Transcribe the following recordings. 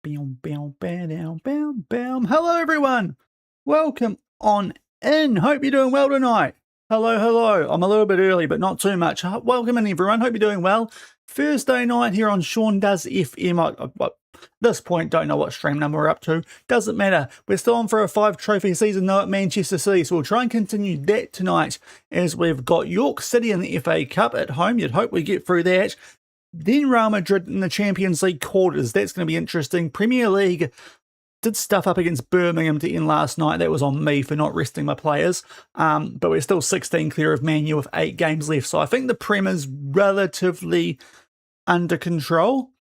Bam, bam, bam, bam, bam. Hello, everyone. Welcome on in. Hope you're doing well tonight. Hello, hello. I'm a little bit early, but not too much. Welcome in, everyone. Hope you're doing well. Thursday night here on Sean Does FM. At this point, don't know what stream number we're up to. Doesn't matter. We're still on for a 5-trophy season though at Manchester City, so we'll try and continue that tonight as we've got York City in the FA Cup at home. You'd hope we get through that. Then Real Madrid in the Champions League quarters. That's going to be interesting. Premier League did stuff up against Birmingham to end last night. That was on me for not resting my players. But we're still 16 clear of Man U with 8 games left. So I think the Prem is relatively under control.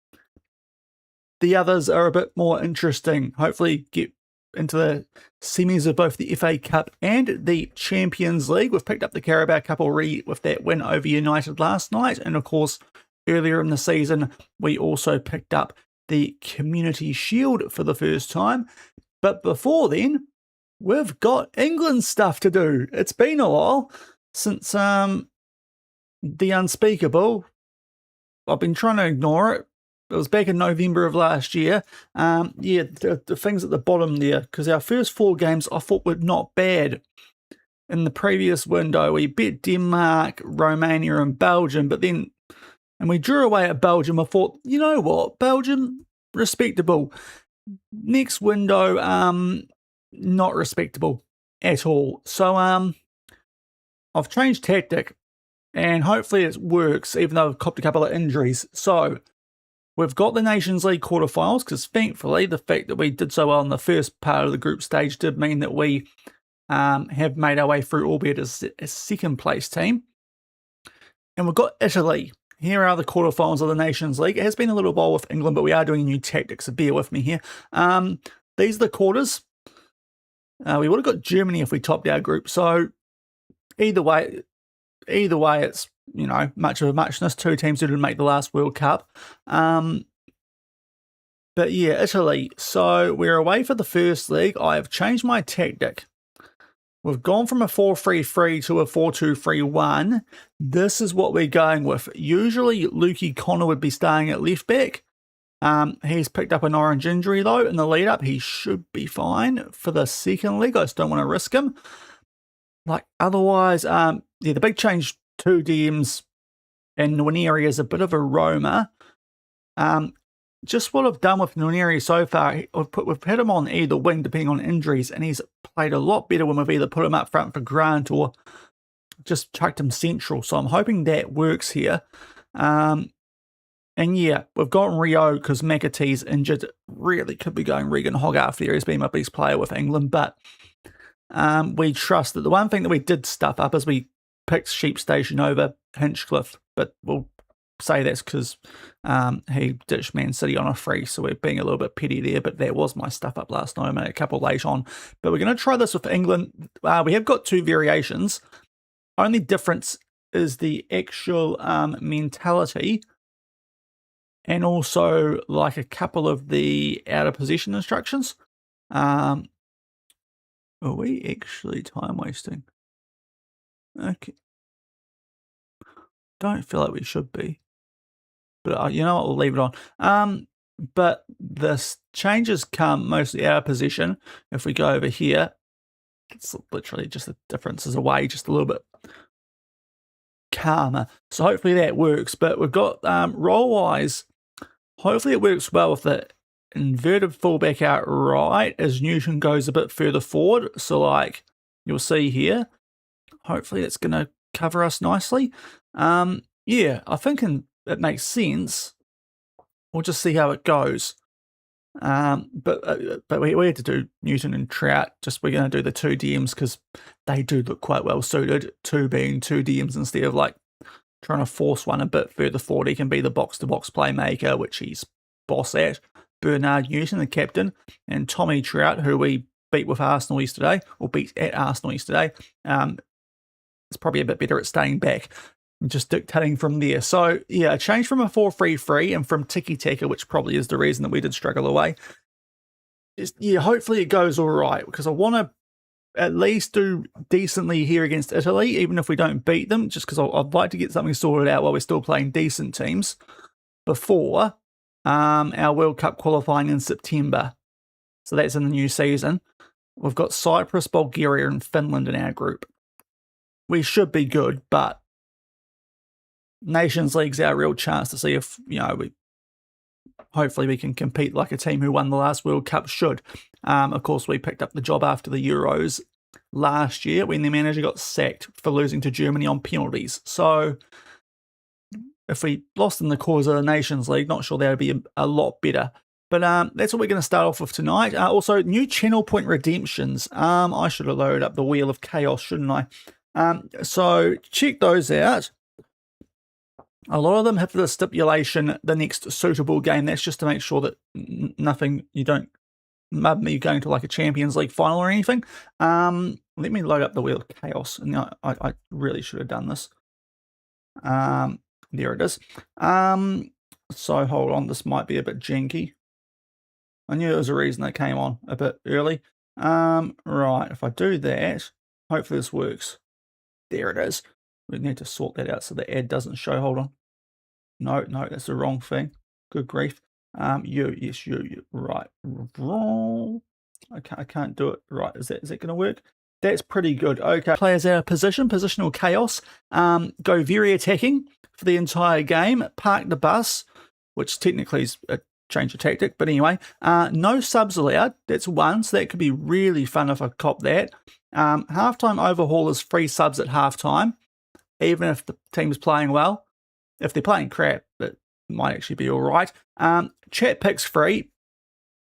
The others are a bit more interesting. Hopefully get into the semis of both the FA Cup and the Champions League. We've picked up the Carabao Cup already with that win over United last night. And of course, earlier in the season, we also picked up the Community Shield for the first time. But before then, we've got England stuff to do. It's been a while since the unspeakable. I've been trying to ignore it. It was back in November of last year. The things at the bottom there, because our first 4 games I thought were not bad. In the previous window, we beat Denmark, Romania, and Belgium, and we drew away at Belgium. I thought, you know what, Belgium, respectable. Next window, not respectable at all. So I've changed tactic, and hopefully it works, even though I've copped a couple of injuries. So we've got the Nations League quarterfinals, because thankfully the fact that we did so well in the first part of the group stage did mean that we have made our way through, albeit as a second place team. And we've got Italy. Here are the quarterfinals of the Nations League. It has been a little while with England, but we are doing a new tactic, so bear with me here. These are the quarters. We would have got Germany if we topped our group. So either way, it's, you know, much of a muchness. 2 teams who didn't make the last World Cup. But yeah, Italy. So we're away for the first leg. I have changed my tactic. We've gone from a 4-3-3 to a 4-2-3-1. This is what we're going with. Usually, Lukey Connor would be staying at left back. He's picked up an orange injury, though, in the lead-up. He should be fine for the second leg. I just don't want to risk him. Otherwise, the big change to DMs and Nwaneri is a bit of a roamer. Just what I've done with Nwaneri so far, we've had him on either wing depending on injuries, and he's played a lot better when we've either put him up front for Grant or just chucked him central. So I'm hoping that works here. And yeah, we've got Rio because McAtee's injured. Really could be going Regan Hogarth there. He's been my best player with England, but we trust that the one thing that we did stuff up is we picked Sheep Station over Hinchcliffe, but we'll say that's because he ditched Man City on a free, so we're being a little bit petty there, but that was my stuff up last night. I made a couple late on, but we're going to try this with England. We have got 2 variations. Only difference is the actual mentality, and also like a couple of the out of possession instructions. Are we actually time wasting? Okay. Don't feel like we should be. But you know what, we'll leave it on. But the changes come mostly out of position. If we go over here, it's literally just the differences away, just a little bit calmer. So hopefully that works. But we've got role-wise, hopefully it works well with the inverted fullback out right as Newton goes a bit further forward. So like you'll see here, hopefully it's going to cover us nicely. Yeah, I think it makes sense. We'll just see how it goes. But we had to do Newton and Trout. We're going to do the 2 DMs because they do look quite well suited. 2 being 2 DMs instead of like trying to force one a bit further forward. He can be the box-to-box playmaker, which he's boss at. Bernard Newton, the captain, and Tommy Trout, who we beat with Arsenal yesterday, or beat at Arsenal yesterday, is probably a bit better at staying back. Just dictating from there. So, yeah, a change from a 4-3-3 and from tiki-taka, which probably is the reason that we did struggle away. Hopefully it goes all right, because I want to at least do decently here against Italy, even if we don't beat them, just because I'd like to get something sorted out while we're still playing decent teams before our World Cup qualifying in September. So that's in the new season. We've got Cyprus, Bulgaria, and Finland in our group. We should be good, but Nations League's our real chance to see if, hopefully we can compete like a team who won the last World Cup should. Of course, we picked up the job after the Euros last year when the manager got sacked for losing to Germany on penalties. So if we lost in the cause of the Nations League, not sure that would be a lot better. But that's what we're going to start off with tonight. Also, new channel point redemptions. I should have loaded up the Wheel of Chaos, shouldn't I? So check those out. A lot of them have the stipulation, the next suitable game. That's just to make sure that nothing, you don't mud me going to like a Champions League final or anything. Let me load up the Wheel of Chaos. And I really should have done this. There it is. So hold on, this might be a bit janky. I knew there was a reason they came on a bit early. Right, if I do that, hopefully this works. There it is. We need to sort that out so the ad doesn't show. Hold on. No, that's the wrong thing. Good grief. You. Right. Wrong. I can't do it. Right, is that going to work? That's pretty good. Okay. Players out of position, positional chaos. Go very attacking for the entire game. Park the bus, which technically is a change of tactic, but anyway. No subs allowed. That's one, so that could be really fun if I cop that. Halftime overhaul is free subs at halftime, even if the team's playing well. If they're playing crap, it might actually be all right. Chat picks free.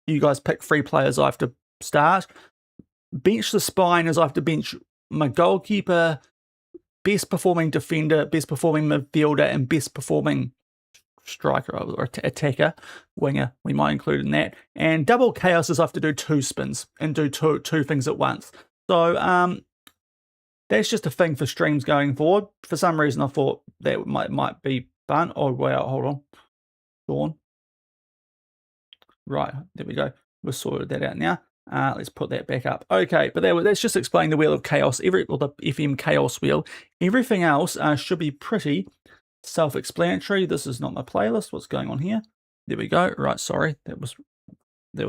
You guys pick free players I have to start. Bench the spine as I have to bench my goalkeeper, best performing defender, best performing midfielder, and best performing striker or attacker, winger, we might include in that. And double chaos is I have to do 2 spins and do two things at once. So that's just a thing for streams going forward. For some reason I thought that might be fun. Oh wow, hold on. Dawn. Right, there we go. We've sorted that out now. Let's put that back up. Okay, but that's just explaining the Wheel of Chaos, or the FM Chaos Wheel. Everything else should be pretty self-explanatory. This is not my playlist. What's going on here? There we go. Right, sorry. That was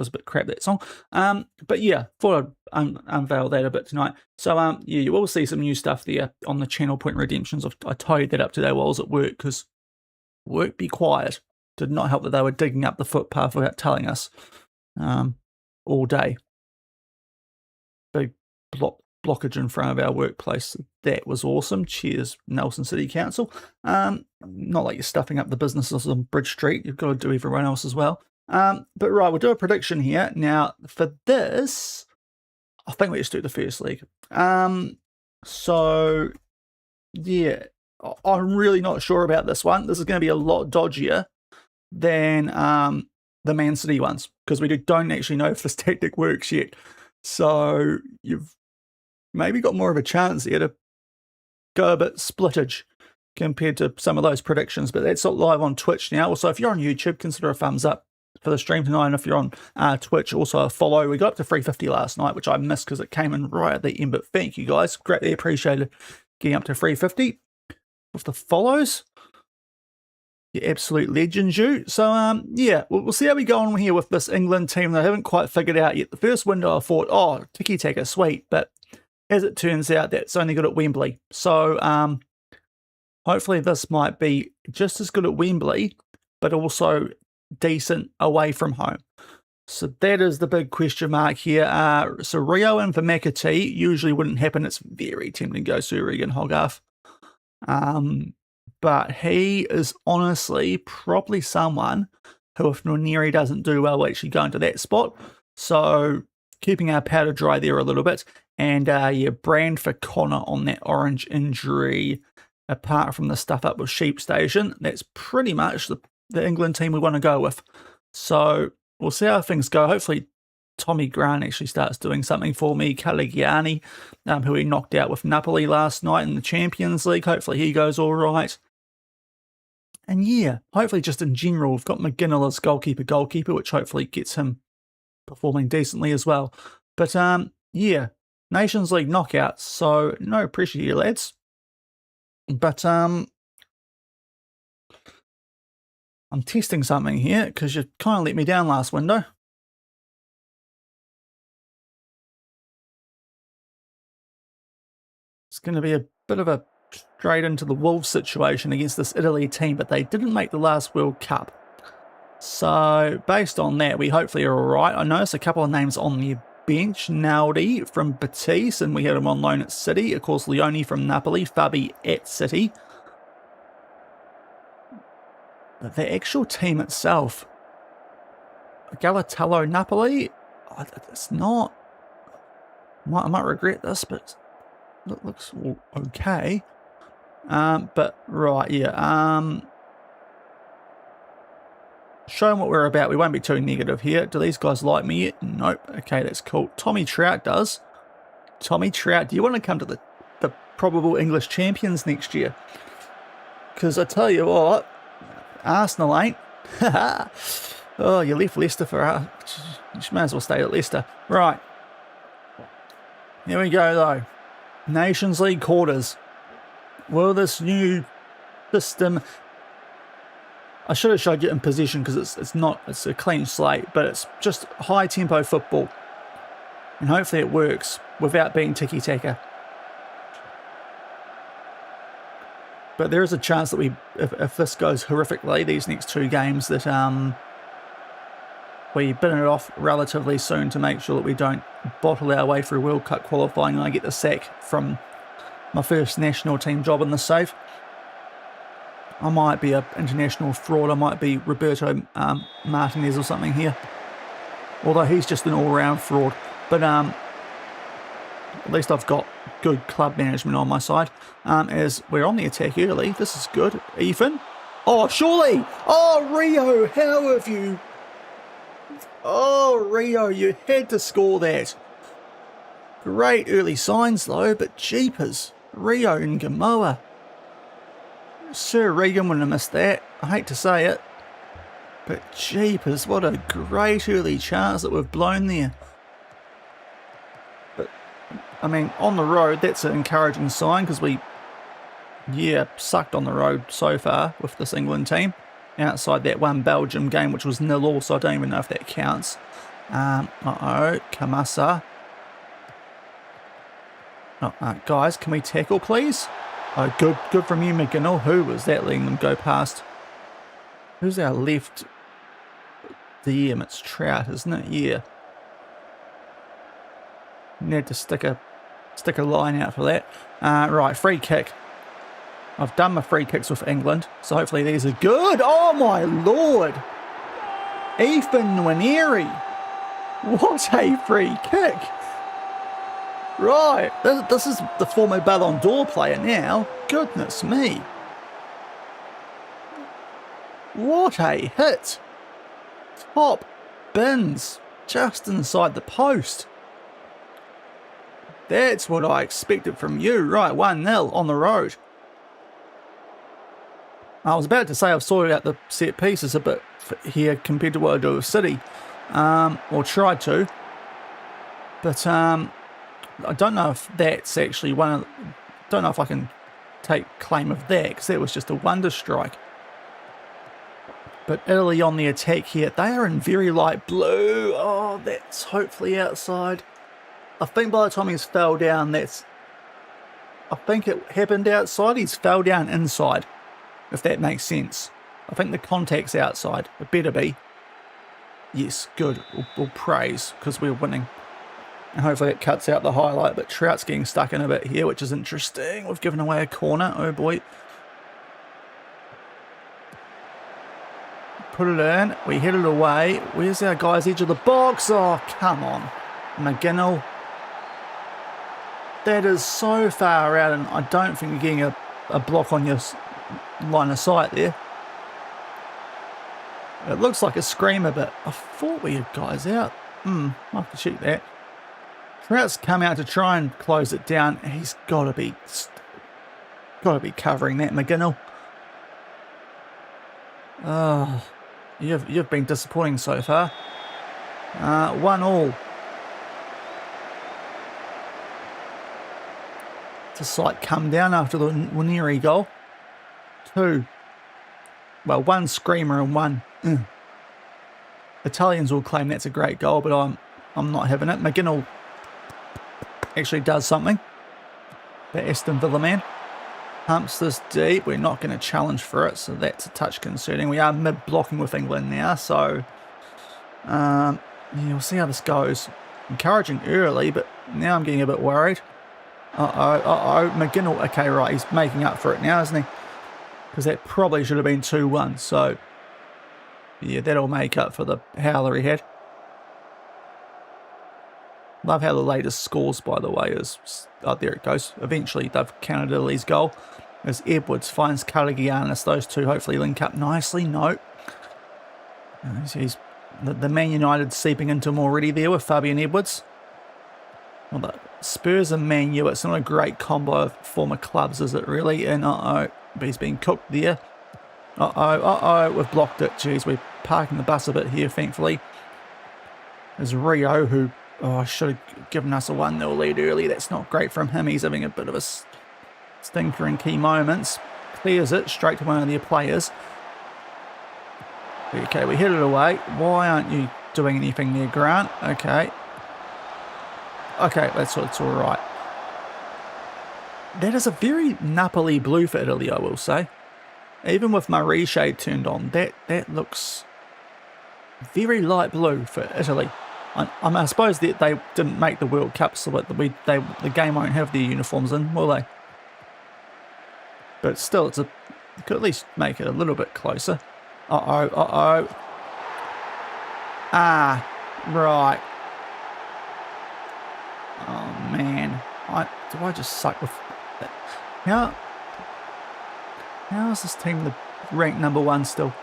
a bit crap, that song. But yeah, thought I'd unveil that a bit tonight. So yeah, you will see some new stuff there on the channel point redemptions. I tidied that up today while I was at work, because work be quiet. Did not help that they were digging up the footpath without telling us all day. Big blockage in front of our workplace. That was awesome. Cheers, Nelson City Council. Not like you're stuffing up the businesses on Bridge Street. You've got to do everyone else as well. But right, we'll do a prediction here. Now, for this, I think we just do the first league. So, yeah, I'm really not sure about this one. This is going to be a lot dodgier than the Man City ones, because we don't actually know if this tactic works yet. So you've maybe got more of a chance here to go a bit splittage compared to some of those predictions. But that's not live on Twitch now. Also, if you're on YouTube, consider a thumbs up for the stream tonight. And if you're on Twitch, also a follow. We got up to 350 last night, which I missed because it came in right at the end. But thank you guys. Greatly appreciated getting up to 350 with the follows. You absolute legends, you. So, yeah, we'll see how we go on here with this England team that I haven't quite figured out yet. The first window I thought, oh, tiki-taka, sweet. But as it turns out, that's only good at Wembley. So, hopefully this might be just as good at Wembley, but also decent away from home. So that is the big question mark here. So Rio and for McAtee usually wouldn't happen. It's very tempting to go Surrey and Hogarth. But he is honestly probably someone who, if Nwaneri doesn't do well, will actually go into that spot. So keeping our powder dry there a little bit. And yeah, brand for Connor on that orange injury. Apart from the stuff up with Sheep Station, that's pretty much the England team we want to go with. So we'll see how things go. Hopefully Tommy Grant actually starts doing something for me. Caligiani, who he knocked out with Napoli last night in the Champions League. Hopefully he goes all right. And yeah, hopefully just in general, we've got McGinnill as goalkeeper, which hopefully gets him performing decently as well. But yeah, Nations League knockouts, so no pressure here, lads. But I'm testing something here because you kind of let me down last window. It's going to be a bit of a straight into the Wolves situation against this Italy team, but they didn't make the last World Cup. So based on that, we hopefully are all right. I noticed a couple of names on the bench. Naldi from Betis, and we had him on loan at City. Of course, Leone from Napoli, Fabi at City. But the actual team itself, Galatello Napoli, it's not... I might regret this, but it looks okay. But right, yeah. Show them what we're about. We won't be too negative here. Do these guys like me yet? Nope. Okay, that's cool. Tommy Trout does. Tommy Trout, do you want to come to the probable English champions next year? Because I tell you what, Arsenal ain't. Oh, you left Leicester for us. You may as well stay at Leicester. Right. Here we go, though. Nations League quarters. Will this new system... I should have showed you in position because it's a clean slate, but it's just high tempo football. And hopefully it works without being tiki-taka. But there is a chance that if this goes horrifically, these next two games, that we bin it off relatively soon to make sure that we don't bottle our way through World Cup qualifying and I get the sack from my first national team job in the safe. I might be an international fraud. I might be Roberto Martinez or something here. Although he's just an all-round fraud. But at least I've got good club management on my side. As we're on the attack early. This is good. Ethan. Oh, surely. Oh, Rio. How have you... Oh, Rio, you had to score that. Great early signs, though, but jeepers. Rio and Gamoa. Sir Regan wouldn't have missed that. I hate to say it. But jeepers, what a great early chance that we've blown there. But, I mean, on the road, that's an encouraging sign because we, sucked on the road so far with this England team. Outside that one Belgium game, which was 0-0, so I don't even know if that counts. Kamasa. Guys, can we tackle, please? Oh, good from you, McGinnell. Who was that letting them go past? Who's our left DM? It's Trout, isn't it? Yeah. Need to stick a line out for that. Right, free kick. I've done my free kicks with England, so hopefully these are good. Oh my lord! Ethan Nwaneri. What a free kick! Right, this is the former Ballon d'Or player now. Goodness me. What a hit. Top bins, just inside the post. That's what I expected from you. Right, 1-0 on the road. I was about to say I've sorted out the set pieces a bit here compared to what I do with City. Or tried to. But, I don't know if that's actually don't know if I can take claim of that because that was just a wonder strike. But Italy on the attack here, they are in very light blue. Oh, that's hopefully outside. I think by the time he's fell down, I think it happened outside. He's fell down inside, if that makes sense. I think the contact's outside. It better be. Yes, good. We'll praise because we're winning. And hopefully it cuts out the highlight, but Trout's getting stuck in a bit here, which is interesting. We've given away a corner. Oh boy. Put it in. We hit it away. Where's our guy's edge of the box? Oh, come on. McGinnell. That is so far out, and I don't think you're getting a block on your line of sight there. It looks like a screamer, but I thought we had guys out. I'll have to check that. Trout's come out to try and close it down. He's got to be covering that, McGinnell. Oh, you've been disappointing so far. 1-1. It's a slight come down after the Nwaneri goal. 2. well, one screamer and one. Italians will claim that's a great goal, but I'm not having it. McGinnell actually does something. The Aston Villa man humps this deep. We're not going to challenge for it, so that's a touch concerning. We are mid-blocking with England now, so yeah, we'll see how this goes. Encouraging early, but now I'm getting a bit worried. McGinnell, okay, right, he's making up for it now, isn't he? Because that probably should have been 2-1, so yeah, that'll make up for the howler he had. Love how the latest scores, by the way, is... Oh, there it goes. Eventually, they've counted Italy's goal. As Edwards finds Caragianis. Those two hopefully link up nicely. No. He's the Man United seeping into him already there with Fabian Edwards. Well, the Spurs and Man U, it's not a great combo of former clubs, is it really? And but he's been cooked there. We've blocked it. Jeez, we're parking the bus a bit here, thankfully. There's Rio, who... Oh, should have given us a 1-0 lead early. That's not great from him. He's having a bit of a stinker in key moments. Clears it straight to one of their players. Okay, we hit it away. Why aren't you doing anything there, Grant? Okay. Okay, it's all right. That is a very Napoli blue for Italy, I will say. Even with my reshade turned on, that looks very light blue for Italy. I suppose that they didn't make the World Cup, so that the game won't have their uniforms in, will they? But still, you could at least make it a little bit closer. Ah, right. Oh man, do I just suck with that? How is this team ranked number 1 still?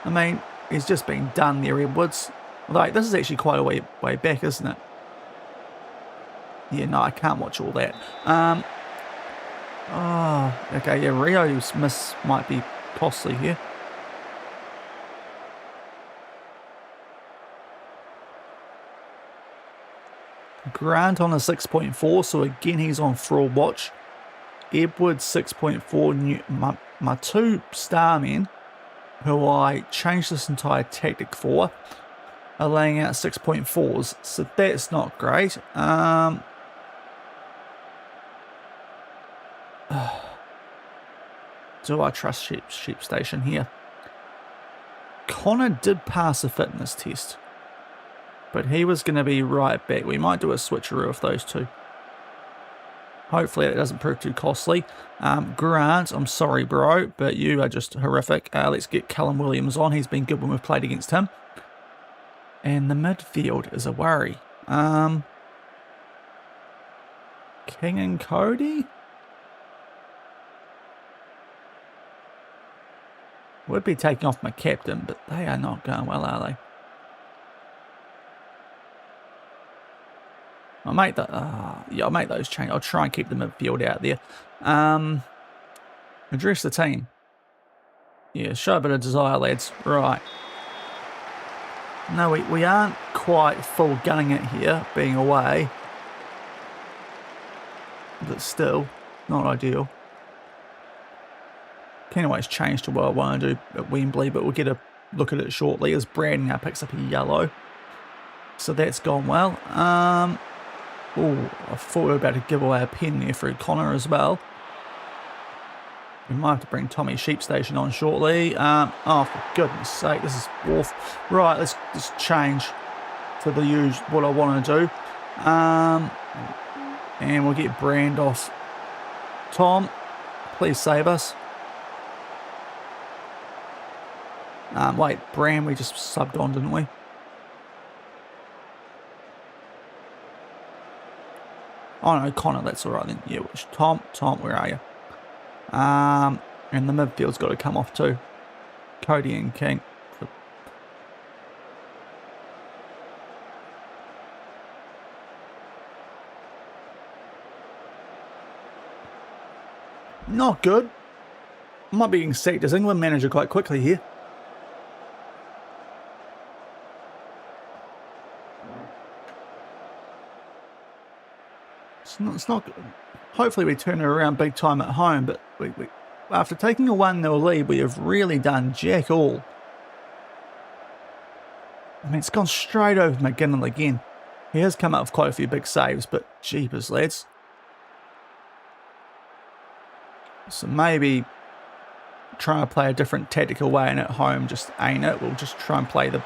I mean, he's just been done there, Edwards. Like, this is actually quite a way back, isn't it? Yeah, no, I can't watch all that. Okay, yeah, Rio's miss might be costly here. Grant on a 6.4, so again he's on fraud watch. Edwards 6.4, my 2 star men, who I changed this entire tactic for, are laying out 6.4s, so that's not great. Do I trust Sheep Station here? Connor did pass a fitness test, but he was going to be right back. We might do a switcheroo of those two. Hopefully it doesn't prove too costly. Grant, I'm sorry, bro, but you are just horrific. Let's get Callum Williams on. He's been good when we've played against him. And the midfield is a worry. King and Cody? Would be taking off my captain, but they are not going well, are they? I'll make those change. I'll try and keep the midfield out there. Address the team. Yeah, show a bit of desire, lads. Right. No, we aren't quite full gunning it here, being away. But still, not ideal. Can always change to what I want to do at Wembley, but we'll get a look at it shortly as Brandon now picks up a yellow. So that's gone well. I thought we were about to give away a pen there for Connor as well. We might have to bring Tommy Sheep Station on shortly. Oh, for goodness sake, this is awful. Right, let's just change to the usual, what I want to do. And we'll get Brand off. Tom, please save us. Wait, Brand, we just subbed on, didn't we? Oh no, Connor, that's alright then. Yeah, Tom, where are you? And the midfield's got to come off too. Cody and King. Not good. Might be getting sacked as England manager quite quickly here. It's not good. Hopefully we turn it around big time at home, but after taking a 1-0 lead, we have really done jack all. I mean, it's gone straight over McGinnell again. He has come up with quite a few big saves, but jeepers, lads. So maybe try and play a different tactical way, and at home just ain't it. We'll just try and play the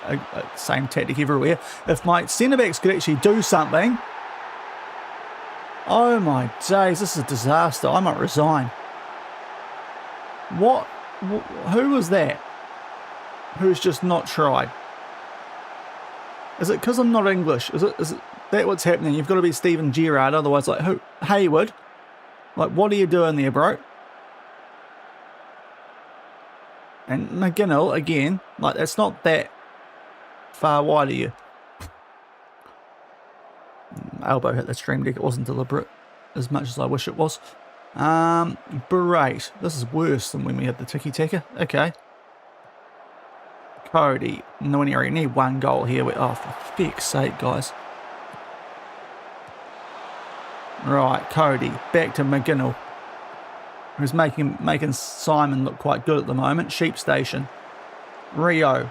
same tactic everywhere. If my centre-backs could actually do something. Oh my days, this is a disaster. I might resign. What? Who was that? Who's just not tried? Is it because I'm not English? Is it that what's happening? You've got to be Steven Gerrard, otherwise, like, who? Hayward? Like, what are you doing there, bro? And McGinnell, again, like, it's not that far wide of you. Elbow hit the stream deck. It wasn't deliberate as much as I wish it was. Great. This is worse than when we had the tiki-taka. Okay. Cody. No one area. Need one goal here. Oh, for feck's sake, guys. Right, Cody. Back to McGinnell, who's making Simon look quite good at the moment. Sheep Station. Rio.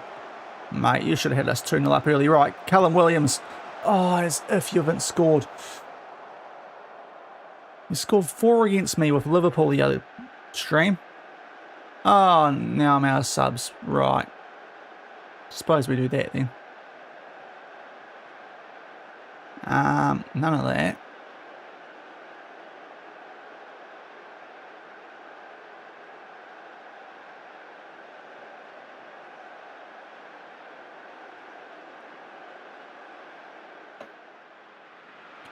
Mate, you should have had us 2-0 up early. Right, Callum Williams. Oh, as if you haven't scored. You scored 4 against me with Liverpool the other stream. Oh, now I'm out of subs. Right. Suppose we do that then. None of that.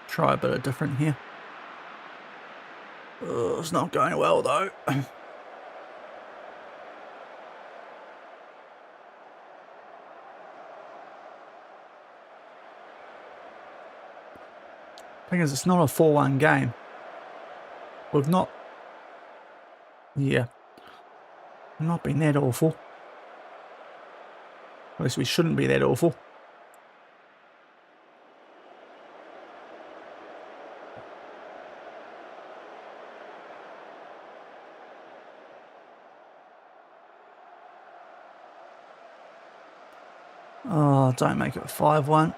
Try a bit of different here. Oh, it's not going well though. Thing is, it's not a 4-1 game. We've not... Yeah. We've not been that awful. At least we shouldn't be that awful. Oh, don't make it a 5-1.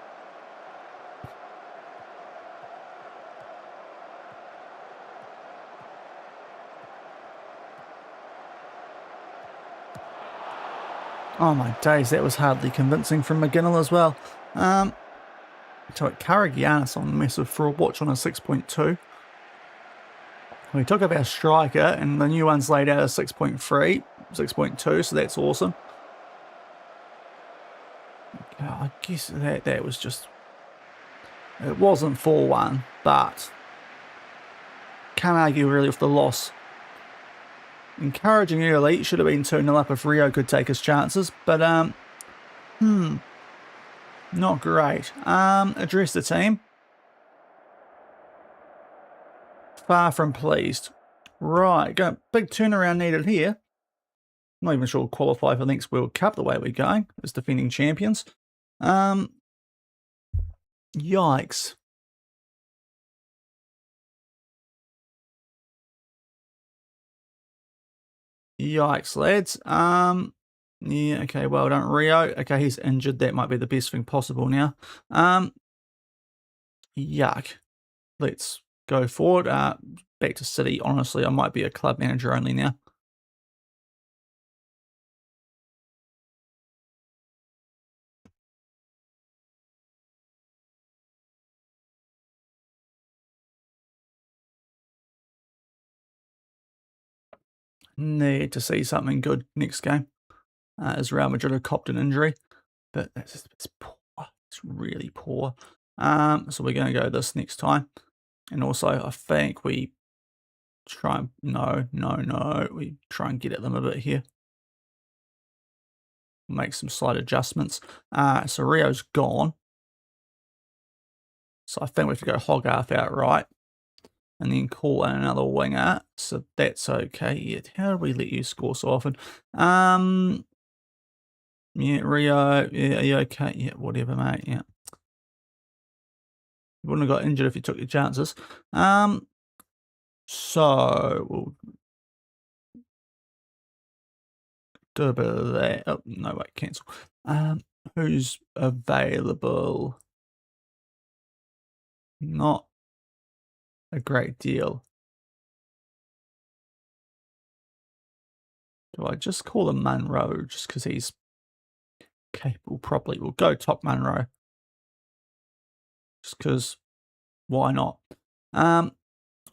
Oh my days, that was hardly convincing from McGinnell as well. So at Karagianis on massive fraud watch on a 6.2. We took up our striker, and the new one's laid out a 6.3, 6.2, so that's awesome. I guess that was just... It wasn't 4-1, but can't argue really with the loss. Encouraging early, should have been 2-0 up if Rio could take his chances, but not great. Address the team. Far from pleased. Right, big turnaround needed here. Not even sure we'll qualify for the next World Cup the way we're going as defending champions. Yikes. Yikes, lads. Yeah, okay, well done, Rio. Okay, he's injured. That might be the best thing possible now. Yuck. Let's go forward. Back to City. Honestly, I might be a club manager only now. Need to see something good next game. As Real Madrid have copped an injury, but it's poor. It's really poor. So we're going to go this next time. And also, I think we try and... No. We try and get at them a bit here. Make some slight adjustments. So Rio's gone. So I think we have to go Hogarth outright. And then call in another winger. So that's okay. Yeah, how do we let you score so often? Yeah, Rio. Yeah, are you okay? Yeah, whatever, mate. Yeah. You wouldn't have got injured if you took your chances. So we'll do a bit of that. Oh, no, wait, cancel. Who's available? Not a great deal. Do I just call him Munro just because he's capable properly? We'll go top Munro. Just because, why not?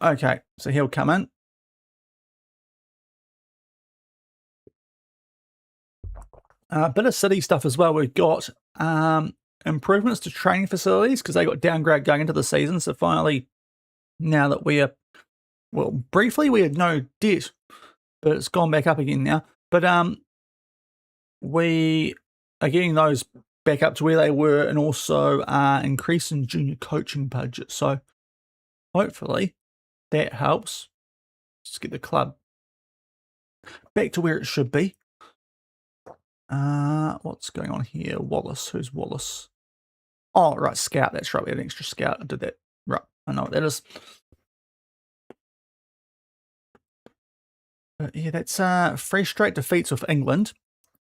Okay, so he'll come in. A bit of city stuff as well. We've got improvements to training facilities because they got downgraded going into the season. So finally, now that we are, well, briefly we had no debt, but it's gone back up again now. But we are getting those back up to where they were, and also increase in junior coaching budget. So hopefully that helps. Let's get the club back to where it should be. What's going on here? Wallace. Who's Wallace? Oh, right, scout. That's right. We had an extra scout. I did that. Right, I know what that is. But yeah, that's 3 straight defeats with England,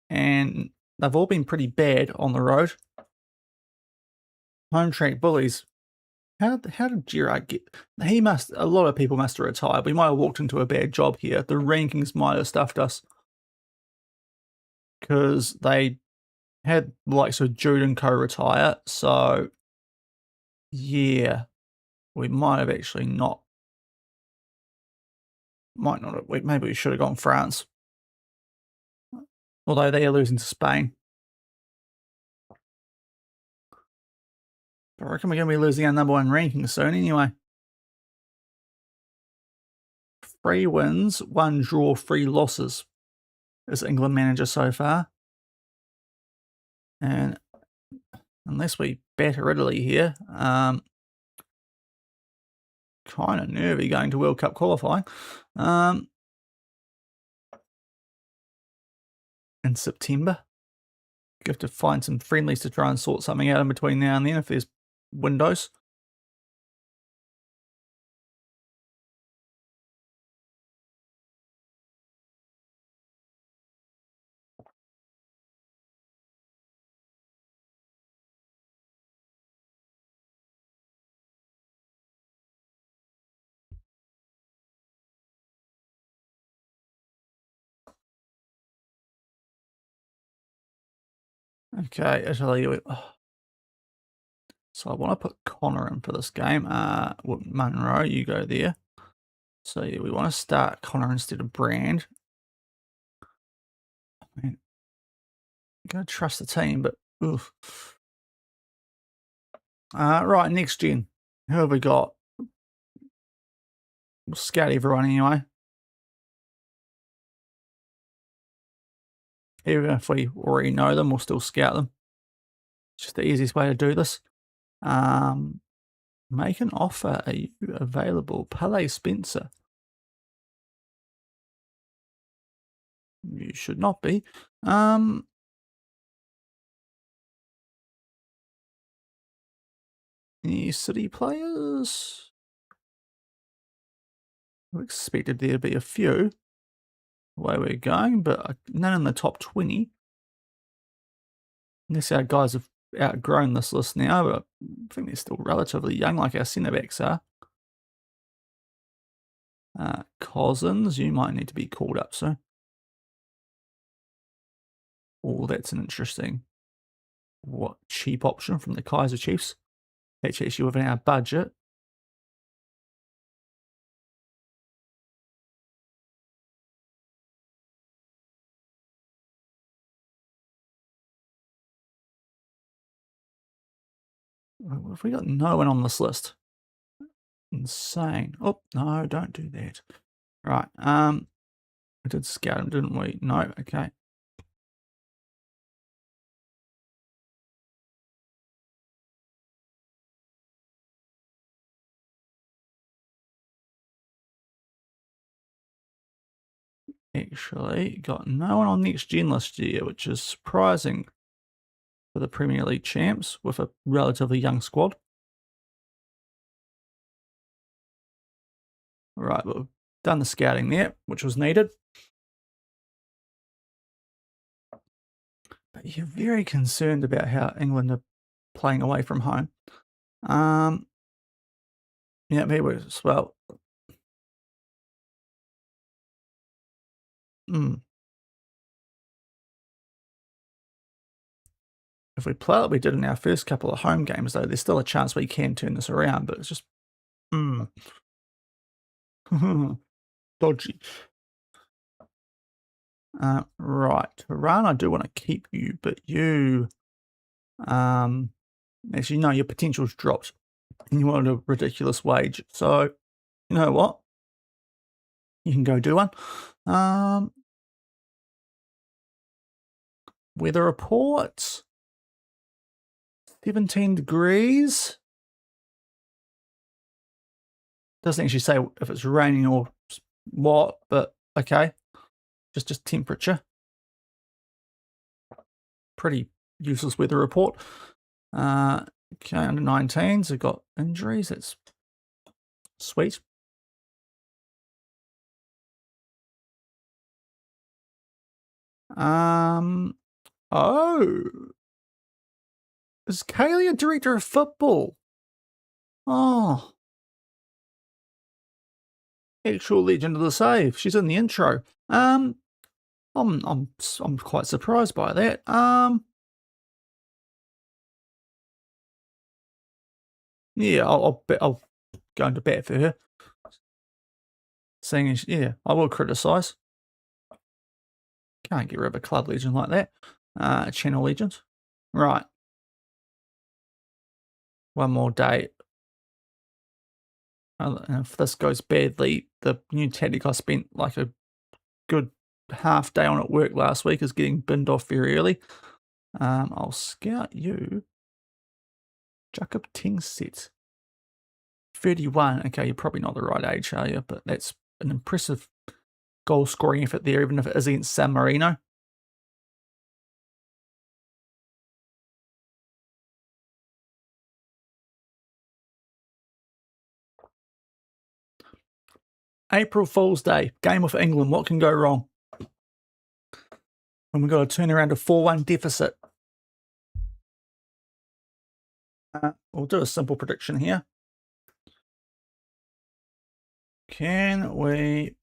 and they've all been pretty bad on the road. Home track bullies. How did Gerard get? A lot of people must have retired. We might have walked into a bad job here. The rankings might have stuffed us because they had the likes of Jude and co retire. So yeah, we might have actually not. Might not have. Maybe we should have gone France. Although they are losing to Spain. I reckon we're going to be losing our #1 ranking soon anyway. 3 wins, 1 draw, 3 losses as England manager so far. And unless we batter Italy here, kind of nervy going to World Cup qualifying. In September. You have to find some friendlies to try and sort something out in between now and then if there's windows. Okay, Italy. So I want to put Connor in for this game. Munro, you go there. So yeah, we want to start Connor instead of Brand. I mean, I'm going to trust the team, but oof. Right, next gen. Who have we got? We'll scout everyone anyway. Even if we already know them, we'll still scout them. It's just the easiest way to do this. Make an offer. Are you available? Pele Spencer. You should not be. Any city players? I expected there to be a few. The way we're going, but none in the top 20. Unless our guys have outgrown this list now, but I think they're still relatively young, like our centre backs are. Cousins, you might need to be called up soon. Oh, that's an interesting, cheap option from the Kaiser Chiefs. That's actually within our budget. Have we got no one on this list? Insane. Oh, no, don't do that. Right. We did scout him, didn't we? No, okay. Actually, got no one on next gen list here, which is surprising for the Premier League champs with a relatively young squad. Right, we've done the scouting there, which was needed. But you're very concerned about how England are playing away from home. Yeah, maybe as well. If we play like we did in our first couple of home games, though, there's still a chance we can turn this around, but it's just dodgy. Right, Iran, I do want to keep you, but you, actually, no, your potential's dropped, and you want a ridiculous wage. So, you know what? You can go do one. Weather reports. 17 degrees. Doesn't actually say if it's raining or what, but okay. Just temperature. Pretty useless weather report. Okay, under 19s have got injuries. That's sweet. Oh, is Kaylee a director of football? Oh, actual legend of the save. She's in the intro. I'm quite surprised by that. Yeah, I'll go into bat for her. Seeing as, yeah, I will criticise. Can't get rid of a club legend like that. Channel legend. Right. One more day. And if this goes badly, the new tactic I spent like a good half day on at work last week is getting binned off very early. I'll scout you. Jakob Tingset. 31. Okay, you're probably not the right age, are you? But that's an impressive goal scoring effort there, even if it is against San Marino. April Fool's Day, game with England. What can go wrong? When we've got to turn around a 4-1 deficit. We'll do a simple prediction here. Can we,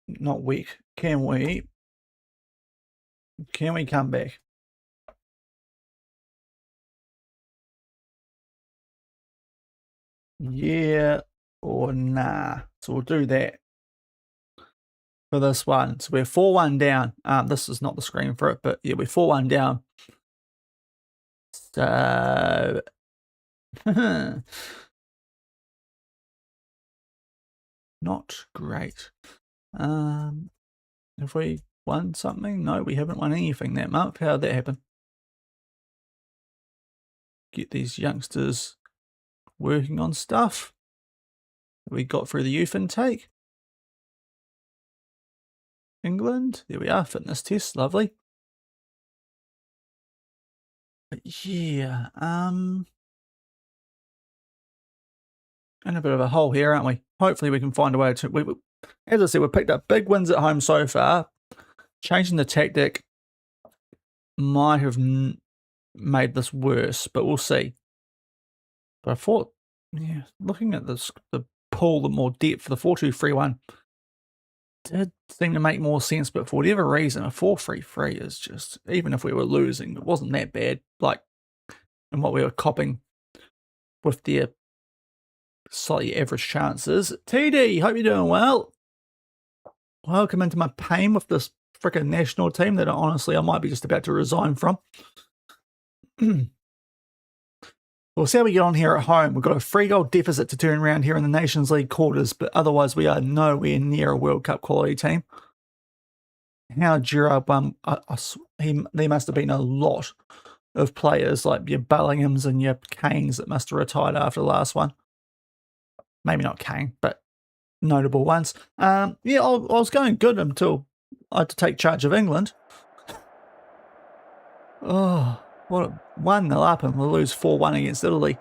not weak, can we come back? Yeah or nah. So we'll do that for this one. So we're 4-1 down. This is not the screen for it, but yeah, we're 4-1 down. So not great. Have we won something? No, we haven't won anything that month. How did that happen? Get these youngsters working on stuff that we got through the youth intake. England, there we are, fitness test, lovely. But yeah, in a bit of a hole here, aren't we? Hopefully we can find a way to, as I said, we've picked up big wins at home so far. Changing the tactic might have made this worse, but we'll see. But I thought, yeah, looking at the pool, the more depth, the 4-2-3-1 did seem to make more sense, but for whatever reason, a 4-3-3 is just, even if we were losing, it wasn't that bad, like, and what we were copping with their slightly average chances. TD, hope you're doing well. Welcome into my pain with this frickin' national team that honestly I might be just about to resign from. We'll see how we get on here at home. We've got a 3-goal deficit to turn around here in the Nations League quarters, but otherwise we are nowhere near a World Cup quality team. How Gerard won, there must have been a lot of players like your Bellinghams and your Kanes that must have retired after the last one. Maybe not Kane, but notable ones. Yeah, I was going good until I had to take charge of England. Oh, what 1-0 up and we'll lose 4-1 against Italy.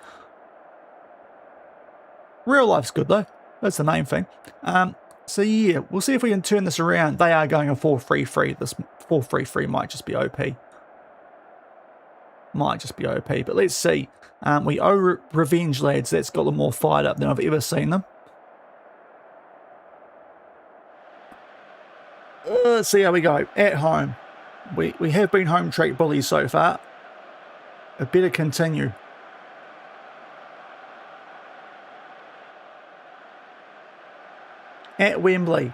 Real life's good though. That's the main thing. So yeah, we'll see if we can turn this around. They are going a 4-3-3. This 4-3-3 might just be OP. Might just be OP, but let's see. We owe revenge, lads. That's got them more fired up than I've ever seen them. Let's see how we go. At home. We have been home track bullies so far. It better continue. At Wembley.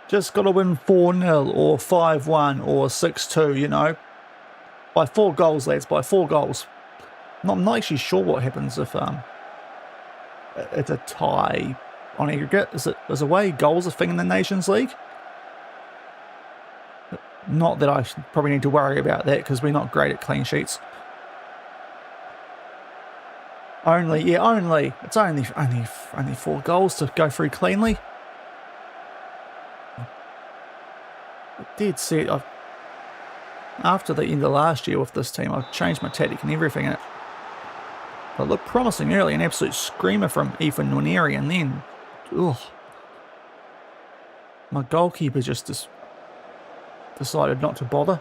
Just got to win 4-0 or 5-1 or 6-2, you know. By 4 goals, lads, by 4 goals. I'm not actually sure what happens if it's a tie on aggregate. Is away goals a thing in the Nations League? Not that I should probably need to worry about that because we're not great at clean sheets. Only. It's only 4 goals to go through cleanly. I did see it. After the end of last year with this team, I've changed my tactic and everything. And it looked promising early, an absolute screamer from Ethan Nwaneri, and then, ugh, my goalkeeper just decided not to bother.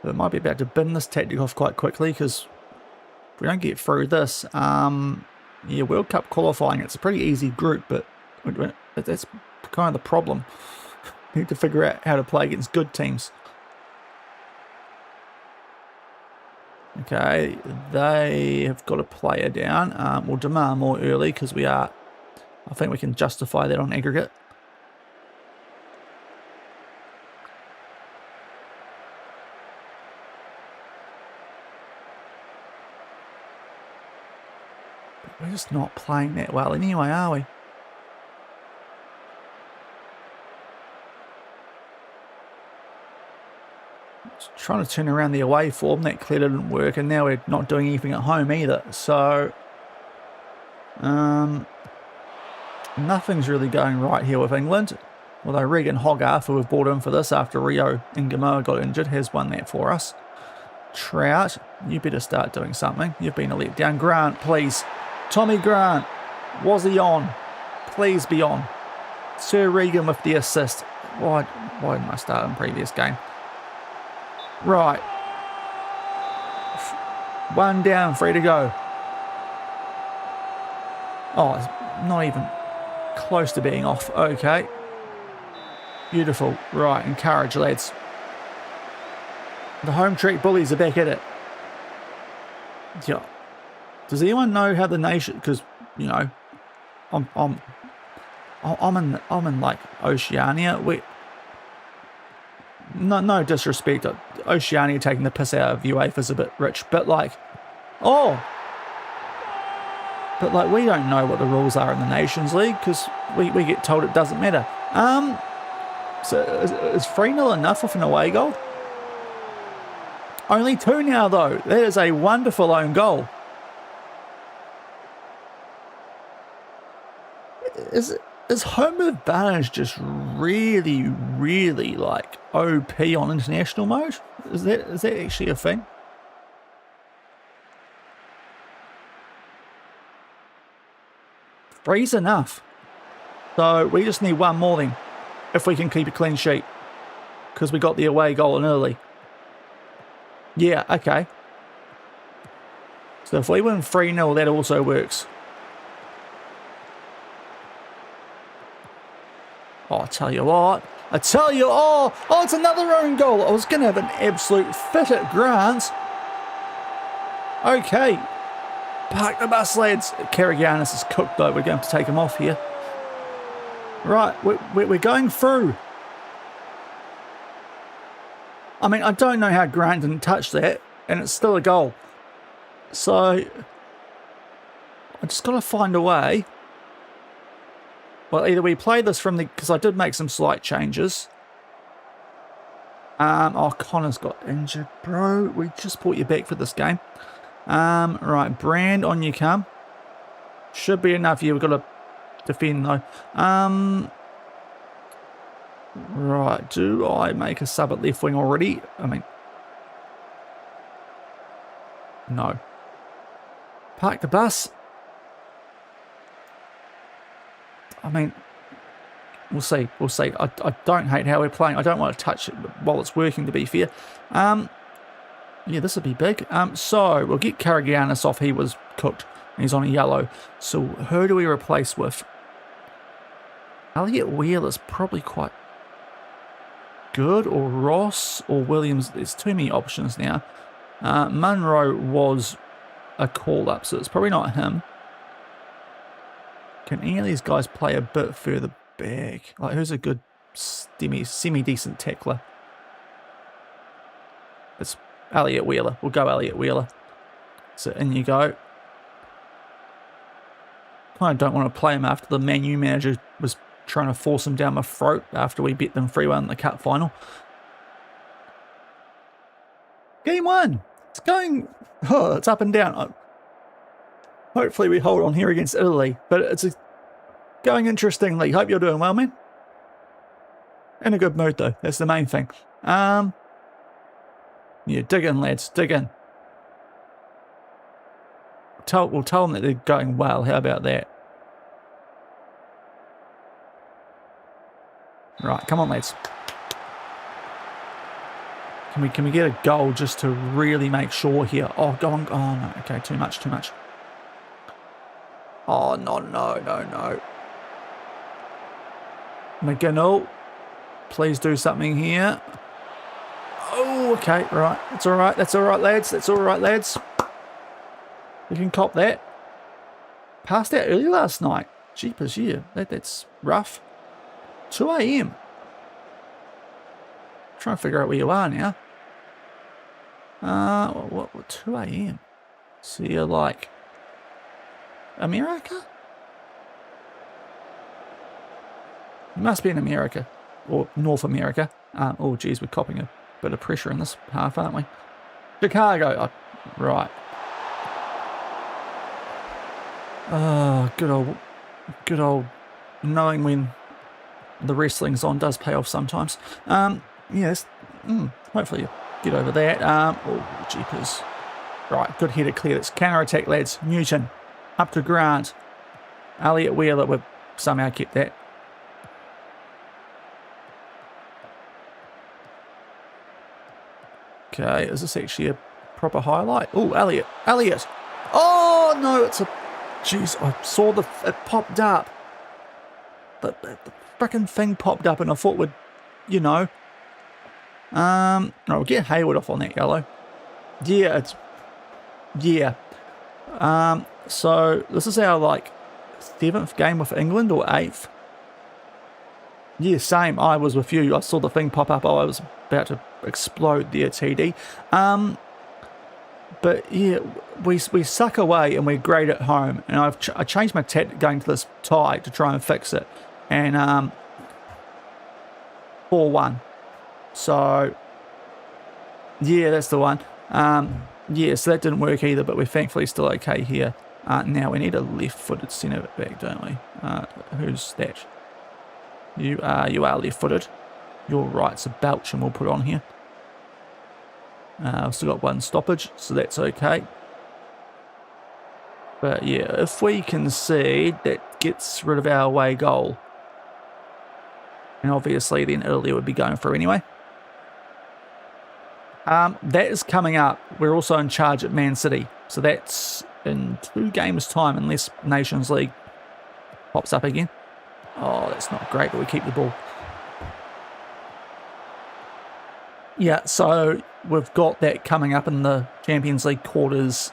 But it might be about to bin this tactic off quite quickly because if we don't get through this, yeah, World Cup qualifying, it's a pretty easy group, but that's kind of the problem. We need to figure out how to play against good teams. Okay, they have got a player down. We'll demand more early because I think we can justify that on aggregate. We're just not playing that well anyway, are we? Just trying to turn around the away form. That clearly didn't work, and now we're not doing anything at home either. So, nothing's really going right here with England. Although Regan Hogarth, who we've brought in for this after Rio Ngamoa got injured, has won that for us. Trout, you better start doing something. You've been a letdown. Grant, please. Tommy Grant, was he on? Please be on. Sir Regan with the assist. Why didn't I start in previous game? Right. 1 down, free to go. Oh, it's not even close to being off. Okay. Beautiful. Right, encourage, lads. The home track bullies are back at it. Yeah. Does anyone know how the nation? Because you know, I'm in like Oceania. No disrespect. Oceania taking the piss out of UEFA is a bit rich, but like, we don't know what the rules are in the Nations League because we get told it doesn't matter. So is 3-0 enough with an away goal? Only 2 now though. That is a wonderful own goal. Is home advantage just really, really like OP on international mode? Is that actually a thing? Three's enough. So we just need 1 more then, if we can keep a clean sheet, because we got the away goal in early. Yeah, okay. So if we win 3-0, that also works. Oh, I tell you what. Oh, it's another own goal. I was going to have an absolute fit at Grant. Okay. Park the bus, lads. Karagianis is cooked, though. We're going to take him off here. Right, we're going through. I mean, I don't know how Grant didn't touch that, and it's still a goal. So, I just got to find a way. Well, either we play this from the... Because I did make some slight changes. Oh, Connor's got injured, bro. We just brought you back for this game. Right, Brand, on you come. Should be enough. Yeah, we've got to defend, though. Right, do I make a sub at left wing already? I mean... No. Park the bus. I mean, We'll see. We'll see. I don't hate how we're playing. I don't want to touch it while it's working, to be fair. Yeah, this would be big. So we'll get Karagianis off. He was cooked. He's on a yellow. So who do we replace with? Elliot Wheeler's probably quite good, or Ross, or Williams. There's too many options now. Munro was a call-up, so it's probably not him. Can any of these guys play a bit further back? Like, who's a good semi-decent tackler? It's Elliot Wheeler. We'll go Elliot Wheeler. So in you go. Kind of don't want to play him after the Man U manager was trying to force him down my throat after we beat them 3-1 in the cup final. Game 1. It's going... Oh, it's up and down. Hopefully we hold on here against Italy, but it's going interestingly. Hope you're doing well, man. In a good mood, though. That's the main thing. Yeah, dig in, lads. Dig in. We'll tell them that they're going well. How about that? Right, come on, lads. Can we get a goal just to really make sure here? Oh, go on. Oh, no. Okay, too much. Oh, no. McGinnell, please do something here. Oh, okay, right. That's all right, lads. We can cop that. Passed out early last night. Jeepers, yeah. That's rough. 2 a.m. Trying to figure out where you are now. What 2 a.m.? So you're like America? You must be in America. Or North America. Oh, geez, we're copping a bit of pressure in this half, aren't we? Chicago. Oh, right. Good old knowing when the wrestling's on does pay off sometimes. Yes. Hopefully you get over that. Oh, jeepers. Right, good header clear. Let's counter-attack, lads. Newton. Up to Grant. Elliot Wheeler. We've somehow kept that. Okay, is this actually a proper highlight? Oh, Elliot. Oh, no, it's a... Jeez, I saw it popped up. The frickin' thing popped up and I thought we'd, you know. No, we'll get Hayward off on that yellow. Yeah, so this is our, like, 7th game with England, or 8th. Yeah, same. I was with you. I saw the thing pop up. Oh, I was about to explode there, TD. But yeah, we suck away and we're great at home. And I changed my tactic going to this tie to try and fix it. And 4-1. So yeah, that's the one. Yeah, so that didn't work either, but we're thankfully still okay here. Now we need a left-footed centre back, don't we? Who's that? You are left-footed. Your right's a Belch, and we'll put on here. I've still got one stoppage, so that's okay. But yeah, if we concede, that gets rid of our away goal. And obviously then Italy would be going through anyway. That is coming up. We're also in charge at Man City. So that's in 2 games' time, unless Nations League pops up again. Oh, that's not great, but we keep the ball. Yeah, so we've got that coming up in the Champions League quarters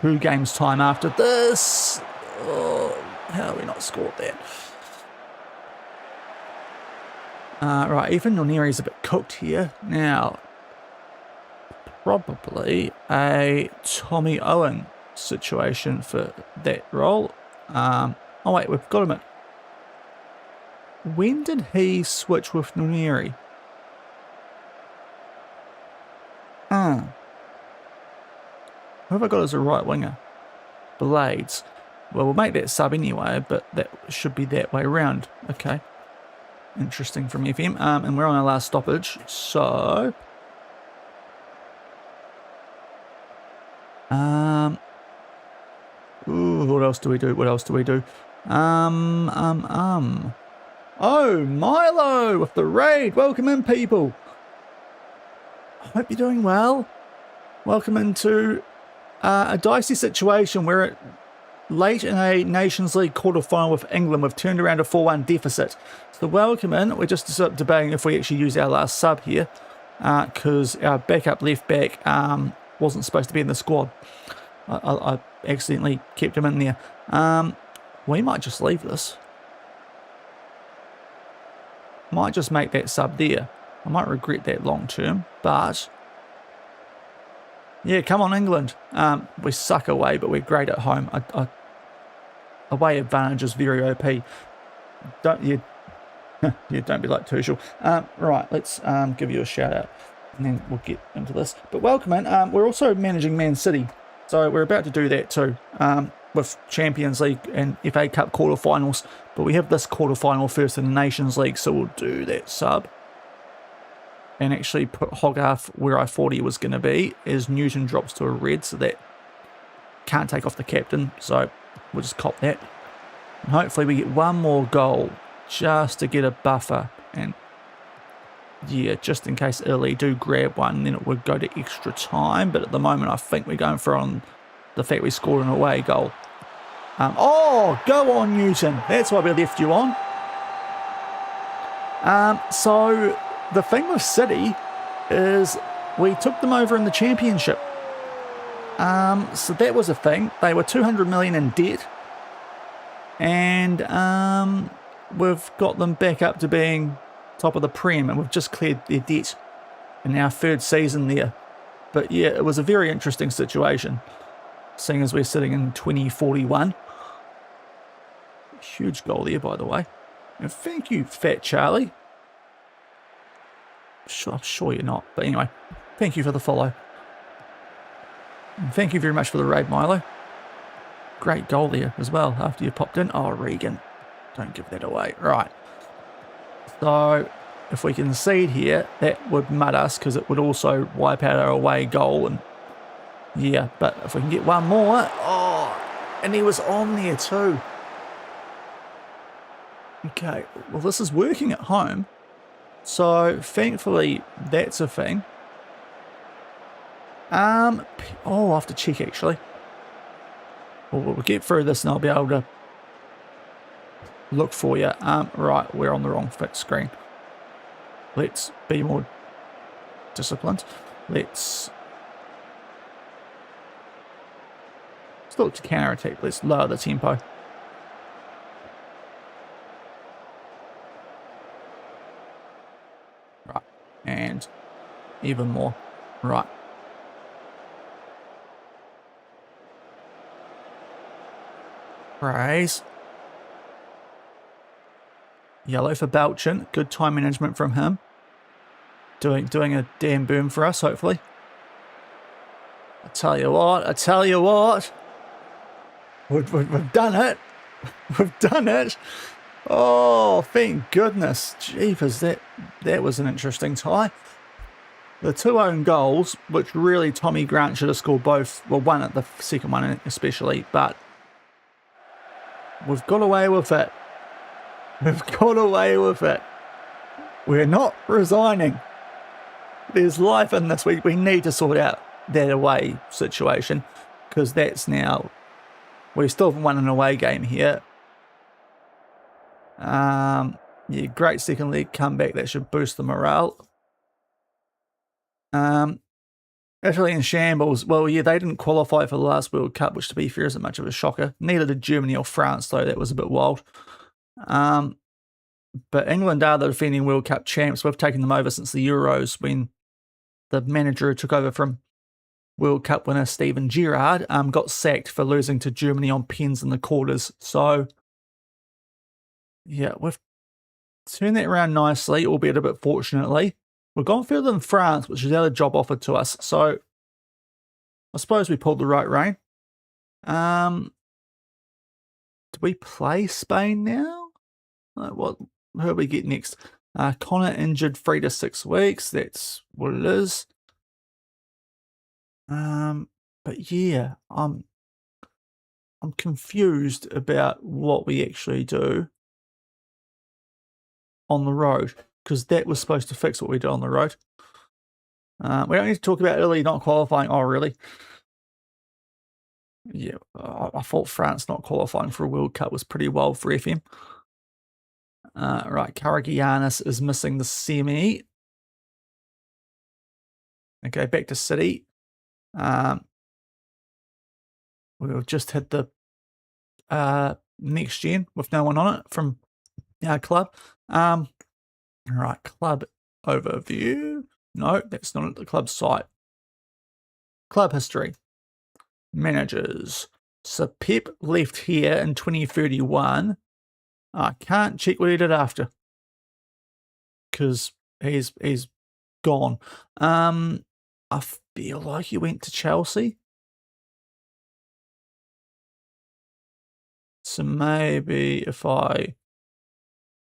2 games' time after this. Oh, how have we not scored that? Right, Ethan Noneri's a bit cooked here. Now, probably a Tommy Owen situation for that role. Oh wait, we've got him at... When did he switch with Noneri? Who have I got as a right winger? Blades. Well, we'll make that sub anyway, but that should be that way around. Okay. Interesting from FM. And we're on our last stoppage, so... Ooh, what else do we do? Oh, Milo with the raid. Welcome in, people. I hope you're doing well. Welcome into a dicey situation. We're late in a Nations League quarterfinal with England. We've turned around a 4-1 deficit. So welcome in. We're just debating if we actually use our last sub here because our backup left back wasn't supposed to be in the squad. I accidentally kept him in there. We might just leave this. Might just make that sub there. I might regret that long term, but yeah, come on England. We suck away, but we're great at home. Away advantage is very OP. Don't you? Yeah, don't be like Tuchel. Right, let's give you a shout out, and then we'll get into this. But welcome in. We're also managing Man City, so we're about to do that too. With Champions League and FA Cup quarterfinals, but we have this quarterfinal first in the Nations League, so we'll do that sub and actually put Hogarth where I thought he was going to be as Newton drops to a red, so that can't take off the captain, so we'll just cop that. And hopefully we get one more goal just to get a buffer, and yeah, just in case Italy do grab one, then it would go to extra time, but at the moment I think we're going for on the fact we scored an away goal. Oh, go on, Newton. That's why we left you on. So the thing with City is we took them over in the championship. So that was a thing. They were 200 million in debt. And we've got them back up to being top of the Prem, and we've just cleared their debt in our third season there. But yeah, it was a very interesting situation, seeing as we're sitting in 2041. Huge goal there, by the way. And thank you, Fat Charlie. I'm sure you're not, but anyway, thank you for the follow. And thank you very much for the raid, Milo. Great goal there as well after you popped in. Oh, Regan. Don't give that away. Right. So if we concede here, that would mud us because it would also wipe out our away goal. And yeah, but if we can get one more. Oh, and he was on there too. Okay, well, this is working at home. So thankfully, that's a thing. Oh, I'll have to check actually. We'll get through this and I'll be able to look for you. Right, we're on the wrong fit screen. Let's be more disciplined. Let's look to counter attack. Let's lower the tempo. Right, and even more. Right. Praise. Yellow for Belchin. Good time management from him. Doing a damn boom for us, hopefully. I tell you what. We've done it. We've done it. Oh, thank goodness. Jeepers, that was an interesting tie. The two own goals, which really Tommy Grant should have scored both. Well, one at the second one especially, but we've got away with it. We've got away with it. We're not resigning. There's life in this. We need to sort out that away situation because that's now... We still haven't won an away game here. Yeah, great second leg comeback. That should boost the morale. Italy in shambles. Well, yeah, they didn't qualify for the last World Cup, which to be fair isn't much of a shocker. Neither did Germany or France, though. That was a bit wild. But England are the defending World Cup champs. We've taken them over since the Euros when the manager who took over from World Cup winner Steven Gerrard got sacked for losing to Germany on pens in the quarters. So, yeah, we've turned that around nicely, albeit a bit fortunately. We've gone further than France, which is the other job offered to us. So, I suppose we pulled the right rein. Do we play Spain now? Who do we get next? Connor injured 3 to 6 weeks. That's what it is. But yeah, I'm confused about what we actually do. on the road, because that was supposed to fix what we did on the road. We don't need to talk about Italy not qualifying. Oh, really? Yeah, I thought France not qualifying for a World Cup was pretty wild for FM. Right, Karagiannis is missing the semi. Okay, back to City. We've just hit the next gen with no one on it from our club. Right, club overview. No, that's not at the club site. Club history. Managers. So Pep left here in 2031. I can't check what he did after, because he's gone. I feel like he went to Chelsea. So maybe if I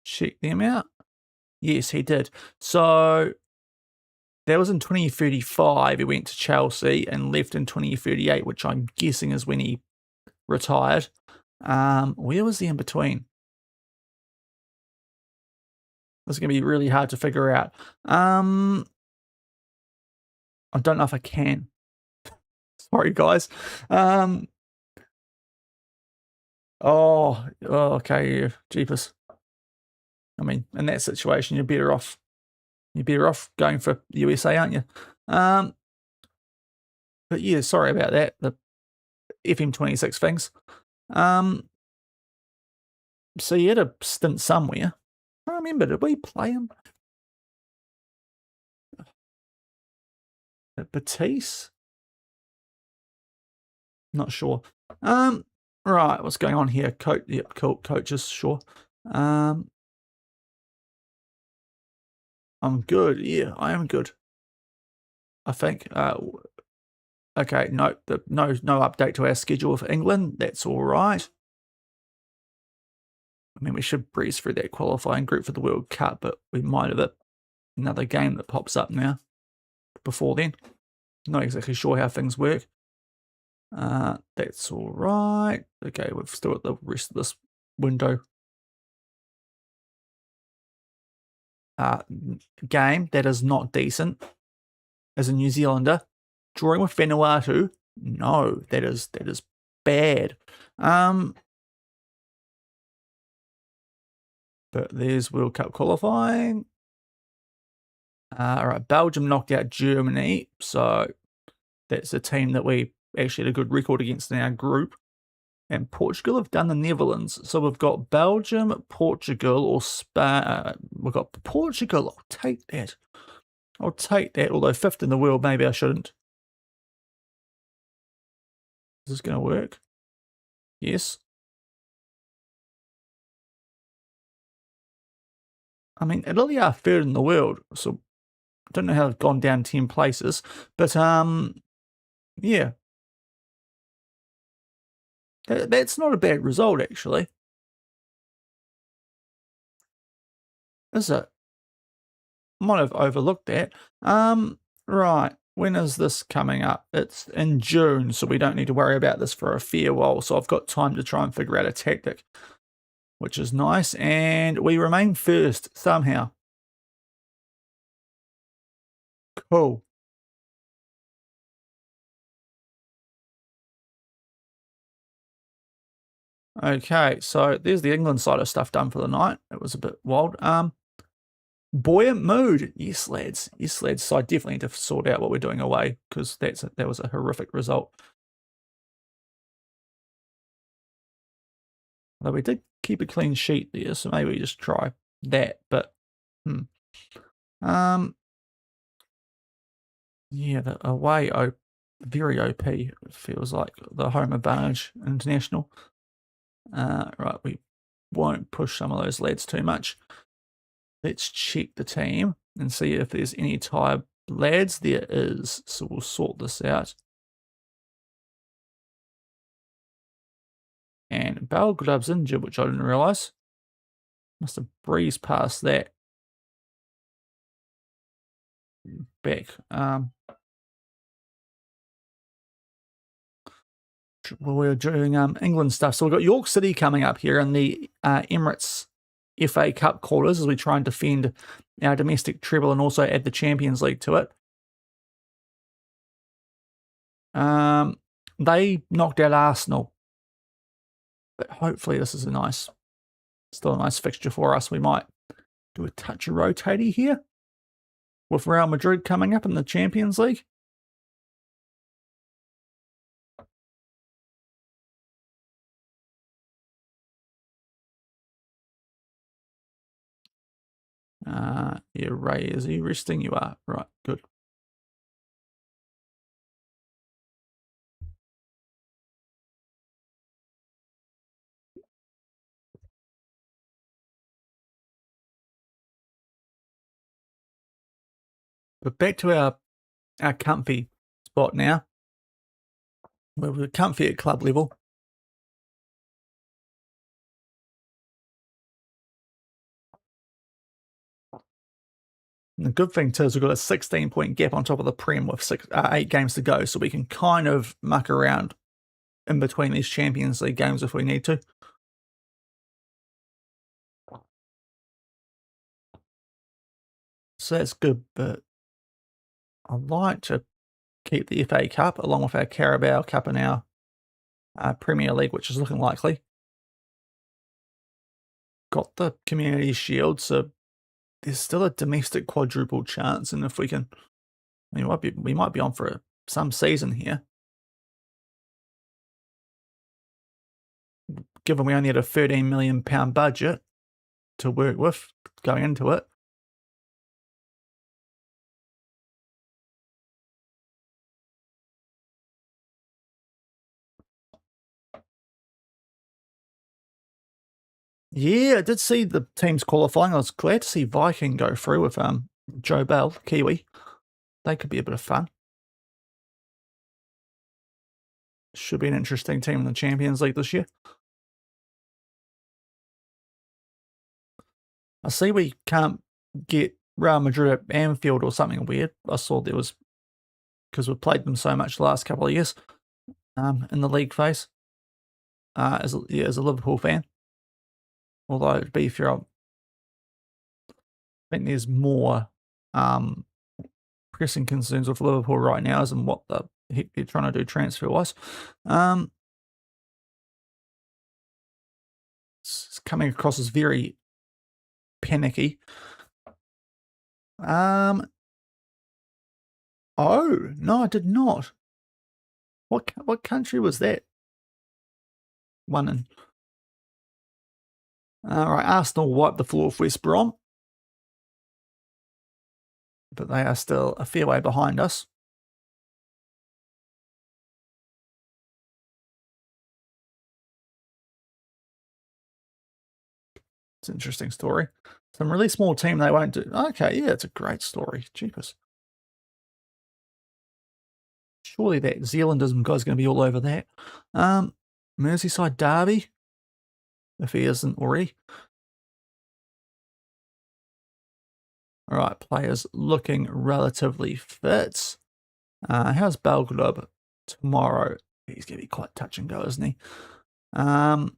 check them out. Yes, he did. So that was in 2035. He went to Chelsea and left in 2038, which I'm guessing is when he retired. Where was he in between? This is going to be really hard to figure out. I don't know if I can. Sorry, guys. Okay, yeah, jeepers. I mean, in that situation, you're better off going for USA, aren't you? But yeah, sorry about that. The FM26 things. So you had a stint somewhere. I remember, did we play him? Batiste? Not sure. Right, what's going on here? Yep, cool. Coaches, sure. I'm good. Yeah, I am good, I think. Okay, no update to our schedule for England. That's all right. I mean, we should breeze through that qualifying group for the World Cup, but we might have another game that pops up now before then. Not exactly sure how things work. That's all right. Okay, we've still got the rest of this window. Game that is not decent as a New Zealander. Drawing with Vanuatu, no, that is bad. But there's World Cup qualifying. All right, Belgium knocked out Germany, so that's a team that we actually had a good record against in our group. And Portugal have done the Netherlands. So we've got Belgium, Portugal, or Spain. We've got Portugal. I'll take that. Although fifth in the world, maybe I shouldn't. Is this going to work? Yes. I mean, Italy are third in the world, so I don't know how they've gone down 10 places. But, yeah. That's not a bad result, actually. Is it? Might have overlooked that. Right. When is this coming up? It's in June, so we don't need to worry about this for a fair while. So I've got time to try and figure out a tactic, which is nice. And we remain first somehow. Cool. Okay, so there's the England side of stuff done for the night. It was a bit wild. Buoyant mood. Yes, lads. Yes, lads. So I definitely need to sort out what we're doing away, because that was a horrific result. Although we did keep a clean sheet there, so maybe we just try that. But yeah, the away very OP. It feels like the home advantage international. Right, we won't push some of those lads too much. Let's check the team and see if there's any tired lads. There is, so we'll sort this out. And Belgrade's injured, which I didn't realise. Must have breezed past that. Back. We're doing England stuff. So we've got York City coming up here in the Emirates FA Cup quarters as we try and defend our domestic treble and also add the Champions League to it. They knocked out Arsenal, but hopefully this is still a nice fixture for us. We might do a touch of rotatey here with Real Madrid coming up in the Champions League. Yeah, Ray, is he resting? You are. Right, good. But back to our comfy spot now. We're comfy at club level. And the good thing too is we've got a 16-point gap on top of the Prem with 8 games to go, so we can kind of muck around in between these Champions League games if we need to. So that's good, but I'd like to keep the FA Cup along with our Carabao Cup and our Premier League, which is looking likely. Got the Community Shield, so there's still a domestic quadruple chance, and if we can, we might be on for some season here. Given we only had a £13 million budget to work with going into it. Yeah, I did see the teams qualifying. I was glad to see Viking go through with Joe Bell, Kiwi. They could be a bit of fun. Should be an interesting team in the Champions League this year. I see we can't get Real Madrid at Anfield or something weird. I saw there was, because we've played them so much the last couple of years in the league phase. As a Liverpool fan. Although, to be fair, I think there's more pressing concerns with Liverpool right now than what the heck they're trying to do transfer-wise. It's coming across as very panicky. Oh, no, I did not. What country was that? One in. All right, Arsenal wiped the floor with West Brom, but they are still a fair way behind us. It's an interesting story. Some really small team they won't do. Okay, yeah, it's a great story. Jeepers. Surely that Zealandism guy's going to be all over that. Merseyside Derby, if he isn't already. All right, players looking relatively fit. How's Belgrade tomorrow? He's going to be quite touch and go, isn't he? And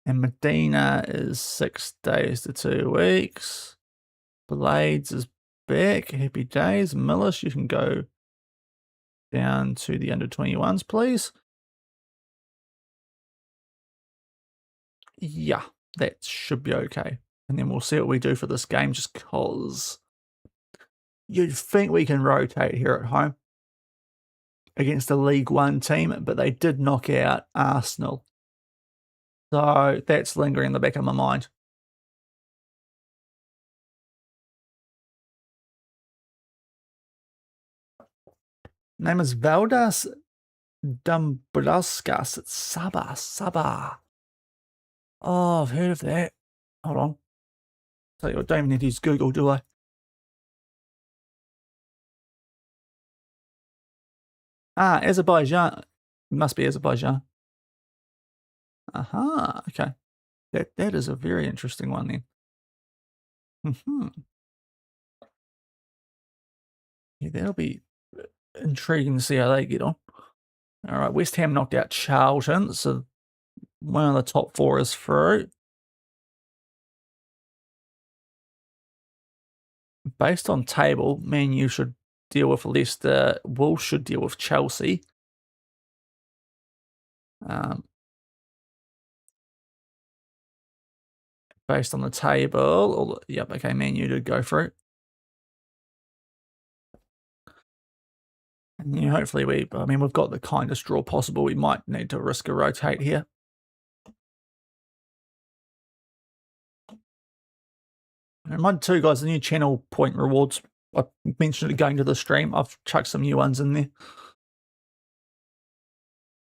Medina is 6 days to 2 weeks. Blades is back. Happy days. Millis, you can go down to the under-21s, please. Yeah, that should be okay. And then we'll see what we do for this game, just because you'd think we can rotate here at home against a League One team, but they did knock out Arsenal. So that's lingering in the back of my mind. Name is Valdas Dombrovskis. It's Sabah. Oh, I've heard of that. Hold on. Tell you what, don't even need to use Google, do I? Azerbaijan. It must be Azerbaijan. Aha, okay. That is a very interesting one then. Yeah, that'll be intriguing to see how they get on. All right, West Ham knocked out Charlton, so one of the top 4 is through. Based on table, Man U should deal with Leicester. Wolves should deal with Chelsea. Based on the table, yep, okay, Man U did go for it. And yeah, hopefully we've got the kindest draw possible. We might need to risk a rotate here. Remind too, guys, the new channel point rewards. I mentioned it going to the stream. I've chucked some new ones in there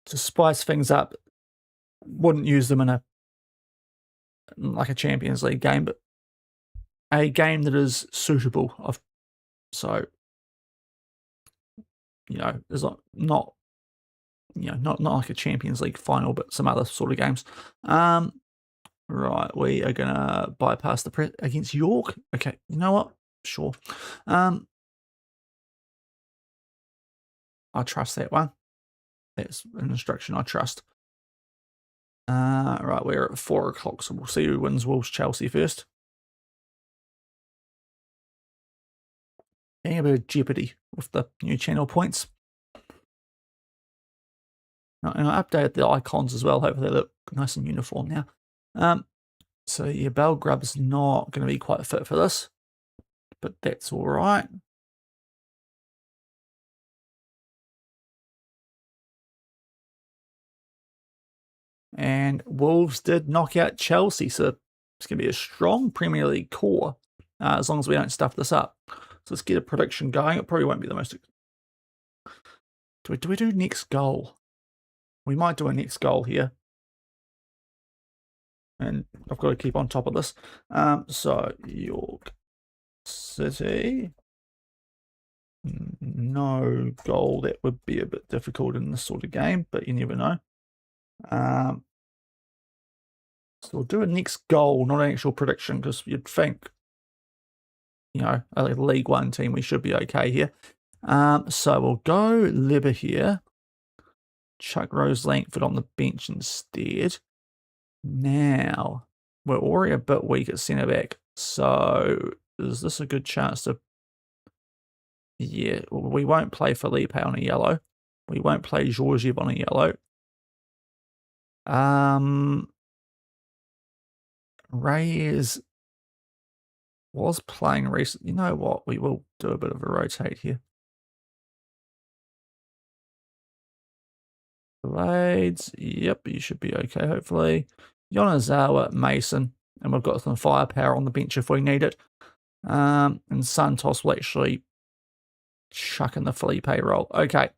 to spice things up. Wouldn't use them in a Champions League game, but a game that is suitable. So there's not like a Champions League final, but some other sort of games. Right, we are gonna bypass the press against York. Okay, you know what? Sure. I trust that one. That's an instruction I trust. Right, we're at 4 o'clock, so we'll see who wins Wolves Chelsea first. Getting a bit of jeopardy with the new channel points. And I updated the icons as well. Hopefully they look nice and uniform now. So yeah, Belgrub's not going to be quite fit for this, but that's all right. And Wolves did knock out Chelsea, so it's going to be a strong Premier League core as long as we don't stuff this up. So let's get a prediction going. It probably won't be the most... Do we do next goal? We might do a next goal here. And I've got to keep on top of this. So, York City. No goal. That would be a bit difficult in this sort of game, but you never know. So we'll do a next goal, not an actual prediction, because you'd think, a League One team, we should be okay here. So we'll go Libba here. Chuck Rose Langford on the bench instead. Now, we're already a bit weak at centre-back, so is this a good chance to... Yeah, we won't play Felipe on a yellow. We won't play Georgiev on a yellow. Reyes was playing recently. You know what? We will do a bit of a rotate here. Blades. Yep, you should be okay, hopefully. Yonezawa, Mason. And we've got some firepower on the bench if we need it. And Santos will actually chuck in the Felipe role. Okay.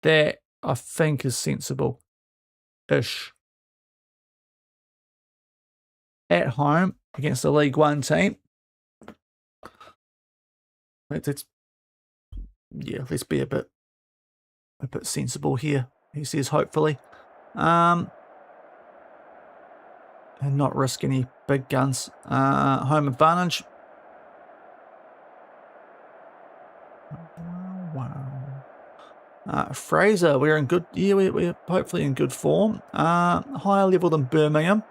That, I think, is sensible-ish. At home against a League One team. Let's be a bit sensible here, he says, hopefully. And not risk any big guns. Home advantage. Wow. Fraser, we're in good... Yeah, we're hopefully in good form. Higher level than Birmingham.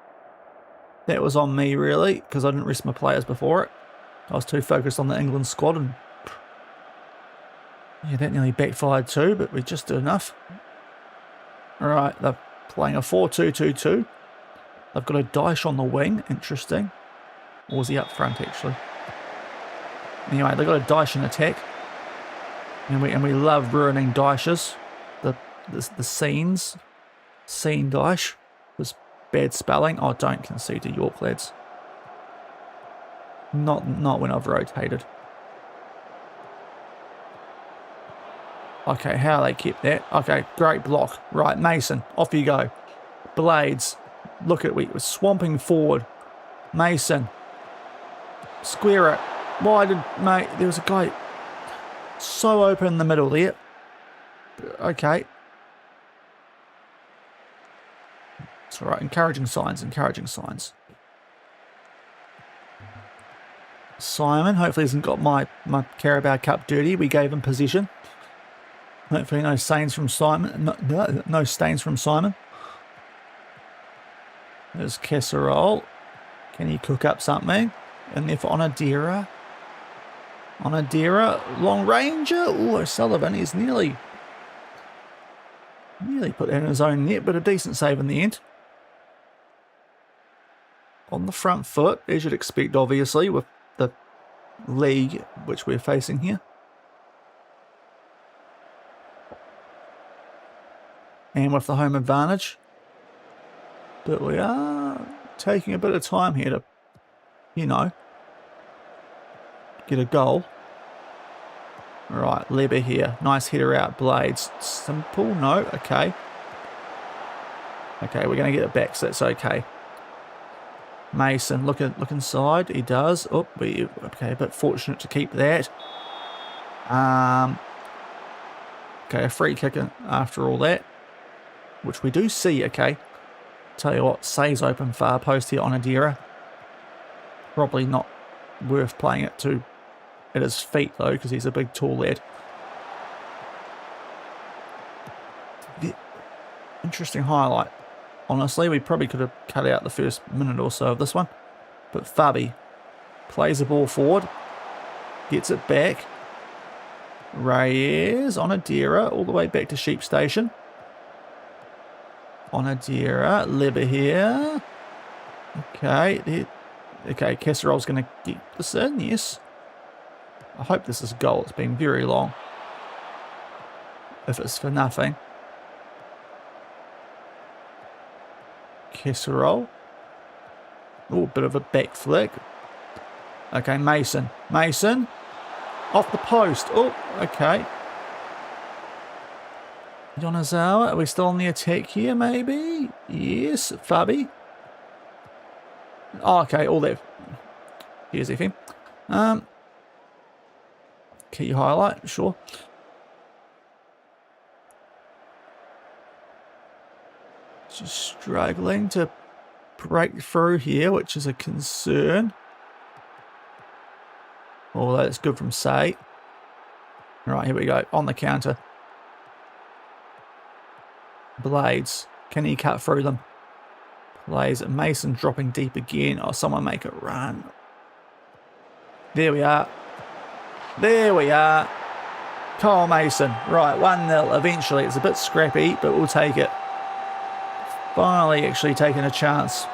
That was on me, really, because I didn't rest my players before it. I was too focused on the England squad, and yeah, that nearly backfired too, but we just did enough. All right, they're playing a 4-2-2-2. They've got a Dyche on the wing. Interesting. Or was he up front, actually? Anyway, they've got a Dyche in attack. And we love ruining Dyches. The scenes. Scene Dyche. Was bad spelling. Oh, don't concede to York, lads. Not when I've rotated. Okay, how they kept that. Okay, great block. Right, Mason, off you go. Blades. Look at we're swamping forward. Mason. Square it. Why did... Mate, there was a guy so open in the middle there. Okay. It's all right. Encouraging signs. Simon, hopefully hasn't got my Carabao Cup dirty. We gave him possession. Hopefully no stains from Simon. No stains from Simon. There's Casserole. Can he cook up something? in there for Onadira. Onadira, long ranger. Oh, O'Sullivan, he's nearly put that in his own net, but a decent save in the end. On the front foot, as you'd expect, obviously, with the league which we're facing here. And with the home advantage. But we are taking a bit of time here to, you know, get a goal. Right, Leber here. Nice header out, Blades. Simple, no, okay. Okay, we're going to get it back, so that's okay. Mason, look inside. He does. Oh, okay, but fortunate to keep that. Okay, a free kick after all that, which we do see, okay. Tell you what, Say's open far post here on Adira. Probably not worth playing it to at his feet, though, because he's a big, tall lad. Interesting highlight. Honestly, we probably could have cut out the first minute or so of this one. But Fabi plays the ball forward, gets it back. Reyes on Adira, all the way back to Sheep Station. On Adira, Leber here. Okay, okay, Casserol's going to get this in, yes. I hope this is a goal. It's been very long. If it's for nothing. Casserole. Oh, bit of a back flick. Okay, Mason. Mason. Off the post. Oh, okay. Yonazawa, are we still on the attack here, maybe? Yes, Fabi. Oh, okay, all that. Here's FM. Key highlight, sure. Just struggling to break through here, which is a concern. Although it's good from Say. Right, here we go. On the counter. Blades. Can he cut through them? Plays Mason dropping deep again. Oh, someone make it run. There we are. There we are. Kyle Mason. Right, 1-0 eventually. It's a bit scrappy, but we'll take it. Finally actually taking a chance.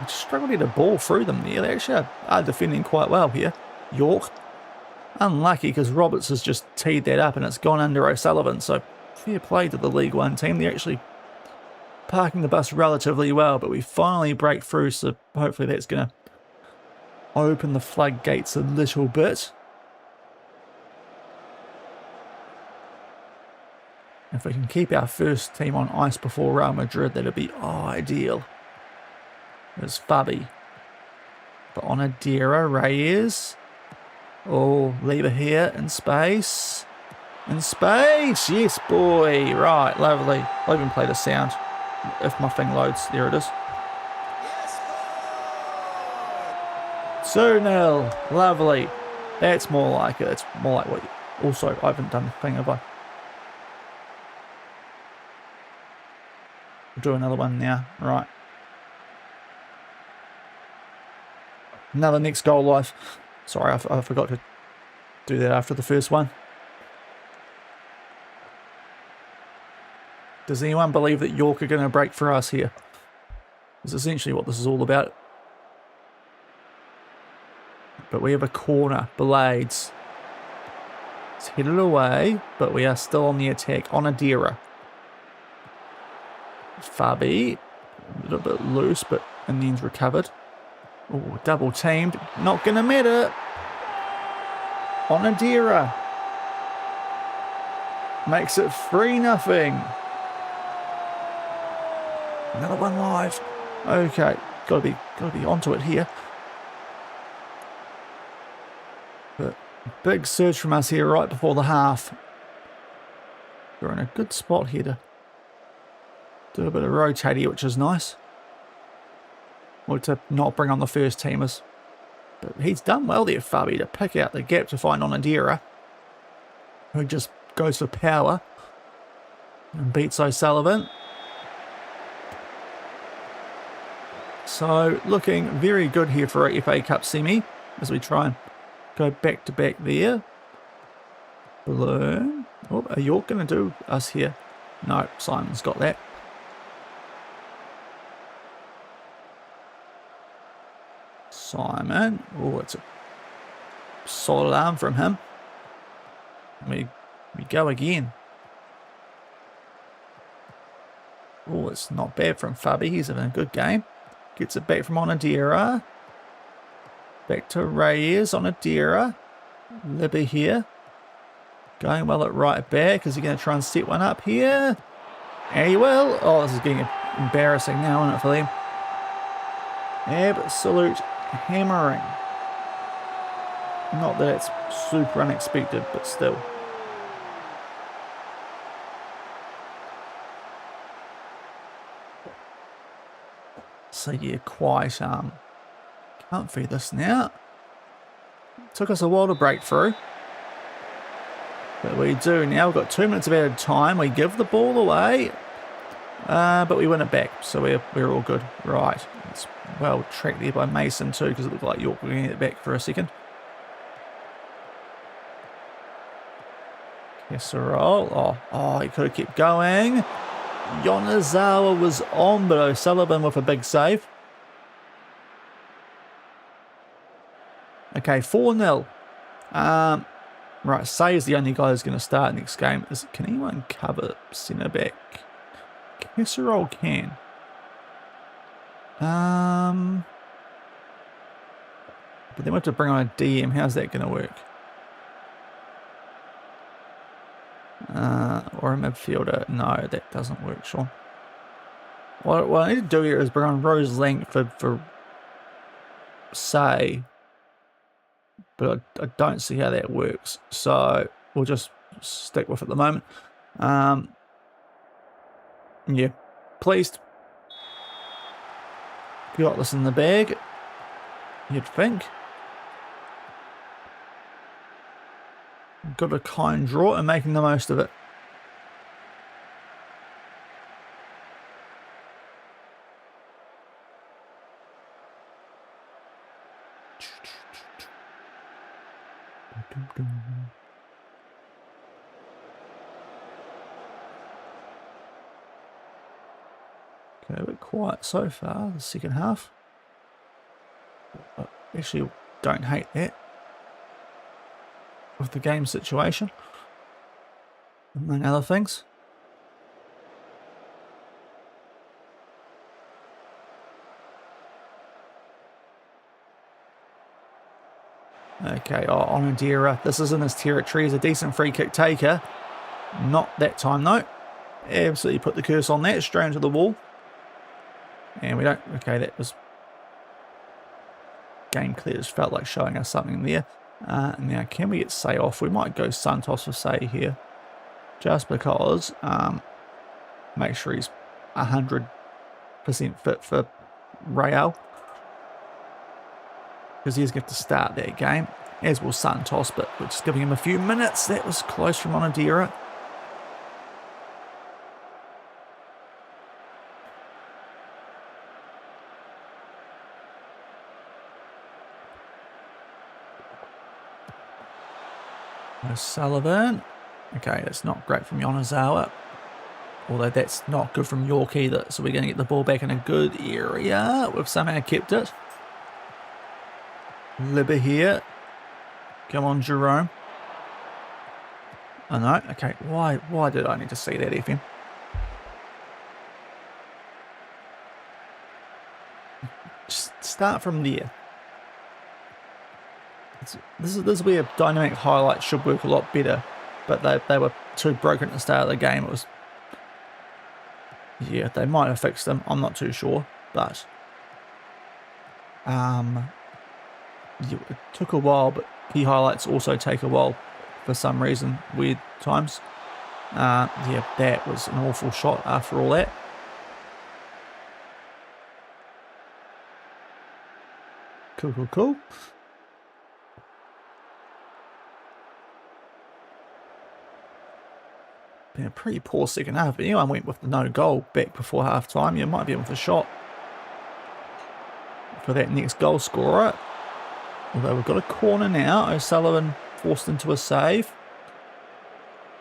I just struggled to get a ball through them there. They actually are defending quite well here. York. Unlucky because Roberts has just teed that up and it's gone under O'Sullivan. So fair play to the League One team. They're actually parking the bus relatively well, but we finally break through. So hopefully that's going to open the floodgates a little bit. If we can keep our first team on ice before Real Madrid, that'd be ideal. There's Fabi. But on Adira, Reyes. Oh, Lever here in space. In space! Yes, boy! Right, lovely. I'll even play the sound if my thing loads. There it is. 2-0. Lovely. That's more like it. It's more like what you... Also, I haven't done the thing, have I? We'll do another one now. Right. Another next goal live. Sorry, I forgot to do that after the first one. Does anyone believe that York are going to break for us here? That's essentially what this is all about. But we have a corner. Blades. It's headed away, but we are still on the attack. On Adira. Fabi. A little bit loose, but in the end's recovered. Oh, double teamed. Not going to matter. On Adira. Makes it 3-0. Another one live. Okay, gotta be onto it here. But big surge from us here right before the half. We're in a good spot here to do a bit of rotate here, which is nice. Or to not bring on the first teamers. But he's done well there, Fabi, to pick out the gap to find Onadira, who just goes for power and beats O'Sullivan. So looking very good here for a FA Cup semi as we try and go back to back there. Balloon. Oh, are York going to do us here? No, Simon's got that. Simon. Oh, it's a solid arm from him. We go again. Oh, it's not bad from Fabi. He's having a good game. Gets it back from Onadira. Back to Reyes. Onadira. Libby here. Going well at right back. Is he going to try and set one up here? And he will. Oh, this is getting embarrassing now, isn't it, for them? Absolute hammering. Not that it's super unexpected, but still. So yeah, quite can't feed this now. Took us a while to break through. But we do now. We've got 2 minutes of added time. We give the ball away. But we win it back. So we're all good. Right. It's well tracked there by Mason too, because it looked like York were going to get it back for a second. Casserole. Oh, he could have kept going. Yonezawa was on, but O'Sullivan with a big save. Okay, 4-0. Right, Say is the only guy who's going to start next game. Can anyone cover centre back? Casserole can. But then we have to bring on a DM. How's that going to work? Or a midfielder. No, that doesn't work, Sean. What I need to do here is bring on Rose Langford for Say. But I don't see how that works. So we'll just stick with it at the moment. Yeah. Pleased. Got this in the bag. You'd think. Got a kind draw and making the most of it. Okay, a bit quiet so far, the second half. I actually don't hate that with the game situation, among other things. Okay, Onadira. This is in his territory. He's a decent free kick taker. Not that time, though. Absolutely put the curse on that. Straight into the wall. And we don't... Okay, that was... Game clears. Felt like showing us something there. Now, can we get Say off? We might go Santos for Say here. Just because... make sure he's 100% fit for Real. Because he's going to start that game, as will Santos, but we're just giving him a few minutes. That was close from Onadira. O'Sullivan. Okay, that's not great from Yonezawa. Although that's not good from York either. So we're going to get the ball back in a good area. We've somehow kept it. Libby here. Come on, Jerome. Oh no, okay. Why did I need to see that, FM? Just start from there. This is where dynamic highlights should work a lot better. But they were too broken at the start of the game. It was... Yeah, they might have fixed them. I'm not too sure. But... it took a while, but key highlights also take a while for some reason, weird times. Yeah, that was an awful shot after all that. Cool. Been a pretty poor second half, but anyone went with the no goal back before half time, you might be in with a shot. for that next goal scorer. Although we've got a corner now. O'Sullivan forced into a save.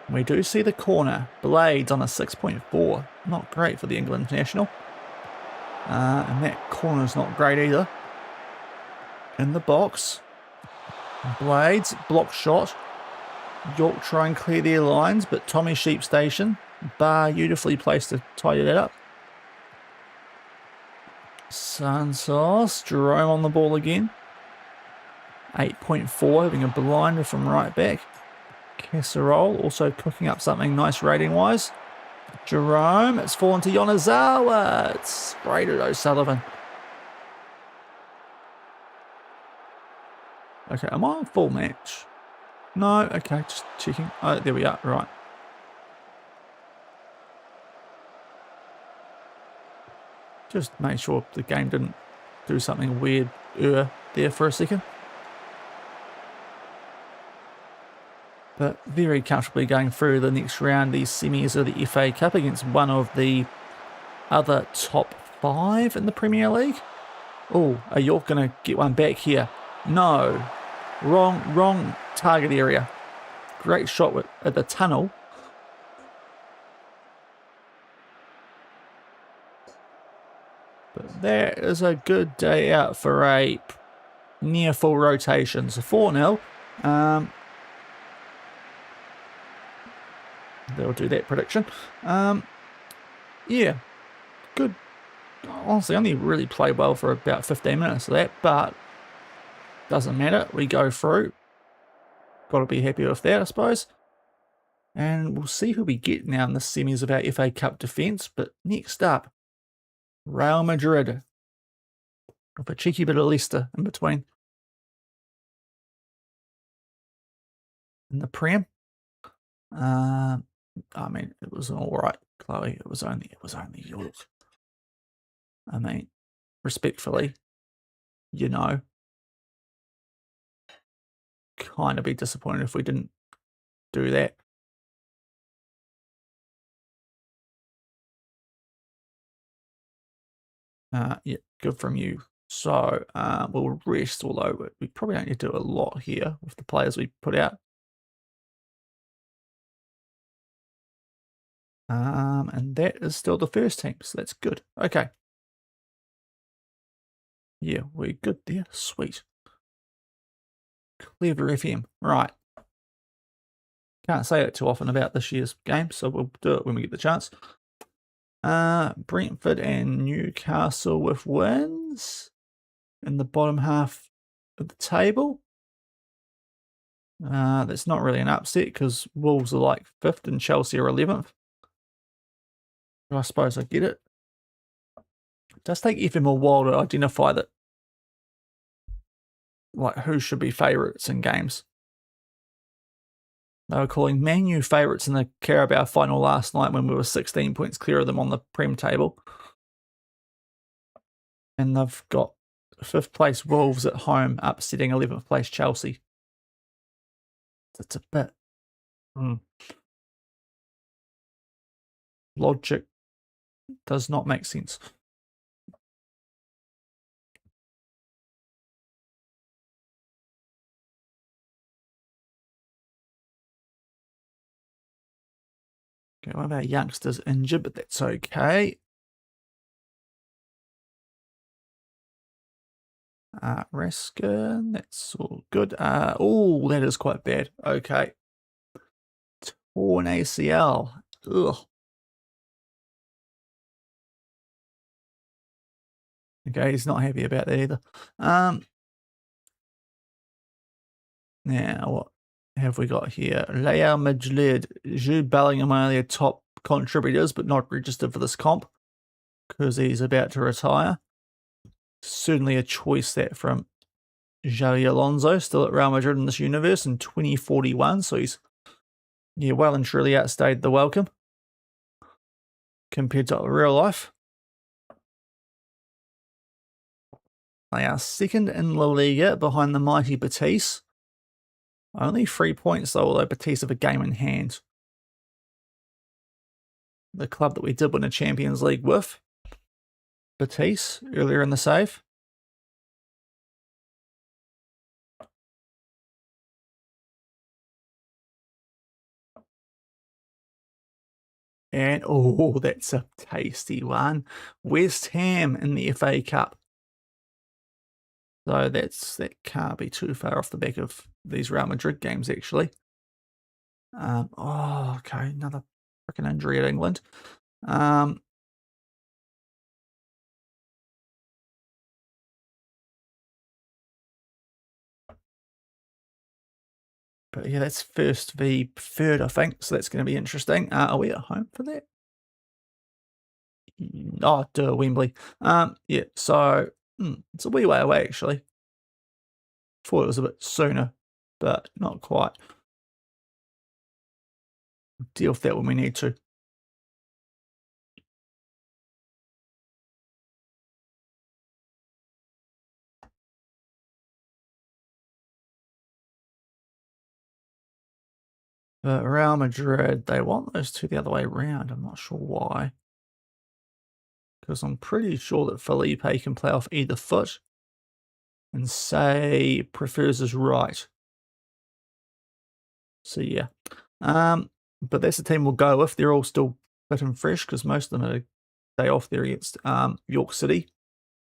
We do see the corner. Blades on a 6.4. Not great for the England international. And that corner's not great either. In the box. Blades, block shot. York try and clear their lines, but Tommy Sheep Station. Bar beautifully placed to tidy that up. Sunsauce. Jerome on the ball again. 8.4, having a blinder from right back. Casserole also cooking up something nice rating-wise. Jerome, it's fallen to Yonezawa. It's sprayed at O'Sullivan. Okay, am I on full match? No, okay, just checking. Oh, there we are, right. Just make sure the game didn't do something weird there for a second. But very comfortably going through the next round, these semis of the FA Cup against one of the other top 5 in the Premier League. Oh, are York going to get one back here? No. Wrong target area. Great shot at the tunnel. But that is a good day out for a near full rotation. So 4-0. They'll do that prediction. Yeah, good. Honestly, only really played well for about 15 minutes of that, but doesn't matter. We go through. Got to be happy with that, I suppose. And we'll see who we get now in the semis of our FA Cup defence. But next up, Real Madrid. With a cheeky bit of Leicester in between. In the Prem. I mean, it was all right, Chloe. It was only York. I mean, respectfully, you know, kind of be disappointed if we didn't do that. Yeah, good from you. So we'll rest, although we probably don't need to do a lot here with the players we put out. And that is still the first team, so that's good. Okay. Yeah, we're good there. Sweet. Clever FM. Right. Can't say it too often about this year's game, so we'll do it when we get the chance. Brentford and Newcastle with wins in the bottom half of the table. That's not really an upset because Wolves are like 5th and Chelsea are 11th. I suppose I get it. It does take FM a while to identify that, like, who should be favourites in games. They were calling Man U favourites in the Carabao final last night when we were 16 points clear of them on the Prem table. And they've got 5th place Wolves at home upsetting 11th place Chelsea. It's a bit... Logic does not make sense. Okay, one of our youngsters injured, but that's okay. Raskin, that's all good. Oh, that is quite bad. Okay. Torn ACL. Ugh. Okay, he's not happy about that either. Now, what have we got here? Real Madrid. Jude Bellingham, one of their top contributors, but not registered for this comp because he's about to retire. Certainly a choice that from Xabi Alonso, still at Real Madrid in this universe in 2041. So he's well and truly outstayed the welcome compared to real life. They are 2nd in La Liga behind the mighty Betis. Only 3 points though, although Betis have a game in hand. The club that we did win a Champions League with. Betis, earlier in the save. And, oh, that's a tasty one. West Ham in the FA Cup. So that can't be too far off the back of these Real Madrid games, actually. Oh, okay, another freaking injury at England. But yeah, that's first v third, I think. So that's going to be interesting. Are we at home for that? Oh, duh, Wembley. Yeah, so it's a wee way away, actually. Thought it was a bit sooner, but not quite. Deal with that when we need to. But Real Madrid, they want those two the other way around. I'm not sure why. Because I'm pretty sure that Felipe can play off either foot. And Say prefers his right. So yeah. But that's the team we'll go with. They're all still fit and fresh because most of them are day off there against York City.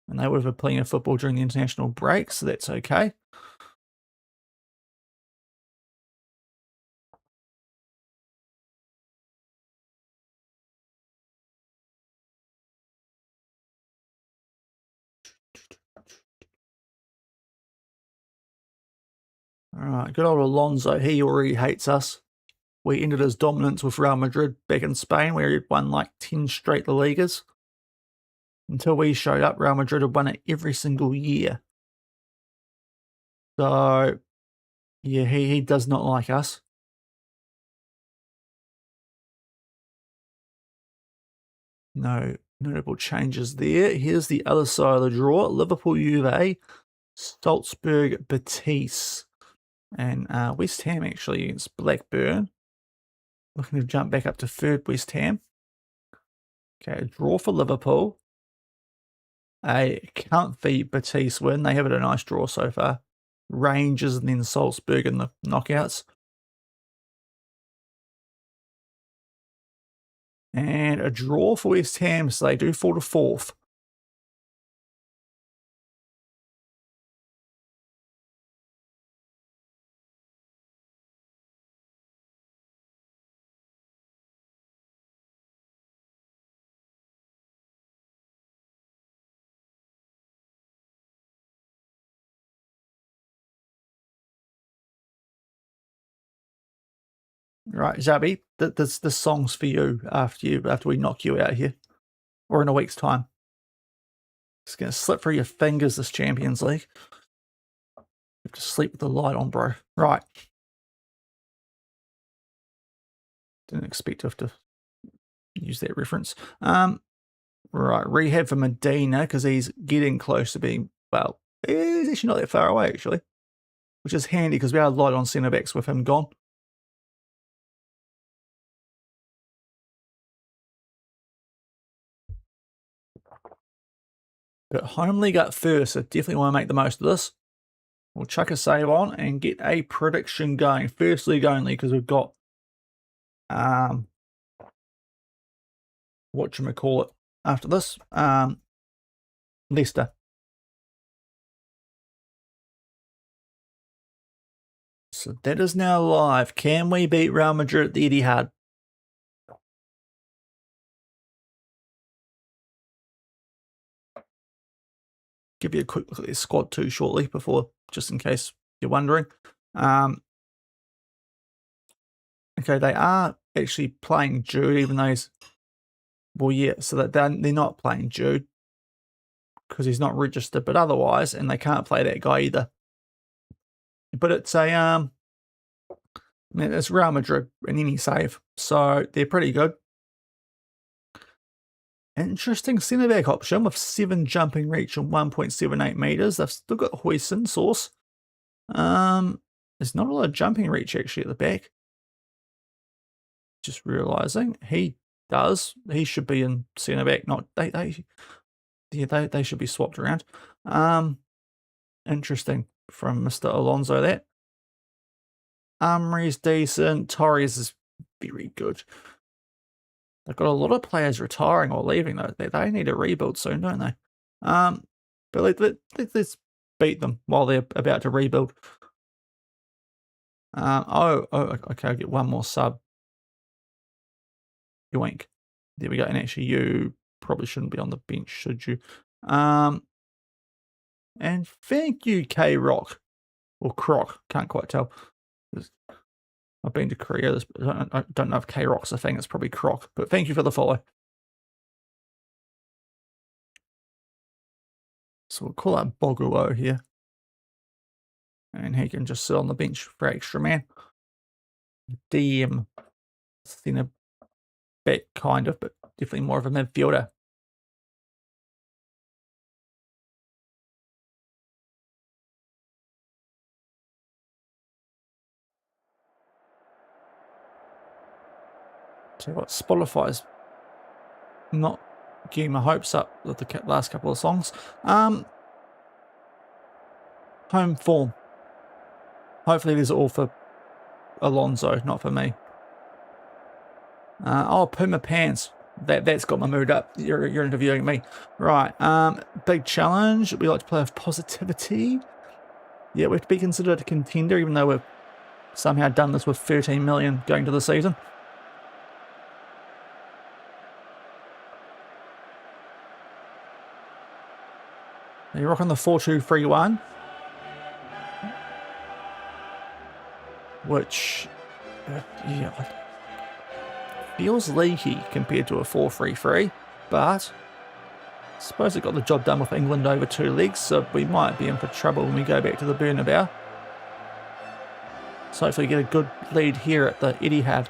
And they would have been playing a football during the international break, so that's okay. All right, good old Alonso. He already hates us. We ended his dominance with Real Madrid back in Spain, where he'd won like 10 straight La Ligas. Until we showed up, Real Madrid had won it every single year. So, yeah, he does not like us. No notable changes there. Here's the other side of the draw. Liverpool, Juve, Salzburg, Betis, and West Ham actually against Blackburn. Looking to jump back up to third, West Ham. Okay, draw for Liverpool. A comfy Betis win. They have had a nice draw so far. Rangers and then Salzburg in the knockouts. And a draw for West Ham, so they do fall to fourth. Right, Zabi, this song's for you after we knock you out here, or in a week's time. It's gonna slip through your fingers. This Champions League. You have to sleep with the light on, bro. Right. Didn't expect to have to use that reference. Right, rehab for Medina because he's getting close to being, well, he's actually not that far away actually, which is handy because we are light on centre backs with him gone. But home league up first, so definitely want to make the most of this. We'll chuck a save on and get a prediction going. First league only because we've got whatchamacallit after this. Leicester. So that is now live. Can we beat Real Madrid at the Etihad? Give you a quick look at their squad too shortly before, just in case you're wondering. Okay, they are actually playing Jude, even though he's, well, yeah, so that they're not playing Jude because he's not registered, but otherwise, and they can't play that guy either. But it's a it's Real Madrid in any save, so they're pretty good. Interesting centre back option with 7 jumping reach and 1.78 meters. They've still got Huijsen source. There's not a lot of jumping reach actually at the back. Just realizing he does. He should be in centre back. Not they should be swapped around. Interesting from Mr. Alonso that. Umri's decent. Torres is very good. They've got a lot of players retiring or leaving, though. They need a rebuild soon, don't they? But let's beat them while they're about to rebuild. Okay, I'll get one more sub. Yoink. There we go. And actually, you probably shouldn't be on the bench, should you? And thank you, K-Rock. Or Croc, can't quite tell. I've been to Korea. I don't know if K-Rock's a thing. It's probably Croc. But thank you for the follow. So we'll call that Boguo here. And he can just sit on the bench for extra man. DM. Thinner back, kind of, but definitely more of a midfielder. So what, Spotify's not getting my hopes up with the last couple of songs. Home form. Hopefully these are all for Alonso, not for me. Puma Pants. That's got my mood up. You're interviewing me. Right. Big challenge. We like to play with positivity. Yeah, we have to be considered a contender, even though we've somehow done this with 13 million going to the season. You're rocking the 4-2-3-1. Which, yeah, feels leaky compared to a 4-3-3, but I suppose it got the job done with England over 2 legs, so we might be in for trouble when we go back to the Bernabeu. So hopefully get a good lead here at the Etihad.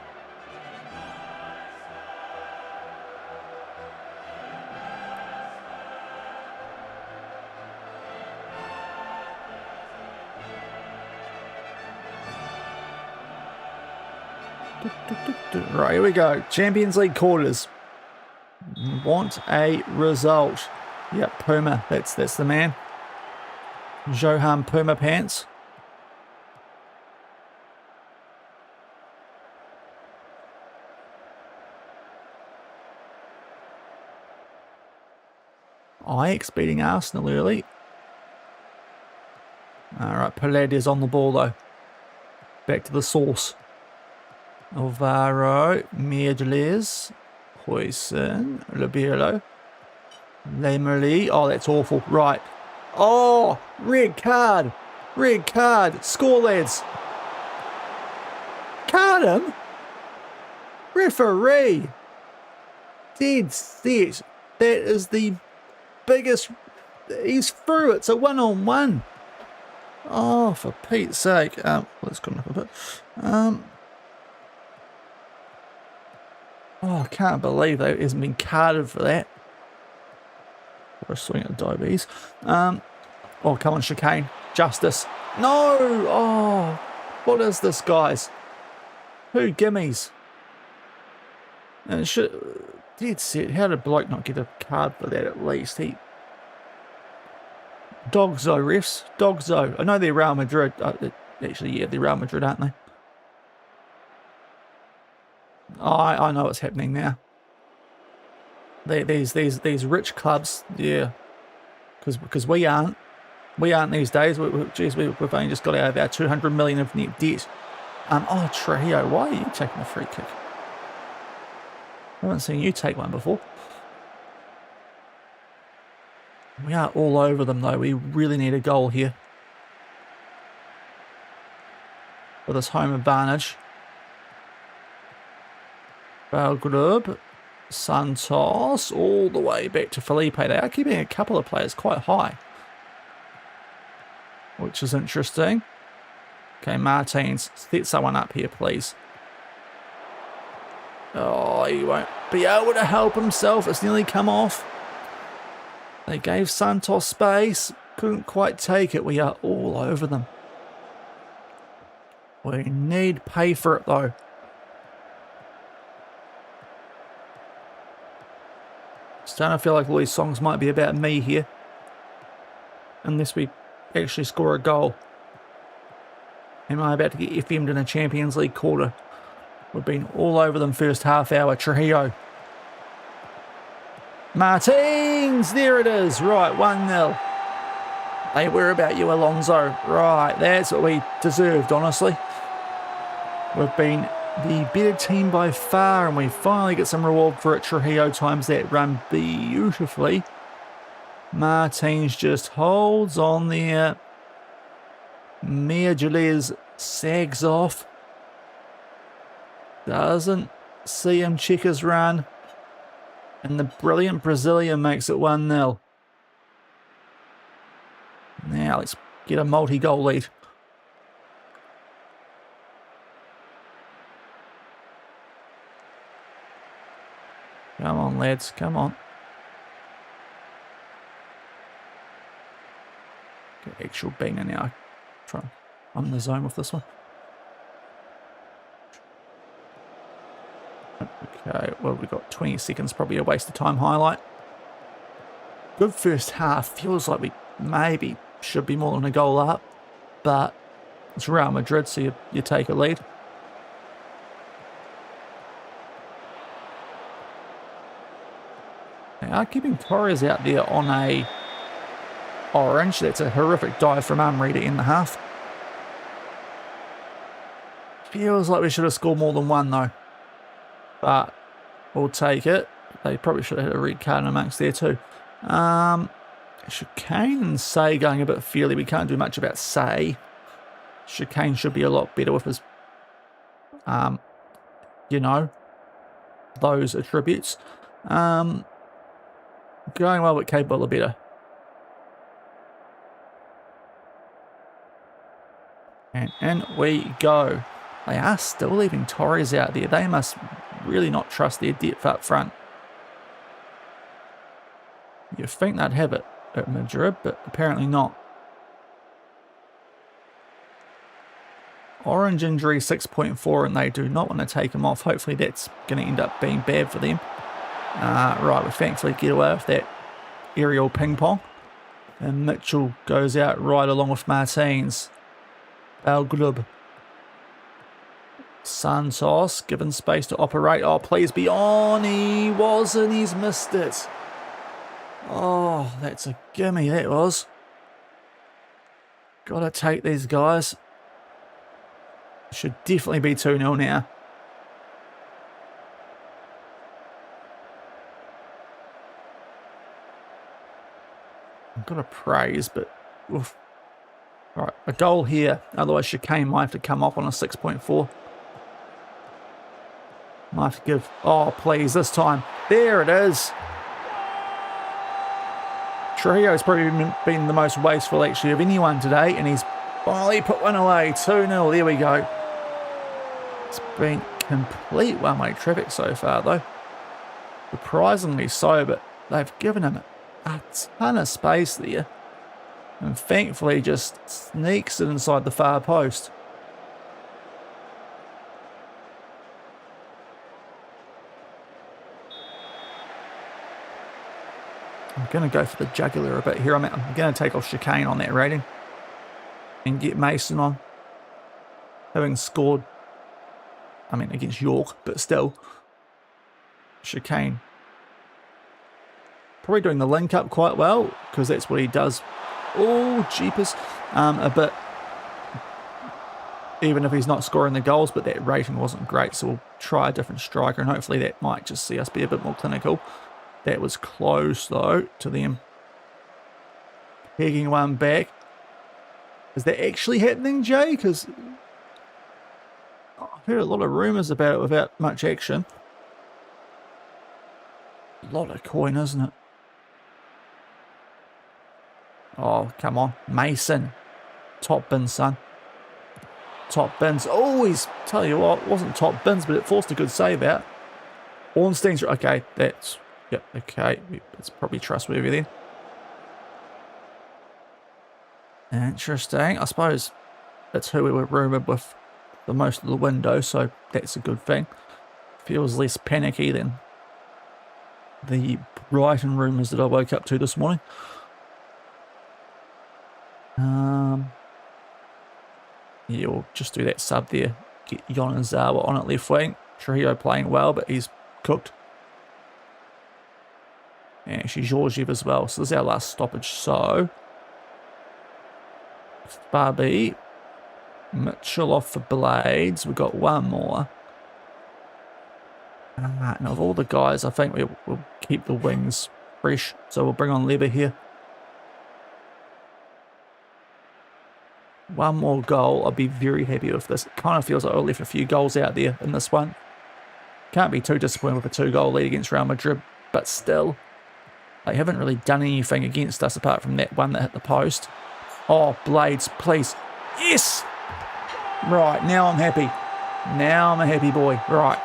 Right, here we go. Champions League quarters. Want a result. Yep, Puma. That's the man. Johan Puma Pants. Ajax beating Arsenal early. Alright, Paredes on the ball though. Back to the source. Alvaro, Miedles, Huijsen, Labierlo, Lemerly. Oh, that's awful. Right. Oh, red card. Red card. Score, lads. Card him. Referee. Dead set. That is the biggest. He's through. It's a 1-on-1. Oh, for Pete's sake. Let's come up a bit. Oh, I can't believe that hasn't been carded for that. Or a swing at diabetes. Oh, come on, chicane. Justice. No! Oh, what is this, guys? Who gimmies? And it should. Dead set. How did Bloke not get a card for that at least? Dogzo, refs. Dogzo. I know they're Real Madrid. Actually, yeah, they're Real Madrid, aren't they? Oh, I know what's happening now. These rich clubs, yeah, because we aren't these days. Geez, we've only just got out of our 200 million of net debt. Oh, Trujillo, why are you taking a free kick? I haven't seen you take one before. We are all over them though. We really need a goal here for this home advantage. Belgrade, Santos, all the way back to Felipe. They are keeping a couple of players quite high, which is interesting. Okay, Martins, set someone up here, please. Oh, he won't be able to help himself. It's nearly come off. They gave Santos space. Couldn't quite take it. We are all over them. We need pay for it, though. Starting to feel like all these songs might be about me here. Unless we actually score a goal. Am I about to get FM'd in a Champions League quarter? We've been all over them first half hour. Trujillo. Martins, there it is. Right, 1-0. Hey, where about you, Alonso? Right, that's what we deserved, honestly. We've been the better team by far, and we finally get some reward for it. Trujillo times that run beautifully. Martins just holds on there. Mia Julius sags off. Doesn't see him check his run. And the brilliant Brazilian makes it 1-0. Now let's get a multi-goal lead. Come on, lads. Come on. Get actual banger now. I'm in the zone with this one. Okay, well, we've got 20 seconds. Probably a waste of time highlight. Good first half. Feels like we maybe should be more than a goal up. But it's Real Madrid, so you take a lead. They are keeping Torres out there on a orange. That's a horrific dive from MADRID in the half. Feels like we should have scored more than one, though. But we'll take it. They probably should have had a red card amongst there, too. Chicane and Say going a bit fairly. We can't do much about Say. Chicane should be a lot better with his, you know, those attributes. Going well, but capable of better. And in we go. They are still leaving Torres out there. They must really not trust their depth up front. You'd think they'd have it at Madrid, but apparently not. Orange injury 6.4, and they do not want to take him off. Hopefully that's going to end up being bad for them. Right, we thankfully get away with that aerial ping pong. And Mitchell goes out right along with Martins. Belgrub. Santos given space to operate. Oh, please be on. He wasn't. He's missed it. Oh, that's a gimme, that was. Gotta take these guys. Should definitely be 2-0 now. I've got to praise, but oof. All right, a goal here. Otherwise, Chicane might have to come off on a 6.4. Might have to give... Oh, please, this time. There it is. Trujillo's probably been the most wasteful, actually, of anyone today, and he's finally put one away. 2-0. There we go. It's been complete one-way traffic so far, though. Surprisingly so, but they've given him a ton of space there. And thankfully just sneaks it inside the far post. I'm going to go for the jugular a bit here. I'm going to take off Chicane on that rating. And get Mason on. Having scored, I mean, against York, but still. Chicane. Probably doing the link up quite well, because that's what he does. Oh, jeepers. A bit, even if he's not scoring the goals, but that rating wasn't great, so we'll try a different striker, and hopefully that might just see us be a bit more clinical. That was close, though, to them pegging one back. Is that actually happening, Jay? Because I've heard a lot of rumours about it without much action. A lot of coin, isn't it? Oh, come on. Mason. Top bin, son. Top bins. Oh, he's... Tell you what, it wasn't top bins, but it forced a good save out. Ornstein's... Okay, that's... Yep, okay. It's probably trustworthy then. Interesting. I suppose that's who we were rumoured with the most of the window, so that's a good thing. Feels less panicky than the Brighton rumours that I woke up to this morning. Yeah, we'll just do that sub there. Get Yonezawa on at left wing. Trujillo playing well, but he's cooked. And actually Georgiev as well. So this is our last stoppage. So Barbie, Mitchell off for Blades. We've got one more. And of all the guys, I think we'll keep the wings fresh. So we'll bring on Leber here. One more goal. I'll be very happy with this. It kind of feels like I left a few goals out there in this one. Can't be too disappointed with a 2-goal lead against Real Madrid, but still, they haven't really done anything against us apart from that one that hit the post. Oh, Blades, please. Yes! Right, now I'm happy. Now I'm a happy boy. Right.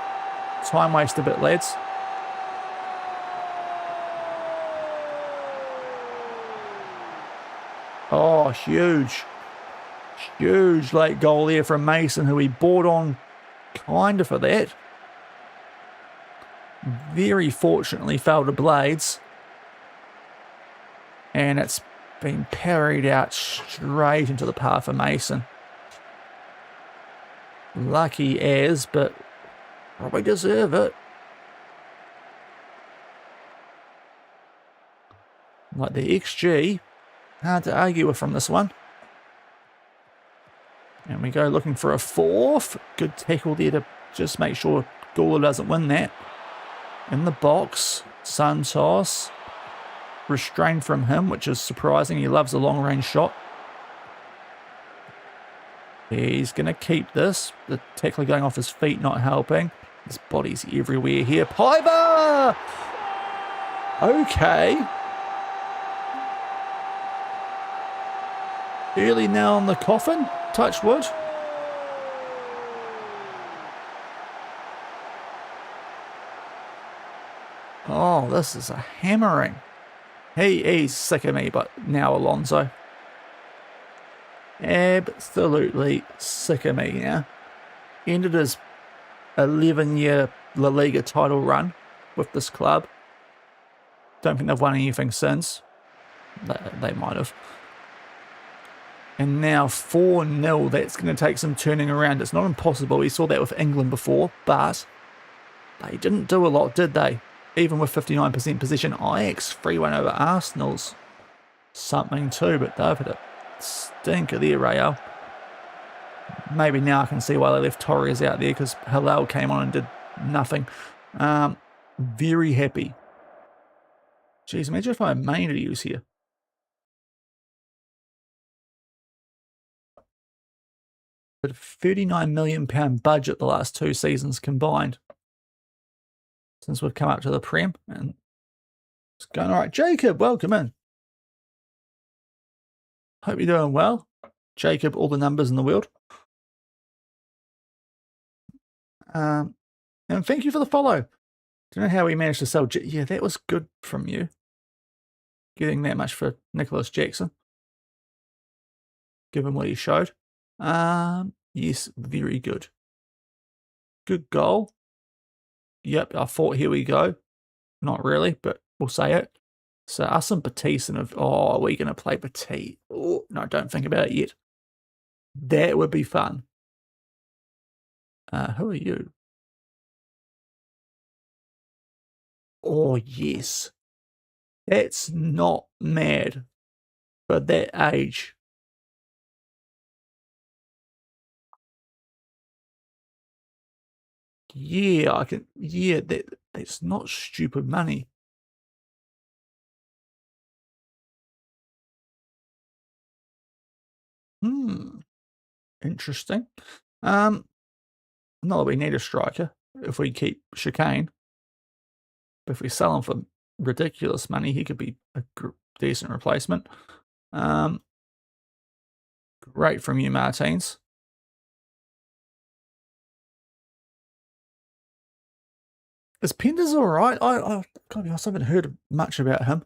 Time waste a bit, lads. Oh, huge. Huge late goal there from Mason, who he bought on kind of for that. Very fortunately fell to Blades. And it's been parried out straight into the path of Mason. Lucky as, but probably deserve it. Like the XG, hard to argue with from this one. And we go looking for a fourth. Good tackle there to just make sure Gula doesn't win that. In the box, Santos. Restrained from him, which is surprising. He loves a long-range shot. He's going to keep this. The tackler going off his feet, not helping. His body's everywhere here. Piper! Okay. Early nail on the coffin. Touch wood. Oh, this is a hammering. He's sick of me, but now Alonso. Absolutely sick of me now. Ended his 11-year La Liga title run with this club. Don't think they've won anything since. They might have. And now 4-0. That's going to take some turning around. It's not impossible. We saw that with England before, but they didn't do a lot, did they? Even with 59% possession. Ajax 3-1 over Arsenal's something too, but they've had a stinker there, Real. Maybe now I can see why they left Torres out there, because Halal came on and did nothing. Very happy. Jeez, imagine if I had money to use here. But a £39 million budget the last 2 seasons combined. Since we've come up to the Prem, and it's going all right. Jacob, welcome in. Hope you're doing well. Jacob, all the numbers in the world. And thank you for the follow. Don't know how we managed to sell. Yeah, that was good from you. Getting that much for Nicholas Jackson. Given what he showed. Yes, very good. Good goal. Yep, I thought, here we go. Not really, but we'll say it. So us and Batiste, and are we going to play Batiste? Oh, no, don't think about it yet. That would be fun. Who are you? Oh, yes. That's not mad for that age. Yeah, I can. Yeah, that's not stupid money. Interesting. Not that we need a striker if we keep Chicane. But if we sell him for ridiculous money, he could be a decent replacement. Great from you, Martins. Is Penders all right? I gotta be honest, I haven't heard much about him.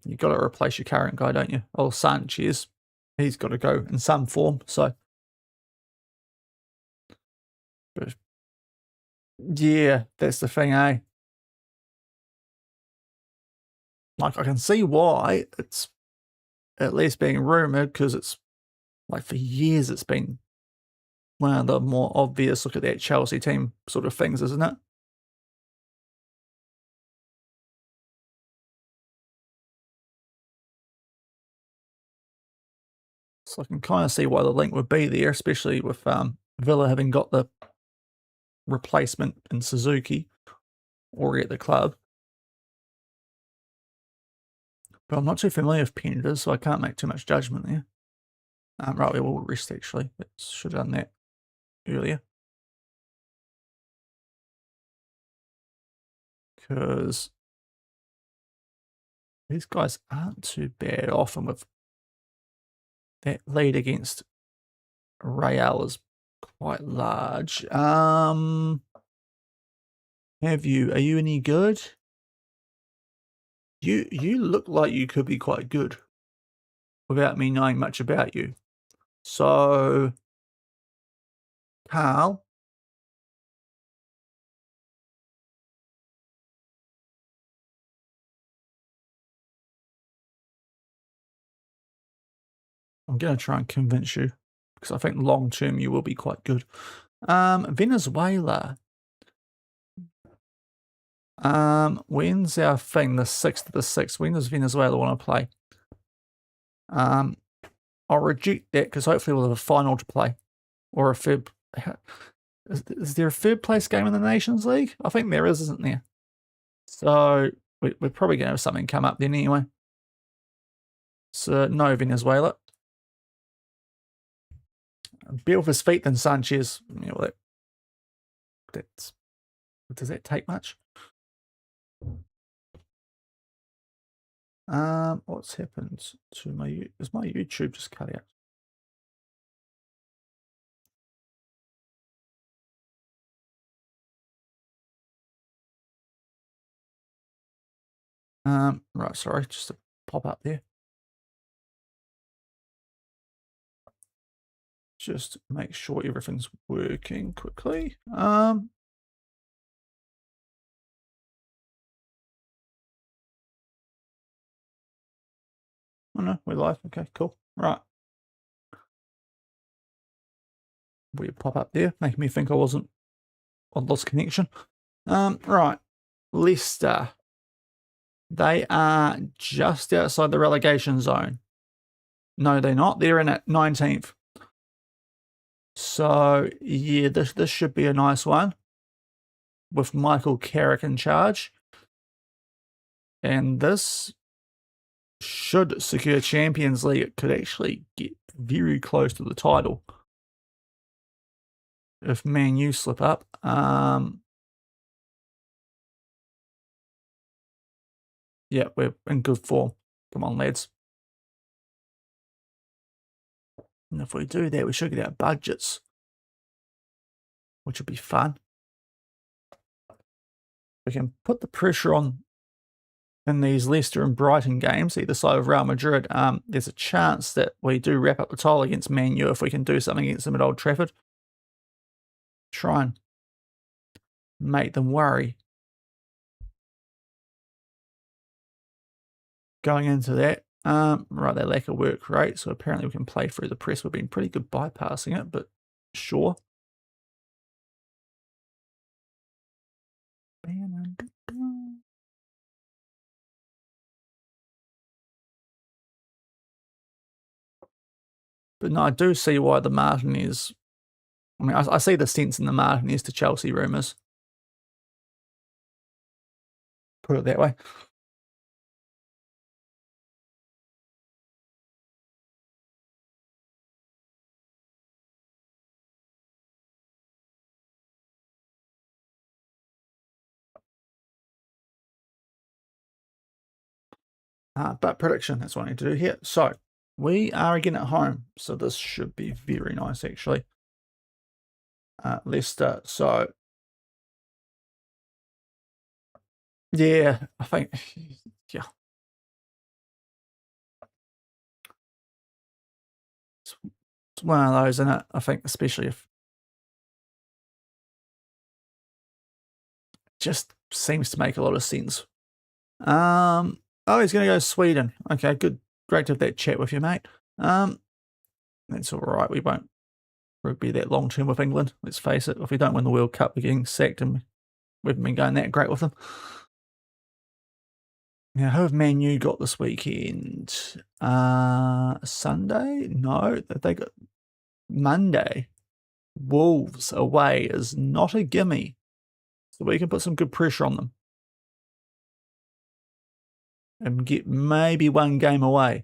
You got to replace your current guy, don't you? Oh, Sanchez, he's got to go in some form. So, but yeah, that's the thing, eh? Like, I can see why it's at least being rumored, because it's like for years it's been one of the more obvious look at that Chelsea team sort of things, isn't it? So I can kind of see why the link would be there, especially with Villa having got the replacement in Suzuki already at the club. But I'm not too familiar with Pendas, so I can't make too much judgment there. Right, we will rest actually. Should have done that earlier. Because these guys aren't too bad often with that lead against Real is quite large. Are you any good? You look like you could be quite good without me knowing much about you. So, Carl, I'm going to try and convince you because I think long term you will be quite good. Venezuela. When's our thing? The 6th of the 6th. When does Venezuela want to play? I'll reject that because hopefully we'll have a final to play. Or a third. Is there a third place game in the Nations League? I think there is, isn't there? So we're probably going to have something come up then anyway. So no Venezuela. Better with his feet than Sanchez. Yeah, well, does that take much? What's happened to my... Is my YouTube just cut out? Right, sorry, just to pop up there. Just make sure everything's working quickly. Oh no, we're live. Okay, cool. Right. We pop up there, making me think I wasn't on lost connection. Right. Leicester. They are just outside the relegation zone. No, they're not. They're in at 19th. So, yeah, this should be a nice one with Michael Carrick in charge. And this should secure Champions League. It could actually get very close to the title if Man U slip up. Yeah, we're in good form. Come on, lads. And if we do that, we should get our budgets, which would be fun. We can put the pressure on in these Leicester and Brighton games, either side of Real Madrid. There's a chance that we do wrap up the title against Man U if we can do something against them at Old Trafford. Try and make them worry. Going into that, right, that lack of work rate. So apparently we can play through the press. We've been pretty good bypassing it, but sure. But no, I do see why the Martinez... I mean, I see the sense in the Martinez to Chelsea rumours. Put it that way. But prediction, that's what I need to do here. So, we are again at home. So this should be very nice, actually. Leicester, so... Yeah, I think... Yeah. It's one of those, isn't it? I think, especially if... Just seems to make a lot of sense. Oh, he's going to go Sweden. Okay, good. Great to have that chat with you, mate. That's all right. We won't Won't be that long term with England, let's face it. If we don't win the World Cup, we're getting sacked, and we haven't been going that great with them. Now, who have Man U got this weekend? Sunday? No, they got Monday. Wolves away is not a gimme. So we can put some good pressure on them. And get maybe one game away.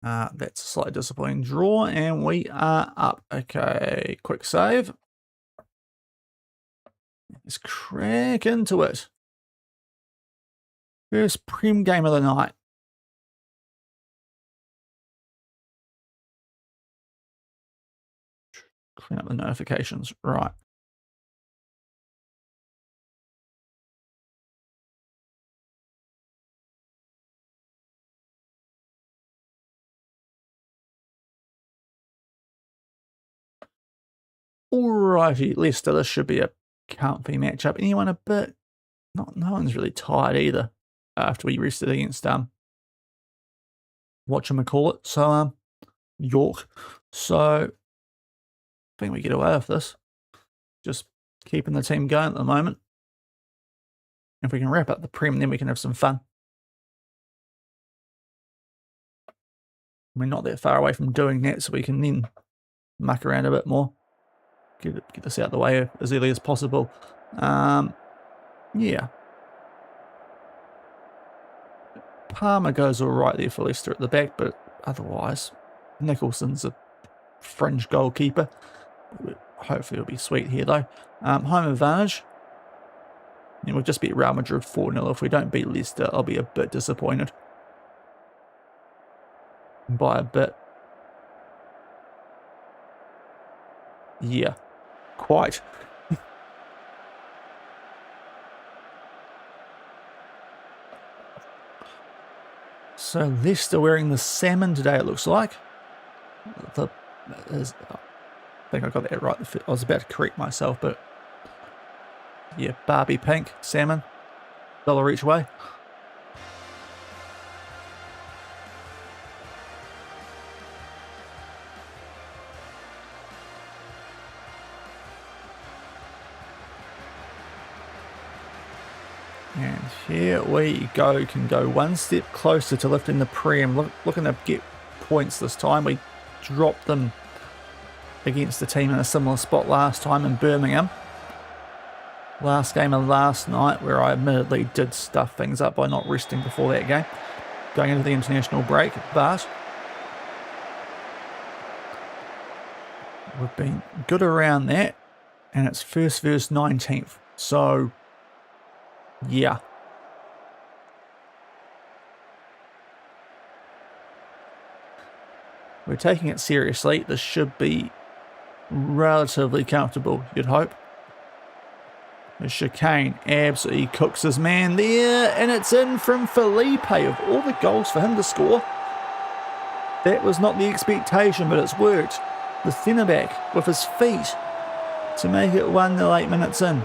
That's a slightly disappointing draw, and we are up. Okay, quick save. Let's crack into it. First Prem game of the night. Clean up the notifications. Right. Alrighty, Leicester, this should be a comfy matchup. Anyone a bit? No one's really tired either after we rested against whatchamacallit. So York. So I think we get away with this. Just keeping the team going at the moment. If we can wrap up the Prem, then we can have some fun. We're not that far away from doing that, so we can then muck around a bit more. Get this out of the way as early as possible. Yeah. Palmer goes all right there for Leicester at the back, but otherwise, Nicholson's a fringe goalkeeper. Hopefully it'll be sweet here though. Home advantage. And we'll just beat Real Madrid 4-0. If we don't beat Leicester, I'll be a bit disappointed. By a bit. Yeah. Quite. So Leicester wearing the salmon today, it looks like. I think I got that right. I was about to correct myself, but yeah, Barbie pink, salmon, $1 each way. And here we go, can go one step closer to lifting the Prem. Looking to get points this time. We dropped them against the team in a similar spot last time in Birmingham. Last game of last night, where I admittedly did stuff things up by not resting before that game, going into the international break, but we've been good around that, and it's first versus 19th, so yeah. We're taking it seriously. This should be relatively comfortable, you'd hope. The chicane absolutely cooks his man there, and it's in from Felipe. Of all the goals for him to score, that was not the expectation, but it's worked. The centre-back with his feet to make it 1-0 8 minutes in.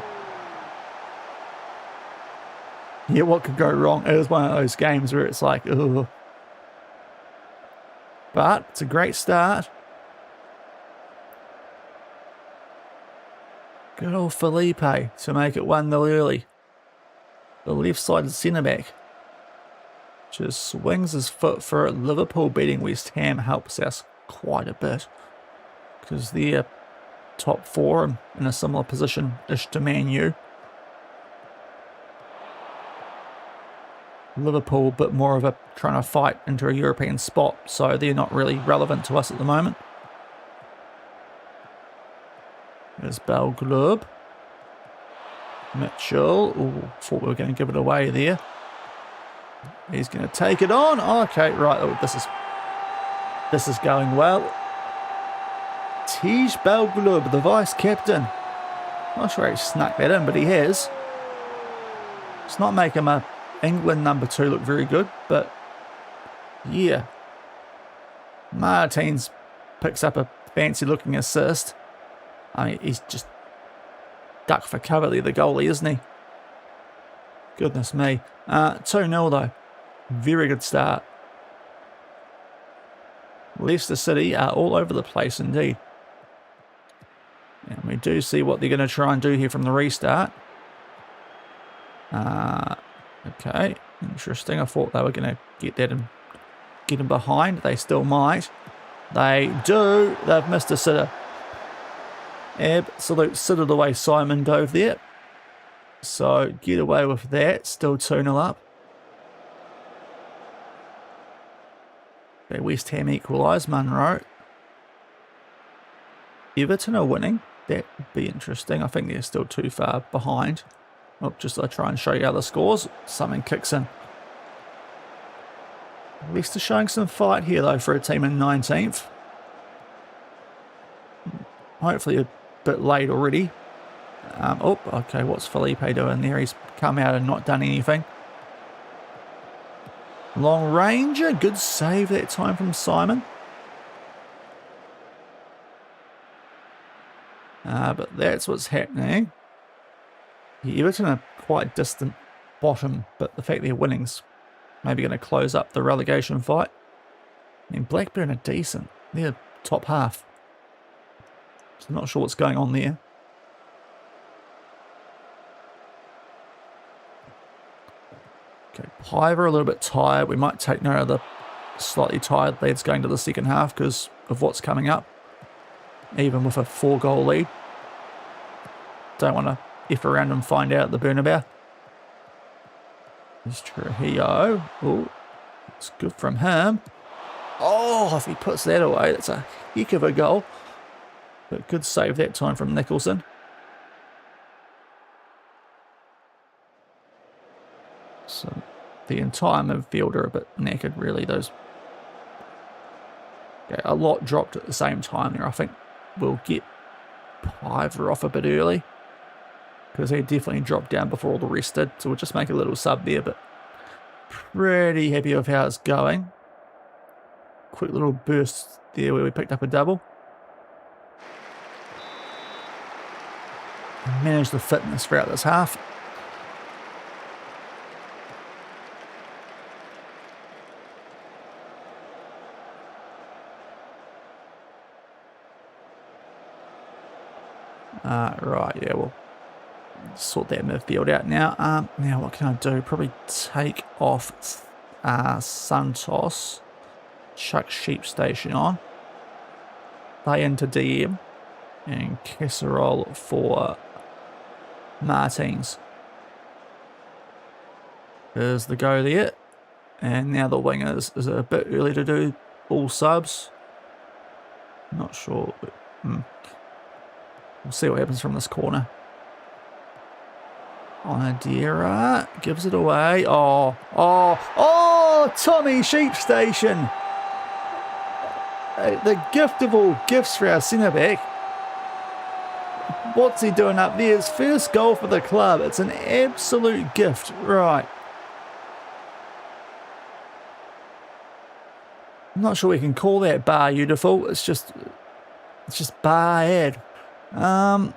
Yeah, what could go wrong? It was one of those games where it's like, ugh. But it's a great start. Good old Felipe to make it 1-0 early. The left-sided centre-back just swings his foot for it. Liverpool beating West Ham helps us quite a bit, because they're top four and in a similar position-ish to Man U. Liverpool a bit more of a trying to fight into a European spot, so they're not really relevant to us at the moment. There's Belglub. Mitchell. Ooh, thought we were going to give it away there. He's going to take it on. Okay, right. Oh, this is going well. Tej Belglub, the vice captain. Not sure he snuck that in, but he has. It's not making my England number 2 look very good, but yeah. Martins picks up a fancy looking assist. I mean, he's just ducked for cover there, the goalie, isn't he? Goodness me. 2-0 though. Very good start. Leicester City are all over the place indeed. And we do see what they're going to try and do here from the restart. Okay, interesting. I thought they were going to get that and get him behind. They still might. They do. They've missed a sitter. Absolute sitter the way Simon dove there. So get away with that. Still 2-0 up. Okay, West Ham equalise. Munro. Everton are winning. That would be interesting. I think they're still too far behind. Oh, just to try and show you other scores. Something kicks in. Leicester showing some fight here though for a team in 19th. Hopefully a bit late already. Oh, okay, what's Felipe doing there? He's come out and not done anything. Long ranger, good save that time from Simon. But that's what's happening. Everton are quite distant bottom, but the fact they're winning's maybe going to close up the relegation fight. And Blackburn are decent. They're top half. So I'm not sure what's going on there. Okay, Pive are a little bit tired. We might take note of the slightly tired lads going to the second half because of what's coming up. Even with a 4-goal lead. Don't want to F around and find out the Bernabeu. There's Trujillo. Oh, it's good from him. Oh, if he puts that away, that's a heck of a goal. But good save that time from Nicholson. So the entire midfield are a bit knackered, really. Those, okay, a lot dropped at the same time there. I think we'll get Piver off a bit early because he definitely dropped down before all the rest did. So we'll just make a little sub there, but pretty happy with how it's going. Quick little burst there where we picked up a double. Managed the fitness throughout this half. Right, yeah, we'll sort that midfield out now. Now what can I do? Probably take off Santos, chuck Sheep Station on, play into DM, and Casserole for Martins. There's the go there. And now the wingers is a bit early to do all subs. Not sure, but we'll see what happens from this corner. Onadira gives it away. Oh, Tommy Sheep Station. The gift of all gifts for our centre-back. What's he doing up there? His first goal for the club. It's an absolute gift. Right. I'm not sure we can call that bar beautiful. It's just bad. From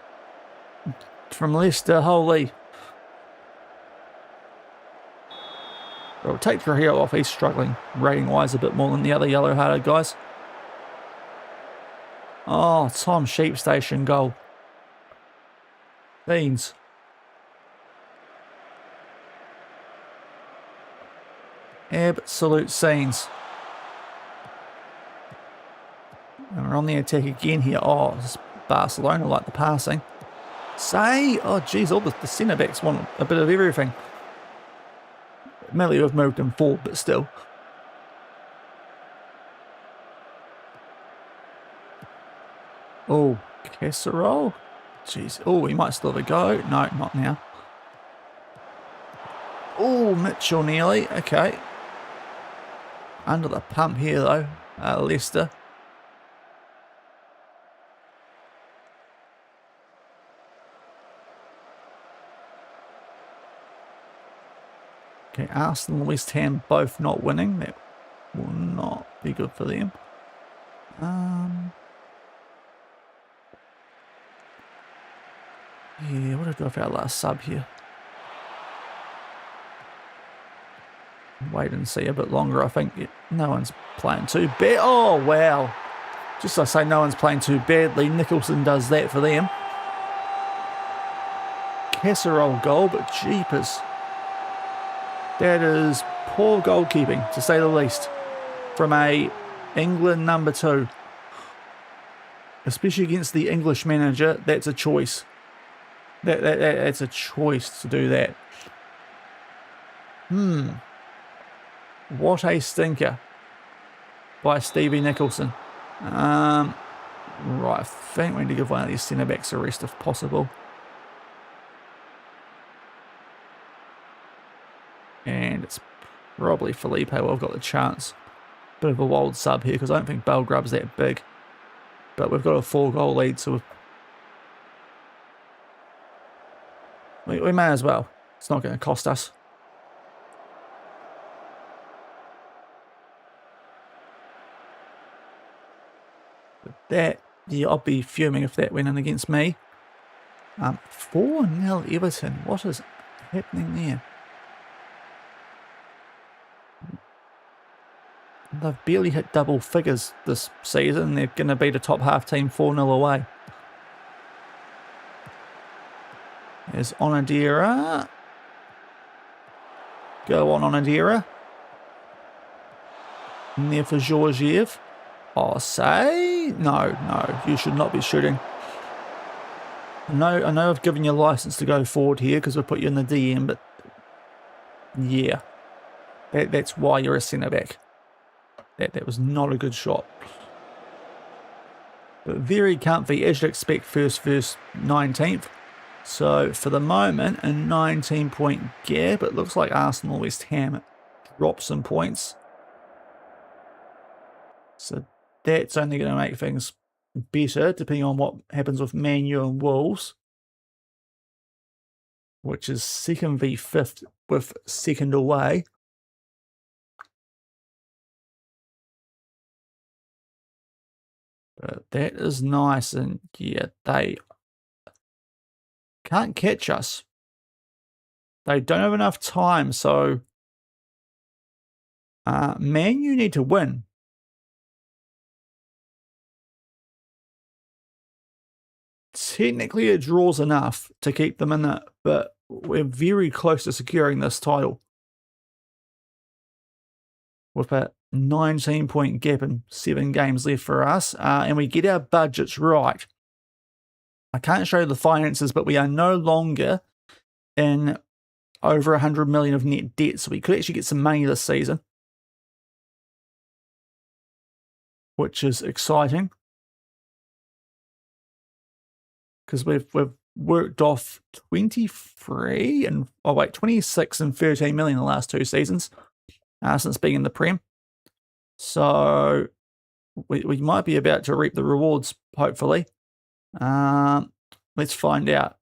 Leicester, holy. We'll take Trujillo off. He's struggling rating-wise a bit more than the other yellow-hearted guys. Oh, Tom Sheep Station goal. Beans. Absolute scenes. And we're on the attack again here. Oh, this is Barcelona like the passing. Oh, geez, all the centre-backs want a bit of everything. Admittedly, we've moved him forward, but still. Oh, Casserole. Jeez. Oh, he might still have a go. No, not now. Oh, Mitchell nearly. Okay. Under the pump here, though. Leicester. Okay, Arsenal and West Ham both not winning. That will not be good for them. Yeah, what did I do with our last sub here? Wait and see a bit longer. I think no one's playing too bad. Oh, wow. Just I say no one's playing too badly. Nicholson does that for them. Casserole goal, but jeepers. That is poor goalkeeping, to say the least, from a England number 2. Especially against the English manager, that's a choice. That's a choice to do that. What a stinker by Stevie Nicholson. Right, I think we need to give one of these centre-backs a rest if possible. And it's probably Felipe who I've got the chance. Bit of a wild sub here because I don't think Belgrub's that big. But we've got a 4-goal lead, so we may as well. It's not going to cost us. But that, yeah, I'll be fuming if that went in against me. 4-0 Everton. What is happening there? They've barely hit double figures this season. They're going to beat a top half team 4-0 away. There's Onadira. Go on, Onadira. And there for Georgiev. Oh, say. No, you should not be shooting. No, I know I've given you a license to go forward here because we've put you in the DM, but yeah. That's why you're a centre-back. That was not a good shot. But very comfy, as you'd expect, first 19th. So for the moment, a 19-point gap. It looks like Arsenal West Ham drop some points. So that's only going to make things better, depending on what happens with Man U and Wolves, which is 2nd v 5th with 2nd away. But that is nice, and yeah, they can't catch us. They don't have enough time, so Man U need to win. Technically, it draws enough to keep them in it, but we're very close to securing this title. With a 19-point gap and 7 games left for us, and we get our budgets right. I can't show you the finances, but we are no longer in over 100 million of net debt, so we could actually get some money this season, which is exciting because we've worked off 26 and 13 million in the last 2 seasons since being in the Prem. So we might be about to reap the rewards, hopefully. Let's find out.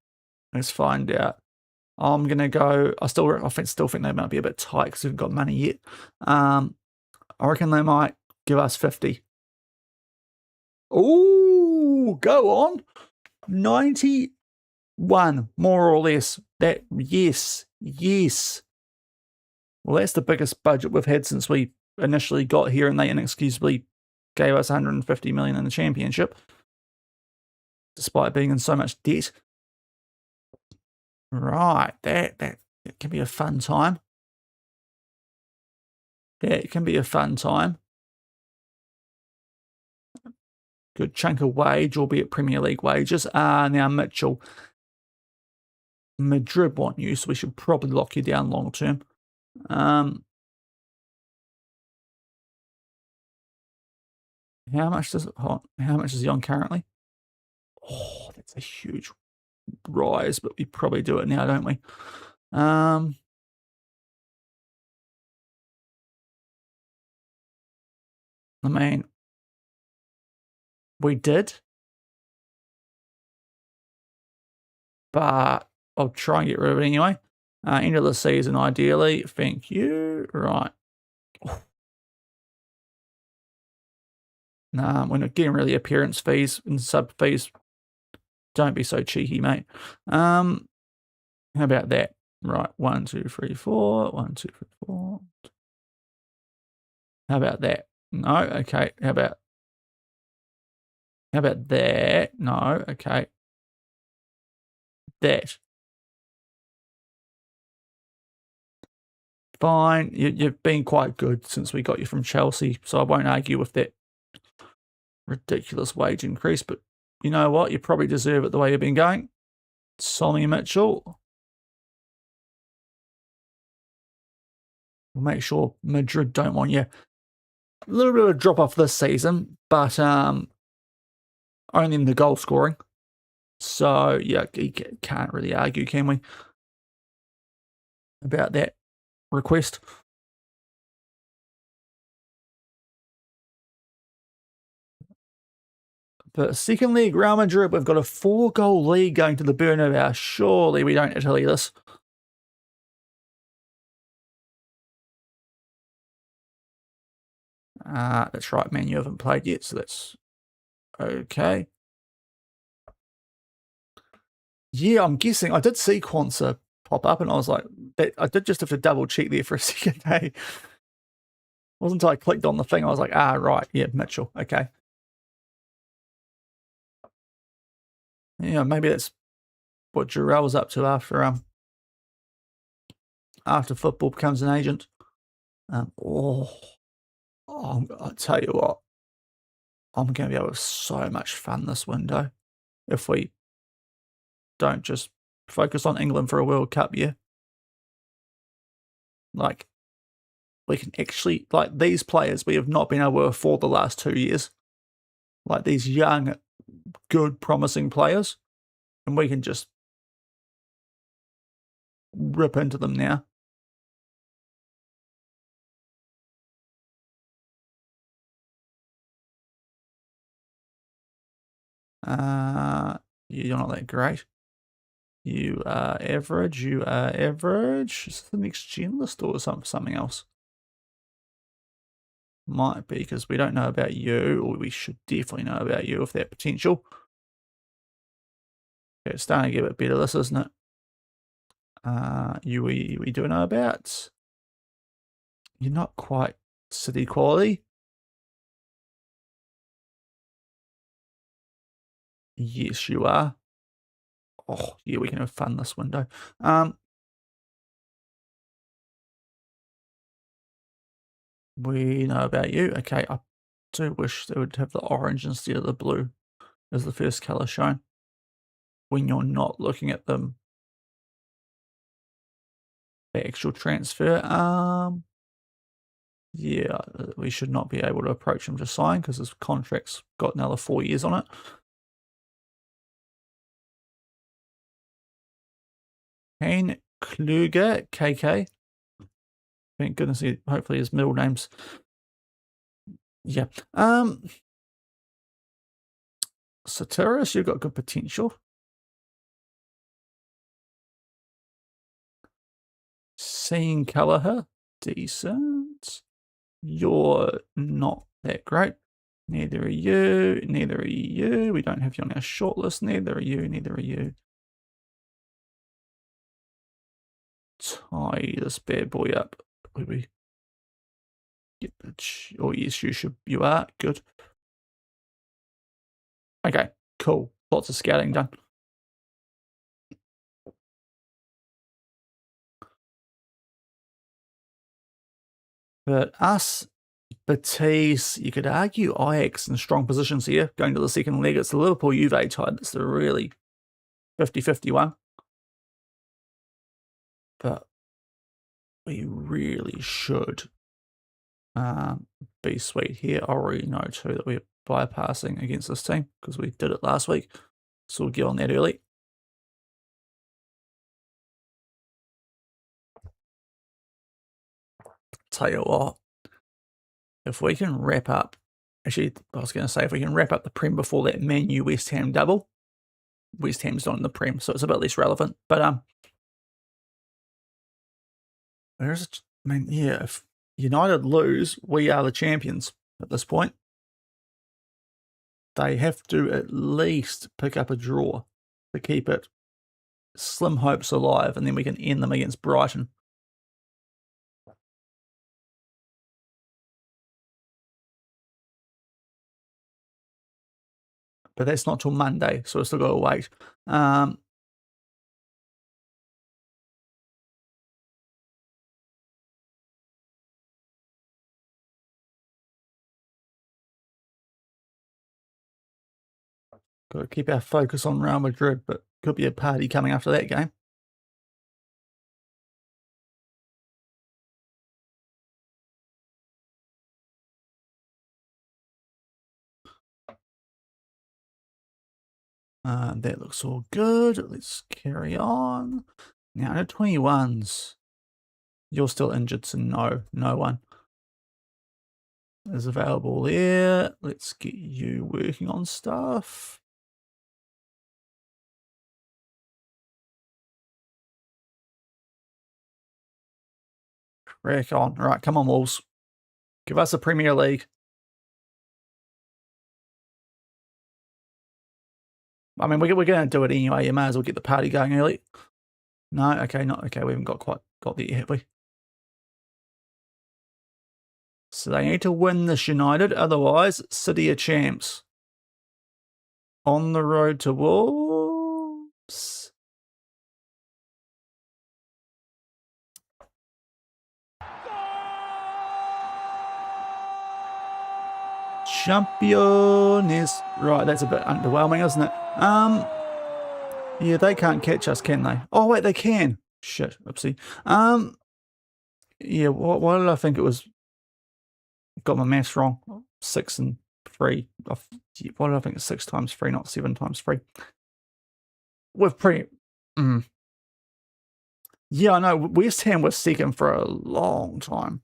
I'm going to go, I still think they might be a bit tight because we haven't got money yet. I reckon they might give us 50. Oh, go on. 91, more or less. Yes. Well, that's the biggest budget we've had since we initially got here, and they inexcusably gave us 150 million in the championship, despite being in so much debt. Right, that can be a fun time. That can be a fun time. Good chunk of wage, albeit Premier League wages. Now, Mitchell, Madrid want you, so we should probably lock you down long term. How much is he on currently? Oh, that's a huge rise, but we probably do it now, don't we? I mean, we did, but I'll try and get rid of it anyway. End of the season, ideally. Thank you. Right. Nah, we're not getting really appearance fees and sub fees. Don't be so cheeky, mate. How about that? Right, 1, 2, 3, 4. 1, 2, 3, 4. How about that? No, okay. How about that? No, okay. That. Fine. You've been quite good since we got you from Chelsea, so I won't argue with that ridiculous wage increase, but you know what? You probably deserve it the way you've been going. Sonny Mitchell. We'll make sure Madrid don't want you. A little bit of a drop off this season, but only in the goal scoring. So, yeah, you can't really argue, can we, about that request? But second league, Real Madrid, we've got a 4-goal lead going to the Bernabeu. Surely we don't Italy this. That's right, man. You haven't played yet, so that's okay. Yeah, I'm guessing. I did see Quanza pop up, and I was like, I did just have to double check there for a second. Hey, wasn't until I clicked on the thing, I was like, right, yeah, Mitchell. Okay. Yeah, maybe that's what Jarrell was up to after football becomes an agent. I'll tell you what, I'm going to be able to have so much fun this window if we don't just focus on England for a World Cup year. Like, we can actually, like, these players we have not been able to afford the last 2 years. Like, these young, good, promising players, and we can just rip into them now. You're not that great. You are average. You are average. Is this the next gen list or something else? Might be, because we don't know about you, or we should definitely know about you with that potential. Okay, it's starting to get a bit better, this, isn't it? We do know about. You're not quite city quality. Yes, you are. Oh, yeah, we can have fun this window. We know about you. Okay, I do wish they would have the orange instead of the blue as the first colour shown when you're not looking at them. The actual transfer. Yeah, we should not be able to approach him to sign because his contract's got another 4 years on it. Kane Kluger, KK. Thank goodness, hopefully his middle name's. Yeah. Satiris, you've got good potential. Seeing Callagher, decent. You're not that great. Neither are you. Neither are you. We don't have you on our shortlist. Neither are you. Neither are you. Tie this bad boy up. We get the. Oh yes, you should. You are good. Okay, cool. Lots of scouting done. But us, Betis, you could argue Ajax in strong positions here going to the second leg. It's the Liverpool Juve tie. That's the really 50-50 one. But we really should be sweet here. I already know too that we're bypassing against this team because we did it last week. So we'll get on that early. Tell you what, if we can wrap up, actually, I was going to say, if we can wrap up the Prem before that Man U West Ham double, West Ham's not in the Prem, so it's a bit less relevant. But there's a, I mean, yeah, if United lose, we are the champions at this point. They have to at least pick up a draw to keep it slim hopes alive, and then we can end them against Brighton. but that's not till Monday, so we've still got to wait. Got to keep our focus on Real Madrid, but could be a party coming after that game. That looks all good. Let's carry on. Now, under 21s, you're still injured, so no one is available there. Let's get you working on stuff. Crack on. All right, come on, Wolves. Give us a Premier League. I mean, we're going to do it anyway. You may as well get the party going early. No, okay, not okay. We haven't quite got there, have we? So they need to win this, United. Otherwise, City are champs. On the road to Wolves. Champions. Right, that's a bit underwhelming, isn't it? Yeah, they can't catch us, can they? Oh, wait, they can. Shit, oopsie. Yeah, why did I think it was... Got my maths wrong. 6 and 3. Why did I think it's 6 times 3, not 7 times 3? We're pretty... Yeah, I know. West Ham was second for a long time.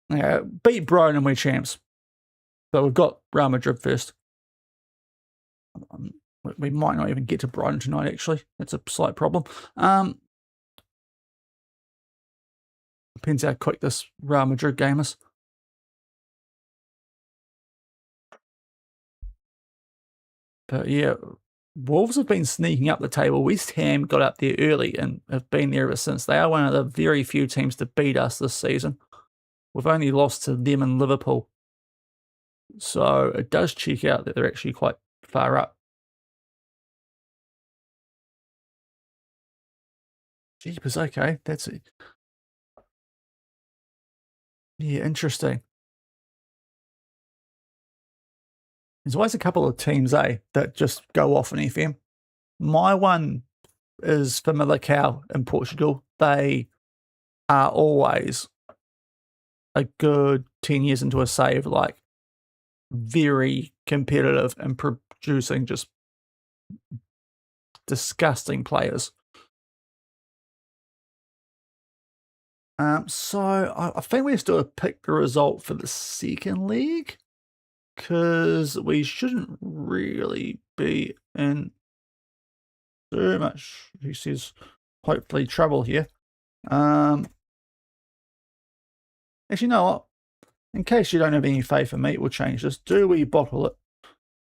Yeah, beat Brighton and we're champs. But we've got Real Madrid first. We might not even get to Brighton tonight, actually. That's a slight problem. Depends how quick this Real Madrid game is. But yeah, Wolves have been sneaking up the table. West Ham got up there early and have been there ever since. They are one of the very few teams to beat us this season. We've only lost to them and Liverpool. So it does check out that they're actually quite far up. Jeepers, okay, that's it. Yeah, interesting. There's always a couple of teams, that just go off in FM. My one is Famalicão in Portugal. They are always a good 10 years into a save, like very competitive and producing just disgusting players. So I think we have to pick the result for the second leg, because we shouldn't really be in too much, he says, hopefully trouble here. Actually, you know what? In case you don't have any faith in me, we'll change this. Do we bottle it?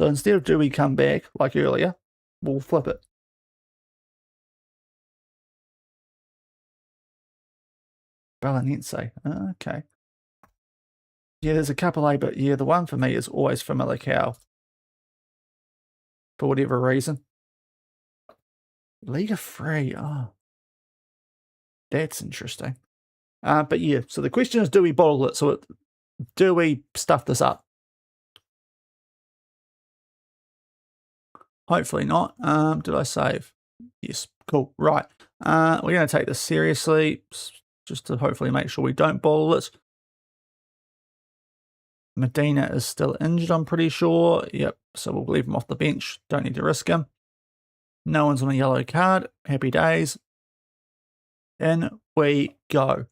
So instead of do we come back, like earlier, we'll flip it. Balanense. Okay. Yeah, there's a couple, but yeah, the one for me is always Famalicão. For whatever reason. Liga free. Oh. That's interesting. But yeah, so the question is, do we bottle it? So do we stuff this up? Hopefully not. Did I save? Yes. Cool. Right. We're going to take this seriously, just to hopefully make sure we don't bottle it. Medina is still injured, I'm pretty sure. Yep. So we'll leave him off the bench. Don't need to risk him. No one's on a yellow card. Happy days. In we go.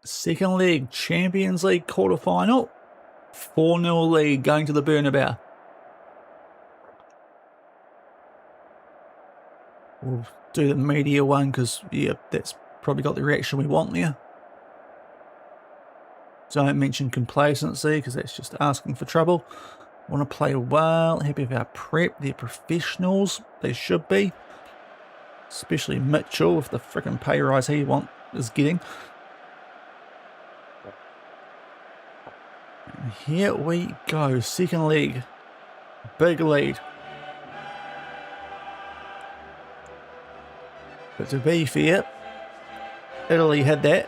Second leg, Champions League quarterfinal. 4-0 lead going to the Bernabeu. We'll do the media one because, yeah, that's probably got the reaction we want there. Don't mention complacency because that's just asking for trouble. Want to play well, happy with our prep. They're professionals. They should be. Especially Mitchell with the freaking pay rise he is getting. And here we go. Second leg. Big lead. But to be fair, Italy had that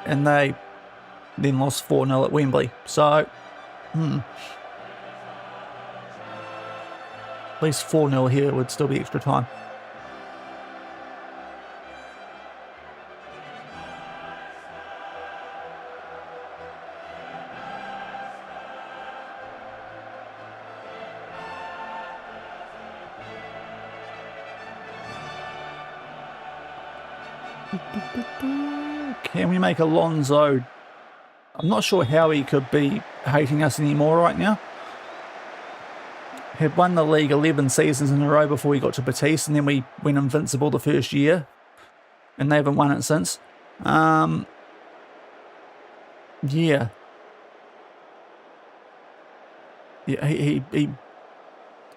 and they then lost 4-0 at Wembley. So, at least 4-0 here would still be extra time. Can we make Alonso? I'm not sure how he could be hating us anymore right now. Had won the league 11 seasons in a row before we got to Batiste, and then we went invincible the first year, and they haven't won it since. Yeah.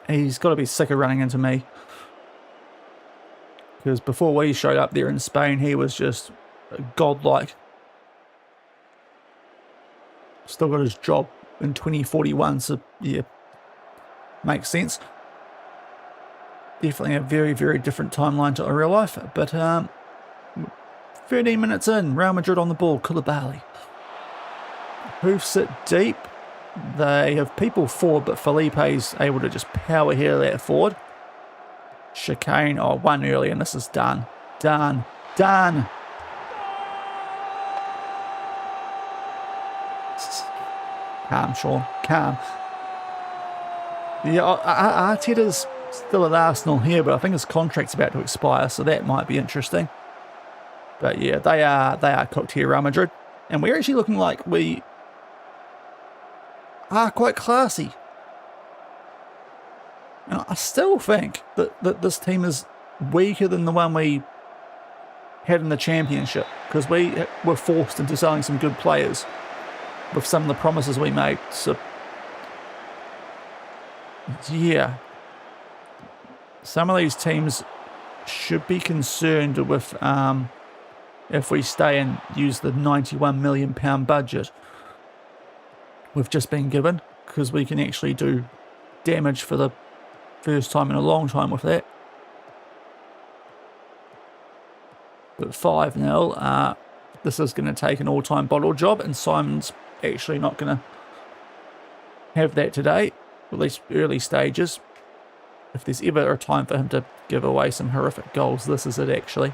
He's got to be sick of running into me. Because before we showed up there in Spain, he was just godlike. Still got his job in 2041, so yeah, makes sense. Definitely a very, very different timeline to real life. But 13 minutes in, Real Madrid on the ball, Koulibaly. Who sit deep. They have people forward, but Felipe's able to just power header that forward. Chicane, oh, one early, and this is done. Done. Calm, Sean, calm. Yeah, Arteta's still at Arsenal here, but I think his contract's about to expire, so that might be interesting. But yeah, they are cooked here, Real Madrid. And we're actually looking like we are quite classy. And I still think that this team is weaker than the one we had in the championship, because we were forced into selling some good players with some of the promises we made. So yeah, some of these teams should be concerned with if we stay and use the £91 million budget we've just been given, because we can actually do damage for the first time in a long time with that. But 5-0, this is going to take an all-time bottle job, and Simon's actually not going to have that today, at least early stages. If there's ever a time for him to give away some horrific goals, this is it actually.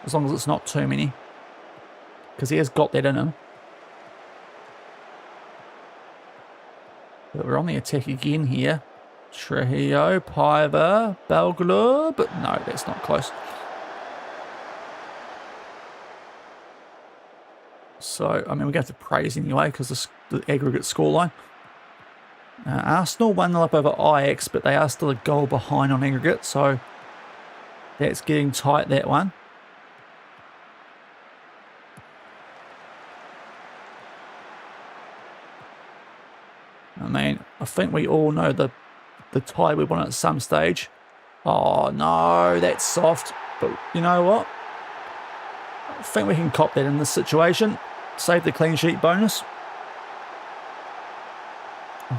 As long as it's not too many, because he has got that in him. But we're on the attack again here. Trujillo, Paiva, Belgler, but no, that's not close. So, I mean, we're going to have to praise anyway, because the aggregate scoreline. Arsenal 1-0 up over Ajax, but they are still a goal behind on aggregate, so that's getting tight, that one. I mean, I think we all know the tie we want at some stage. Oh, no, that's soft. But you know what? I think we can cop that in this situation. Save the clean sheet bonus.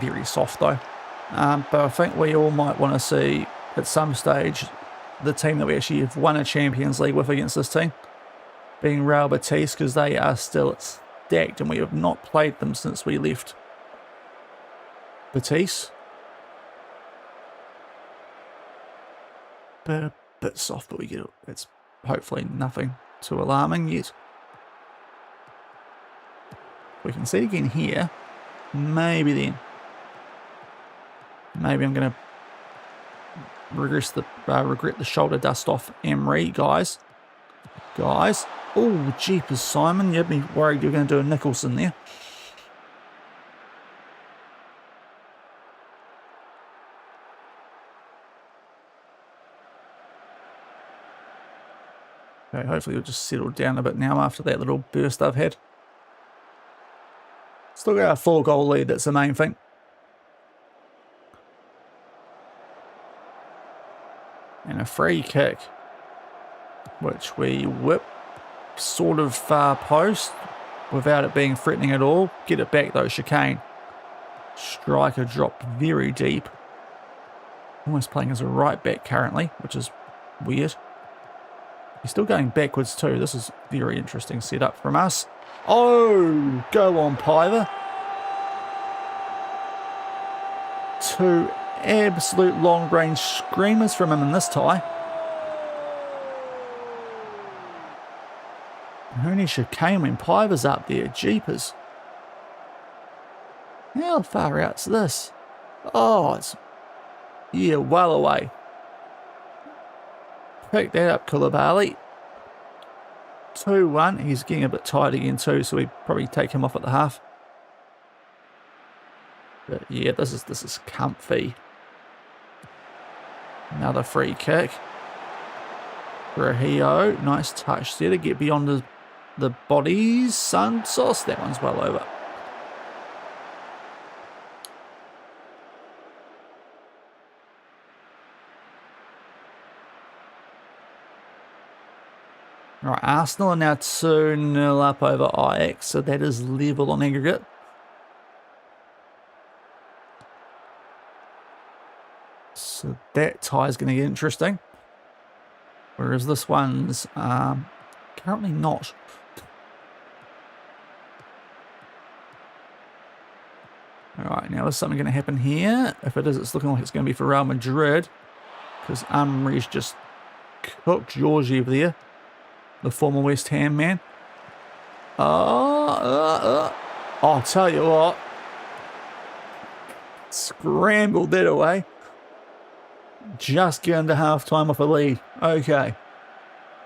Very soft, though. But I think we all might want to see, at some stage, the team that we actually have won a Champions League with against this team, being Real Batiste, because they are still stacked, and we have not played them since we left Batiste. But a bit soft, but we get it. It's hopefully nothing too alarming yet. We can see it again here. Maybe then. Maybe I'm going to regret the shoulder dust off Emery, guys. Oh, jeepers, Simon. You had me worried you were going to do a Nicholson there. Okay, hopefully it'll just settle down a bit now after that little burst I've had. Still got a 4-goal lead, that's the main thing. And a free kick, which we whip sort of far post without it being threatening at all. Get it back though, chicane. Striker dropped very deep. Almost playing as a right back currently, which is weird. He's still going backwards too. This is very interesting setup from us. Oh, go on, Piver. Two absolute long-range screamers from him in this tie. Only chicane when Piver's up there. Jeepers. How far out's this? Oh, it's... yeah, well away. Pick that up, Koulibaly. 2-1. He's getting a bit tired again too, so we probably take him off at the half. But yeah, this is comfy. Another free kick. Rahio, nice touch there to get beyond the bodies. Santos, that one's well over. Right, Arsenal are now 2-0 up over Ajax, so that is level on aggregate. So that tie is going to get interesting. Whereas this one's currently not. Alright, now is something going to happen here? If it is, it's looking like it's going to be for Real Madrid. Because Amri's just cooked Georgiev there. The former West Ham man. I'll tell you what. Scrambled that away. Just getting to half-time off a lead. Okay.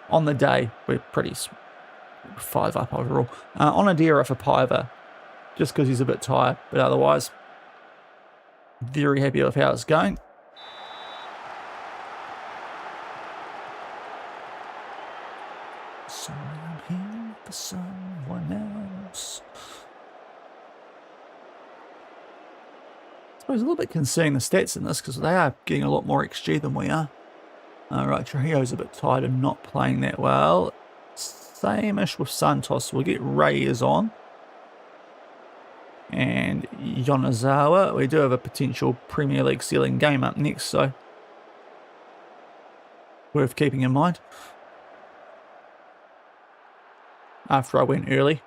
On the day, we're pretty 5 up overall. On Adira for Piver. Just because he's a bit tired. But otherwise, very happy with how it's going. So I'm here for someone else. I suppose a little bit concerning the stats in this because they are getting a lot more XG than we are. Right, Trujillo's a bit tired and not playing that well. Same-ish with Santos. We'll get Reyes on. And Yonezawa. We do have a potential Premier League ceiling game up next, so worth keeping in mind. After I went early,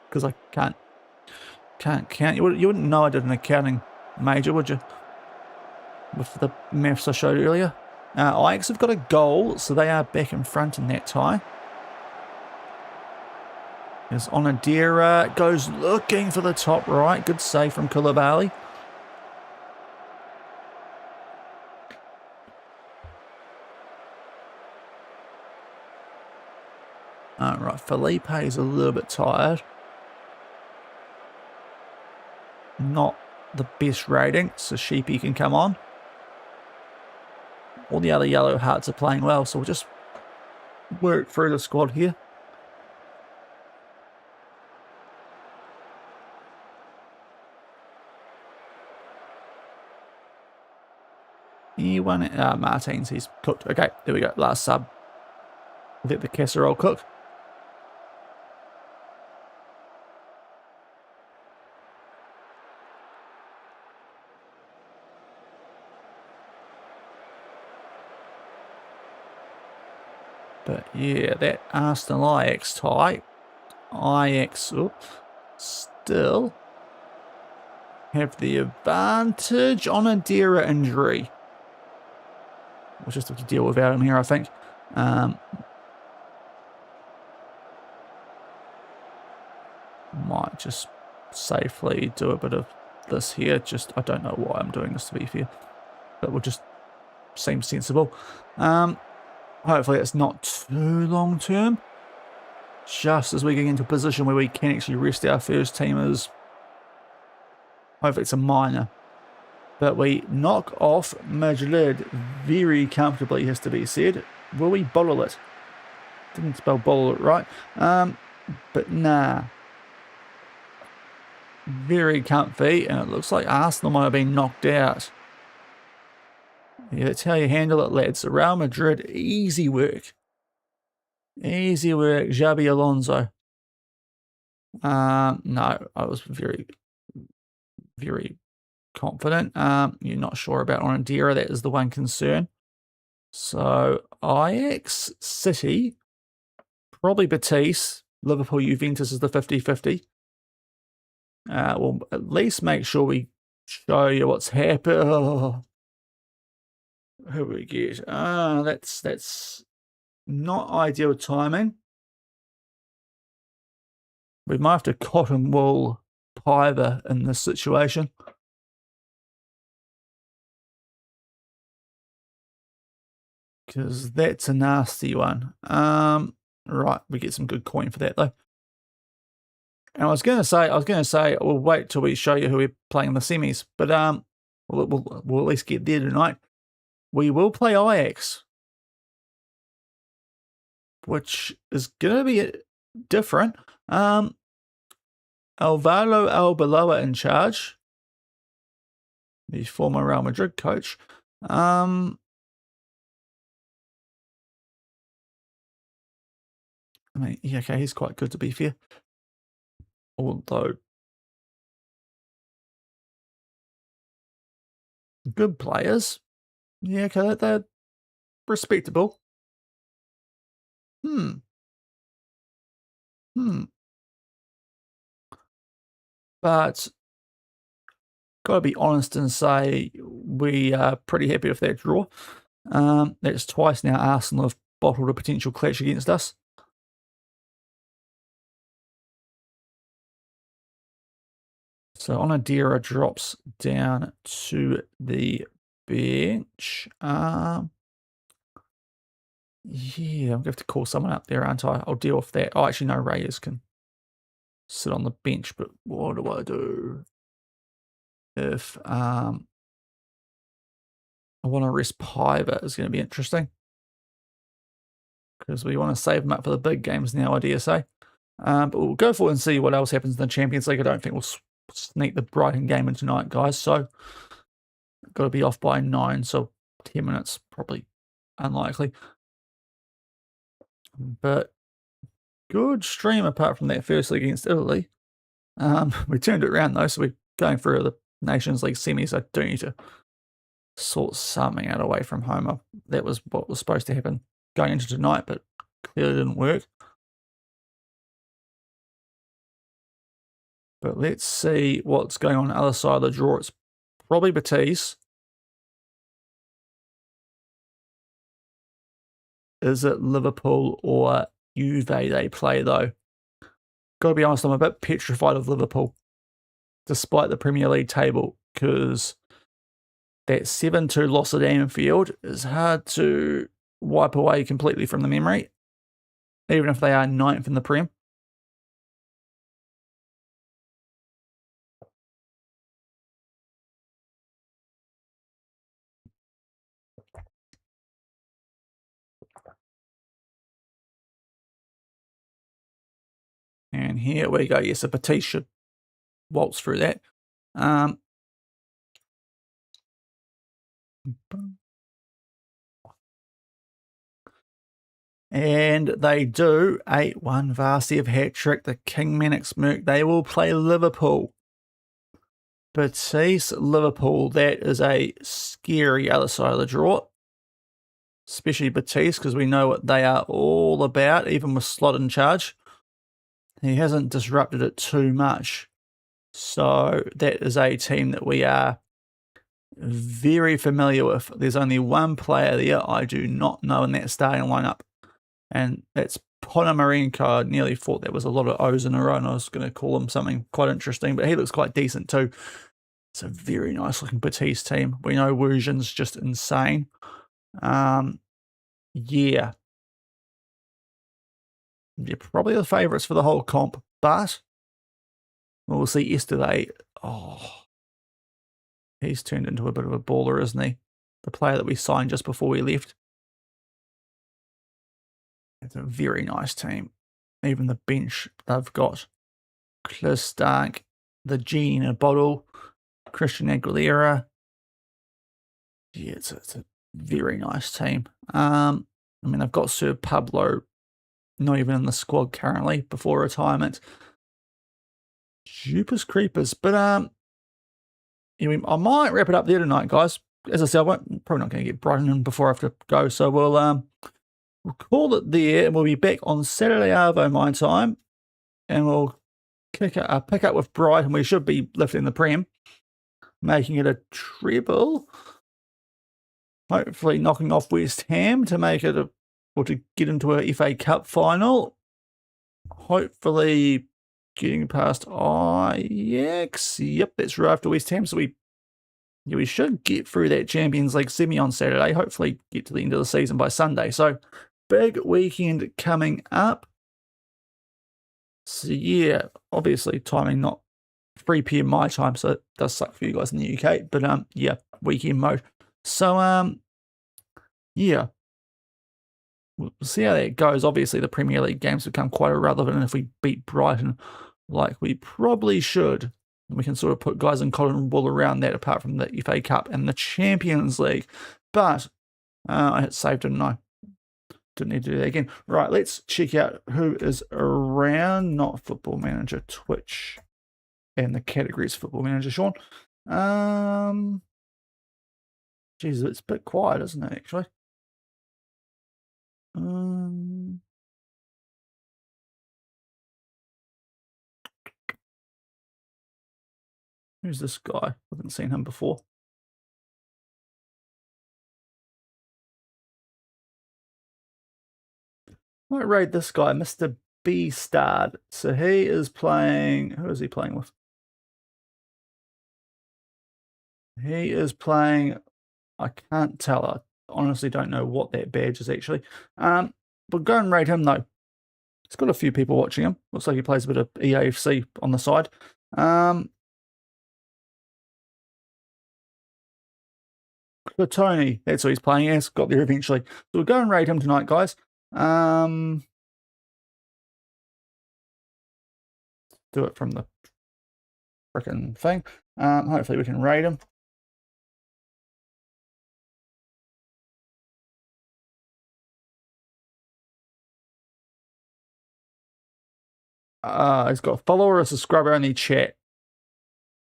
because I can't count. You wouldn't know I did an accounting major, would you? With the maths I showed earlier. Ajax have got a goal, so they are back in front in that tie. As Onadira goes looking for the top right. Good save from Koulibaly. Right, Felipe is a little bit tired. Not the best rating, so Sheepy can come on. All the other yellow hearts are playing well, so we'll just work through the squad here. Anyone? Martins, he's cooked. Okay, there we go. Last sub. Let the casserole cook. But yeah, that Arsenal Ajax tie. Ajax still have the advantage on a Dira injury. We'll just have to deal without him here, I think. Might just safely do a bit of this here. Just, I don't know why I'm doing this, to be fair. But we'll just seem sensible. Hopefully it's not too long term. Just as we get into a position where we can actually rest our first teamers. Hopefully it's a minor. But we knock off Madrid very comfortably, has to be said. Will we bottle it? Didn't spell bottle it right. But nah. Very comfy. And it looks like Arsenal might have been knocked out. Yeah, that's how you handle it, lads. Real Madrid, easy work. Easy work, Xabi Alonso. No, I was very, very confident. You're not sure about Onadira. That is the one concern. So Ajax, City, probably Betis. Liverpool, Juventus is the 50-50. We'll at least make sure we show you what's happened. Oh, who we get? That's not ideal timing. We might have to cotton wool Piver in this situation. Because that's a nasty one. Right, we get some good coin for that though. And I was gonna say we'll wait till we show you who we're playing in the semis, but we'll at least get there tonight. We will play Ajax, which is gonna be different. Alvaro Arbeloa in charge, the former Real Madrid coach. I mean, yeah, okay, he's quite good to be fair. Although, good players. Yeah, okay, they're respectable. But got to be honest and say we are pretty happy with that draw. That's twice now Arsenal have bottled a potential clash against us. So Onadira drops down to the bench. Yeah, I'm going to have to call someone up there, aren't I? I'll deal with that. Oh, actually, no, Reyes can sit on the bench, but what do I do if I want to rest Piver? Is going to be interesting because we want to save him up for the big games now, I dare say. But we'll go forward and see what else happens in the Champions League. I don't think we'll sneak the Brighton game in tonight, guys. So got to be off by 9, so 10 minutes probably unlikely. But good stream apart from that first league against Italy. We turned it around though, so we're going through the Nations League semis. I do need to sort something out away from home. That was what was supposed to happen going into tonight, but clearly didn't work. But let's see what's going on the other side of the draw. It's probably Betis. Is it Liverpool or Juve they play, though? Got to be honest, I'm a bit petrified of Liverpool, despite the Premier League table, because that 7-2 loss at Anfield is hard to wipe away completely from the memory, even if they are 9th in the Prem. And here we go. Yes, a Betis should waltz through that. And they do 8-1 Varsiev hat-trick, the King Mannix Merc. They will play Liverpool. Betis, Liverpool, that is a scary other side of the draw. Especially Betis, because we know what they are all about, even with Slot in charge. He hasn't disrupted it too much. So that is a team that we are very familiar with. There's only one player there I do not know in that starting lineup, and that's Ponomarenko. I nearly thought that was a lot of O's in a row, and I was going to call him something quite interesting, but he looks quite decent too. It's a very nice looking Betis team. We know Wujin's just insane. Yeah. They're probably the favourites for the whole comp, but we'll see yesterday. Oh, he's turned into a bit of a baller, isn't he? The player that we signed just before we left. It's a very nice team. Even the bench, they've got Klistank, the genie in a bottle, Christian Aguilera. Yeah, it's a Very nice team. I mean, I've got Sir Pablo not even in the squad currently before retirement. Jeepers creepers. But yeah, I might wrap it up there tonight, guys. As I said, I'm probably not going to get Brighton in before I have to go. So we'll call it there, and we'll be back on Saturday Arvo my time, and we'll pick up with Brighton. We should be lifting the Prem, making it a treble. Hopefully knocking off West Ham to make it or to get into a FA Cup final. Hopefully getting past Ajax. Yep, that's right after West Ham. So we should get through that Champions League semi on Saturday. Hopefully get to the end of the season by Sunday. So big weekend coming up. So yeah, obviously timing not 3 p.m. my time, so it does suck for you guys in the UK. But yeah, weekend mode. So yeah, we'll see how that goes. Obviously, the Premier League games become quite irrelevant if we beat Brighton like we probably should. And we can sort of put guys in cotton wool around that, apart from the FA Cup and the Champions League. But I hit save, didn't I? Didn't need to do that again. Right, let's check out who is around. Not Football Manager, Twitch, and the categories Football Manager, Sean. Jeez, it's a bit quiet, isn't it, actually? Who's this guy? I haven't seen him before. I might raid this guy, Mr. B Starred. So he is playing. Who is he playing with? He is playing. I can't tell. I honestly don't know what that badge is actually. But go and rate him though. He's got a few people watching him. Looks like he plays a bit of EAFC on the side. Tony, that's who he's playing as. Got there eventually. So we'll go and rate him tonight, guys. Do it from the frickin' thing. Hopefully we can rate him. He's got a follower, a subscriber, only chat.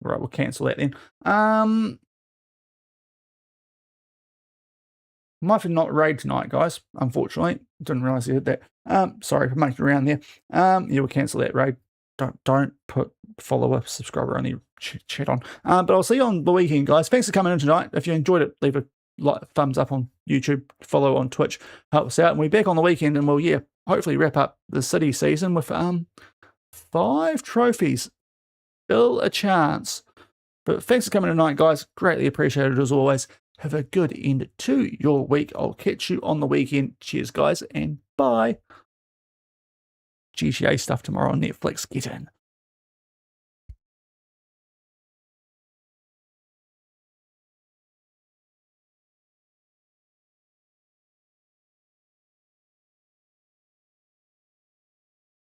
Right, we'll cancel that then. Might have not raid tonight, guys. Unfortunately, didn't realize he did that. Sorry for making around there. Yeah, we'll cancel that raid. Don't put follower, subscriber only chat on. But I'll see you on the weekend, guys. Thanks for coming in tonight. If you enjoyed it, leave a thumbs up on YouTube, follow on Twitch, help us out. And we'll be back on the weekend, and we'll hopefully wrap up the City season with 5 trophies. Still a chance. But thanks for coming tonight, guys. Greatly appreciated as always. Have a good end to your week. I'll catch you on the weekend. Cheers, guys, and bye. GTA stuff tomorrow on Netflix. Get in.